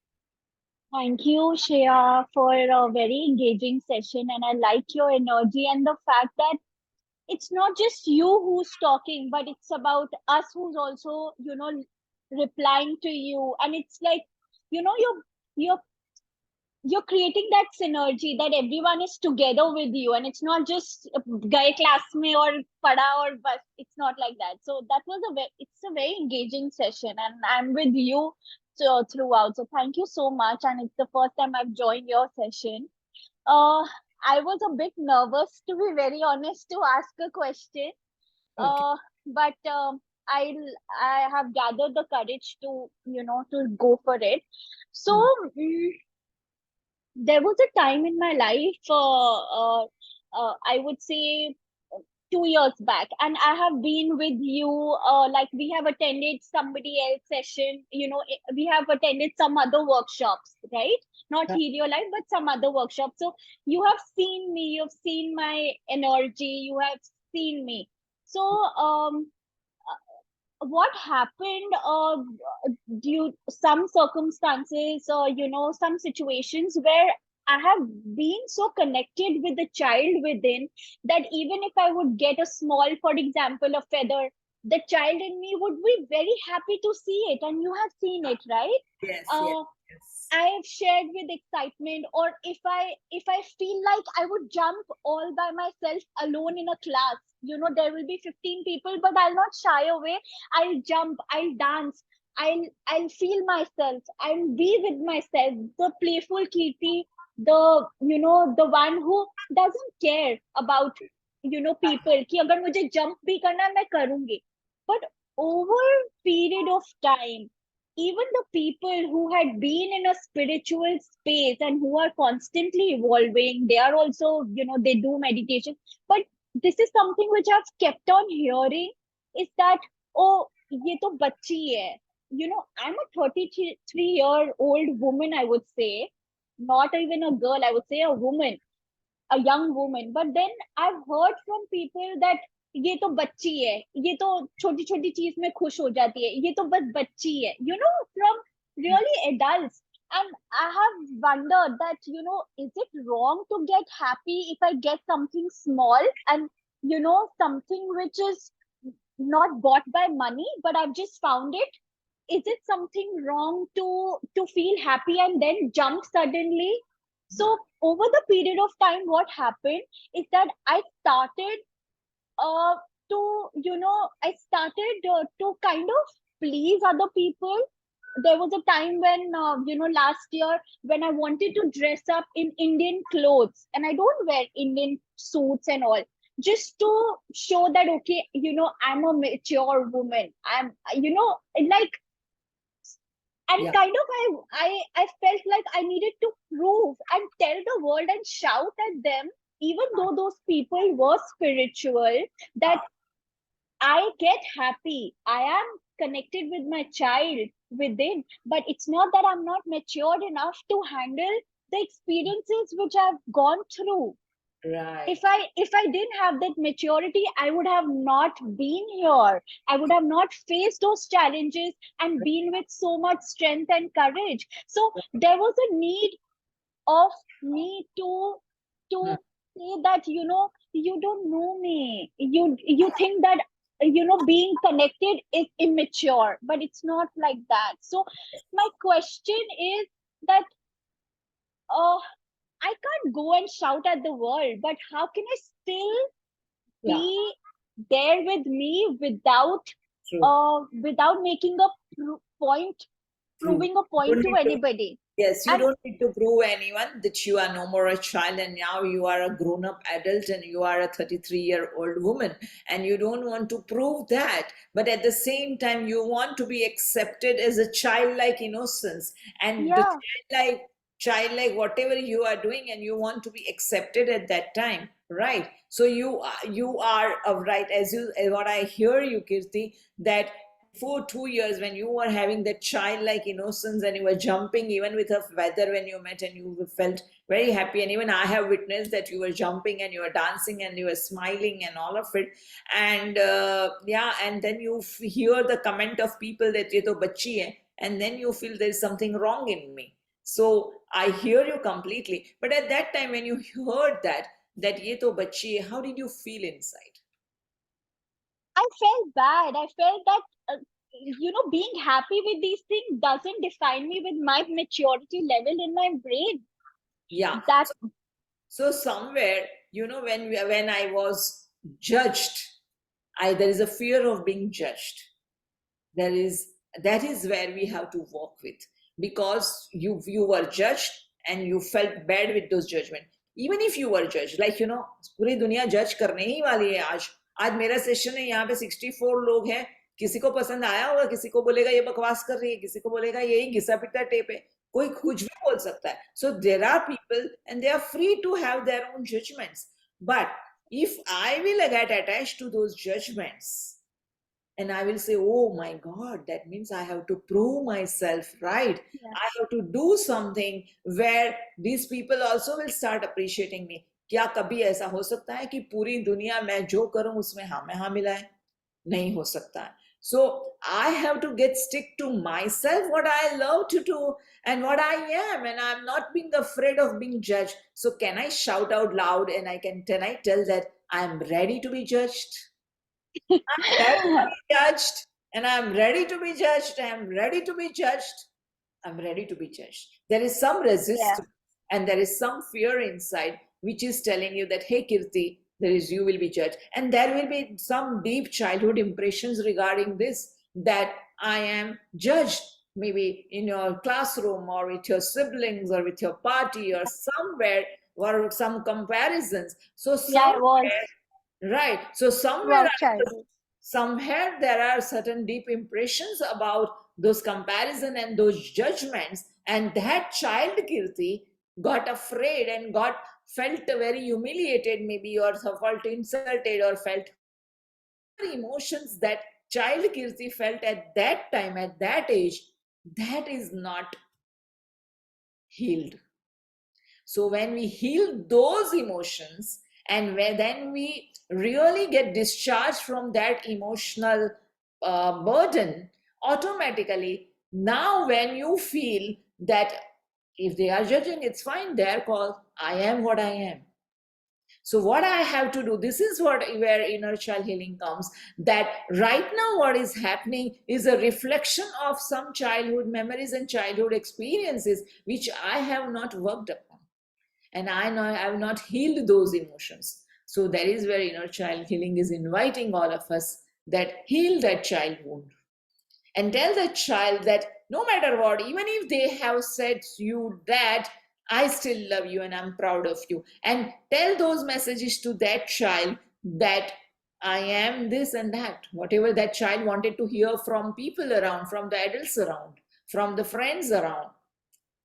Thank you, Shreya, for a very engaging session. And I like your energy and the fact that it's not just you who's talking, but it's about us who's also, replying to you. And it's like, you're creating that synergy that everyone is together with you, and it's not just gaye class mein or pada or bus. It's not like that. So that was it's a very engaging session, and I'm with you throughout. So thank you so much. And it's the first time I've joined your session. I was a bit nervous, to be very honest, to ask a question. Okay. But I have gathered the courage to to go for it. So there was a time in my life, I would say 2 years back, and I have been with you, like we have attended somebody else session, we have attended some other workshops, right? Not Heal Your Life, but some other workshops. So you have seen me, you've seen my energy, you have seen me. So what happened due some circumstances, or some situations where I have been so connected with the child within that even if I would get a small, for example, a feather, the child in me would be very happy to see it, and you have seen it, right? Yes, yes. I have shared with excitement, or if I feel like I would jump all by myself alone in a class, there will be 15 people, but I'll not shy away. I'll jump, I'll dance, I'll feel myself, I'll be with myself, the playful Kirti, the the one who doesn't care about people कि अगर मुझे jump भी करना है मैं करूंगी. But over period of time, even the people who had been in a spiritual space and who are constantly evolving, they are also, they do meditation. But this is something which I've kept on hearing, is that, oh, ye to bachchi hai. I'm a 33-year-old woman, I would say, not even a girl, I would say a woman, a young woman. But then I've heard from people that, ये तो बच्ची है, ये तो छोटी छोटी चीज में खुश हो जाती है, ये तो बस बच्ची है, from really adults. And I have wondered that, is it wrong to get happy if I get something small and, something which is not bought by money, but I've just found it? Is it something wrong to feel happy and then jump suddenly? So over the period of time, what happened is that I started uh, I started to kind of please other people. There was a time when, last year, when I wanted to dress up in Indian clothes, and I don't wear Indian suits and all, just to show that, okay, I'm a mature woman. I'm, like, and Yeah. kind of I felt like I needed to prove and tell the world and shout at them, even though those people were spiritual, that I get happy. I am connected with my child within, but it's not that I'm not matured enough to handle the experiences which I've gone through. Right. If I didn't have that maturity, I would have not been here. I would have not faced those challenges and been with so much strength and courage. So there was a need of me to say that, you don't know me. You think that, being connected is immature, but it's not like that. So my question is that, I can't go and shout at the world, but how can I still Yeah. be there with me without True. without making a point, True. proving a You point don't to need to- anybody? Yes, you And don't need to prove anyone that you are no more a child and now you are a grown up adult and you are a 33-year-old woman. And you don't want to prove that. But at the same time, you want to be accepted as a childlike innocence and the yeah, childlike whatever you are doing, and you want to be accepted at that time. Right. So you are right, as what I hear you, Kirti, that before 2 years when you were having that childlike innocence and you were jumping even with a feather when you met and you felt very happy, and even I have witnessed that you were jumping and you were dancing and you were smiling and all of it, and yeah, and then you hear the comment of people that ye to bachchi hai, and then you feel there is something wrong in me. So I hear you completely, but at that time when you heard that ye to bachchi hai, how did you feel inside? I felt bad. I felt that, being happy with these things doesn't define me with my maturity level in my brain. Yeah. That, So somewhere, when I was judged, there is a fear of being judged. There is That is where we have to walk with, because you were judged and you felt bad with those judgment. Even if you were judged, like पूरी दुनिया जज करने ही वाली है आज. आज मेरा session है, यहाँ पे 64 लोग हैं. किसी को पसंद आया होगा, किसी को बोलेगा ये बकवास कर रही है, किसी को बोलेगा यही घिसा पिटा टेप है, कोई कुछ भी बोल सकता है. So there are people and they are free to have their own judgments. But if I will get attached to those judgments, and I will say, oh my God, that means I have to prove myself, right? yeah, I have to do something where these people also will start appreciating me. क्या कभी ऐसा हो सकता है कि पूरी दुनिया मैं जो करूं उसमें हाँ में हाँ मिलाए? नहीं हो सकता है. So I have to get stick to myself, what I love to do and what I am, and I'm not being afraid of being judged. So can I shout out loud and can I tell that I'm ready to be judged? I'm ready to be judged, and I'm ready to be judged. I'm ready to be judged. I'm ready to be judged. There is some yeah, resistance and there is some fear inside which is telling you that, hey, Kirti, you will be judged. And there will be some deep childhood impressions regarding this, that I am judged, maybe in your classroom or with your siblings or with your party or somewhere, or some comparisons. So, yeah, I was right. So throughout childhood. somewhere there are certain deep impressions about those comparison and those judgments, and that child Kirti got afraid and felt very humiliated, maybe, or felt insulted or felt emotions that child Kirti felt at that time, at that age, that is not healed. So when we heal those emotions And where then we really get discharged from that emotional burden automatically. Now when you feel that if they are judging, it's fine, their call, I am what I am. So what I have to do, this is what where inner child healing comes, that right now what is happening is a reflection of some childhood memories and childhood experiences which I have not worked upon, and I know I have not healed those emotions. So that is where inner child healing is inviting all of us, that heal that child wound and tell the child that no matter what, even if they have said you that, I still love you and I'm proud of you. And tell those messages to that child that I am this and that, whatever that child wanted to hear from people around, from the adults around, from the friends around.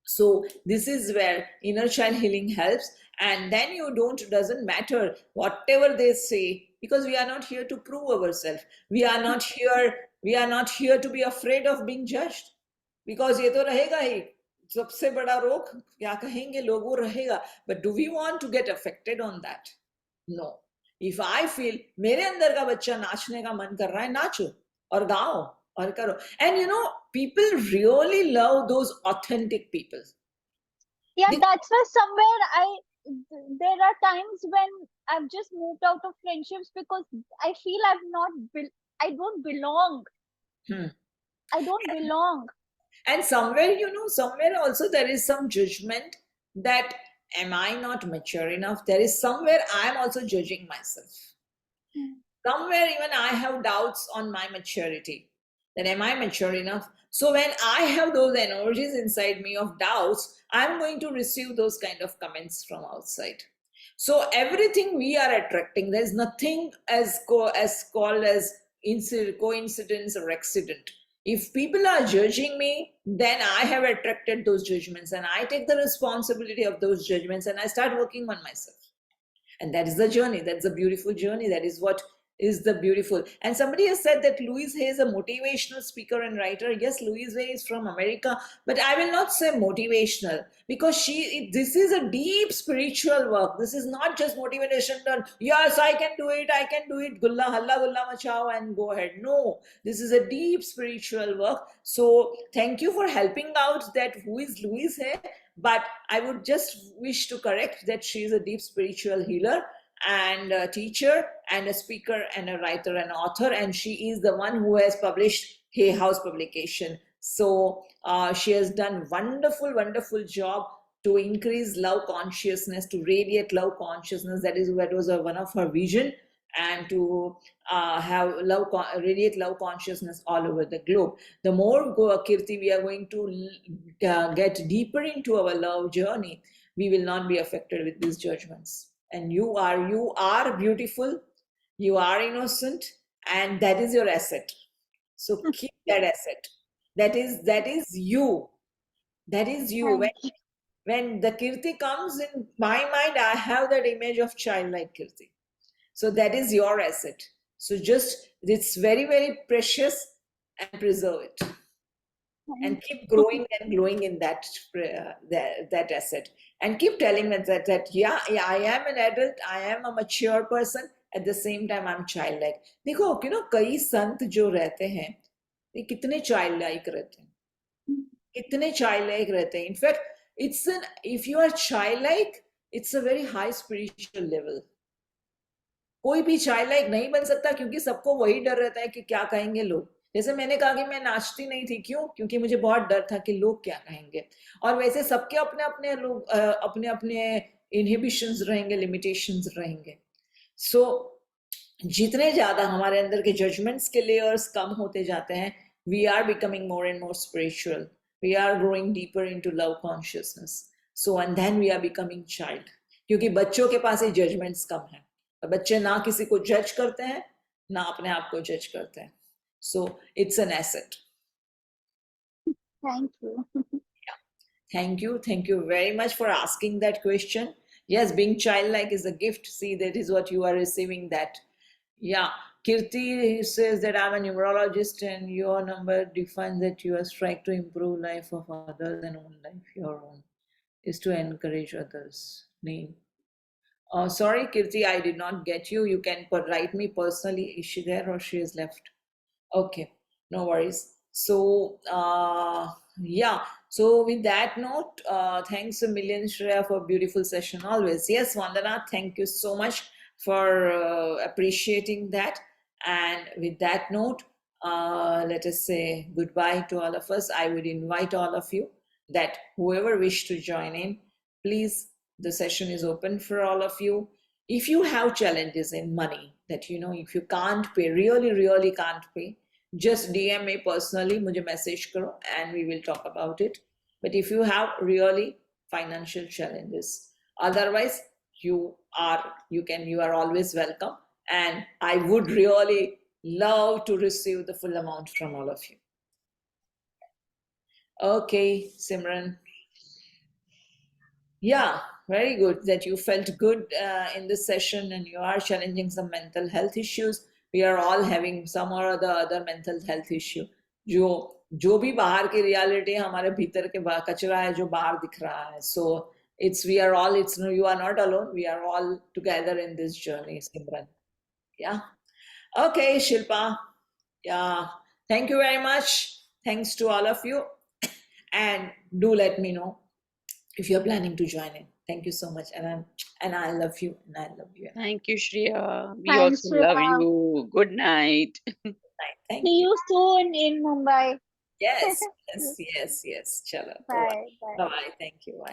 So this is where inner child healing helps. And then you don't, doesn't matter whatever they say, because we are not here to prove ourselves. We are not here to be afraid of being judged, because ये तो रहेगा ही, सबसे बड़ा रोग क्या कहेंगे लोग वो रहेगा. But do we want to get affected on that? No. If I feel मेरे अंदर का बच्चा नाचने का मन कर रहा है, नाचो और गाओ और करो. And you know, people really love those authentic people. Yeah, They- that's why there are times when I've just moved out of friendships because I feel I don't belong. Hmm. I don't belong. And somewhere, somewhere also there is some judgment that am I not mature enough? There is somewhere I am also judging myself. Somewhere even I have doubts on my maturity. That am I mature enough? So when I have those energies inside me of doubts, I'm going to receive those kind of comments from outside. So everything we are attracting, there's nothing as called as coincidence or accident. If people are judging me, then I have attracted those judgments, and I take the responsibility of those judgments and I start working on myself. And that is the journey. That's a beautiful journey. That is what is the beautiful. And somebody has said that Louise Hay is a motivational speaker and writer. Yes, Louise Hay is from America, but I will not say motivational, because this is a deep spiritual work. This is not just motivation done. Yes, I can do it. Gulla halla gulla machao and go ahead. No, this is a deep spiritual work. So thank you for helping out that who is Louise Hay. But I would just wish to correct that she is a deep spiritual healer and a teacher and a speaker and a writer and author, and she is the one who has published Hay House publication. So she has done wonderful job to increase love consciousness, to radiate love consciousness. That was one of her vision, and to radiate love consciousness all over the globe. The more Kirti we are going to get deeper into our love journey, we will not be affected with these judgments. And you are beautiful, you are innocent, and that is your asset. So keep that asset. That is you. That is you. When the Kirti comes in my mind, I have that image of childlike Kirti. So that is your asset. So it's very precious, and preserve it. And keep growing and glowing in that asset. And keep telling that yeah, I am an adult, I am a mature person, at the same time I'm childlike. देखो, कई संत जो रहते हैं, ये कितने childlike रहते हैं, कितने childlike रहते हैं. In fact, if you are childlike, it's a very high spiritual level. कोई भी childlike नहीं बन सकता, क्योंकि सबको वही डर रहता है कि क्या कहेंगे लोग. जैसे मैंने कहा कि मैं नाचती नहीं थी, क्यों? क्योंकि मुझे बहुत डर था कि लोग क्या कहेंगे. और वैसे सबके अपने अपने लोग अपने अपने इनहिबिशंस रहेंगे, लिमिटेशंस रहेंगे. सो जितने ज्यादा हमारे अंदर के जजमेंट्स के लेयर्स कम होते जाते हैं, we are becoming more and more spiritual, we are growing deeper into love consciousness. So and then we are becoming child, क्योंकि बच्चों के पास ये जजमेंट्स कम है. बच्चे ना किसी को जज करते हैं, ना अपने आप को जज करते हैं. So it's an asset. Thank you. Yeah. Thank you very much for asking that question. Yes, being childlike is a gift. See, that is what you are receiving that. Yeah. Kirti says that I'm a numerologist and your number defines that you are strike to improve life of others and own life. Your own is to encourage others. Name. Sorry, Kirti, I did not get you. You can write me personally. Is she there or she has left? Okay, no worries. So, yeah. So, with that note, thanks a million, Shreya, for a beautiful session always. Yes, Vandana, thank you so much for appreciating that. And with that note, let us say goodbye to all of us. I would invite all of you that whoever wish to join in, please, the session is open for all of you. If you have challenges in money that if you can't pay, really can't pay, just DM me personally, mujhe message karo, and we will talk about it. But if you have really financial challenges, otherwise you are always welcome, and I would really love to receive the full amount from all of you. Okay, Simran. Yeah, very good that you felt good in this session and you are challenging some mental health issues. We are all having some or the other mental health issue. जो भी बाहर की reality है हमारे भीतर के कचरा है जो बाहर दिख रहा है. So we are all, you are not alone. We are all together in this journey, Simran. Yeah. Okay, Shilpa. Yeah. Thank you very much. Thanks to all of you. And do let me know if you're planning to join in. Thank you so much. And I love you. And I love you. Thank you, Shreya. We Thanks, also love Shreya. you. Good night. Thank See you. you soon in Mumbai. Yes. Chalo. Bye. Bye. Bye. Thank you. Bye.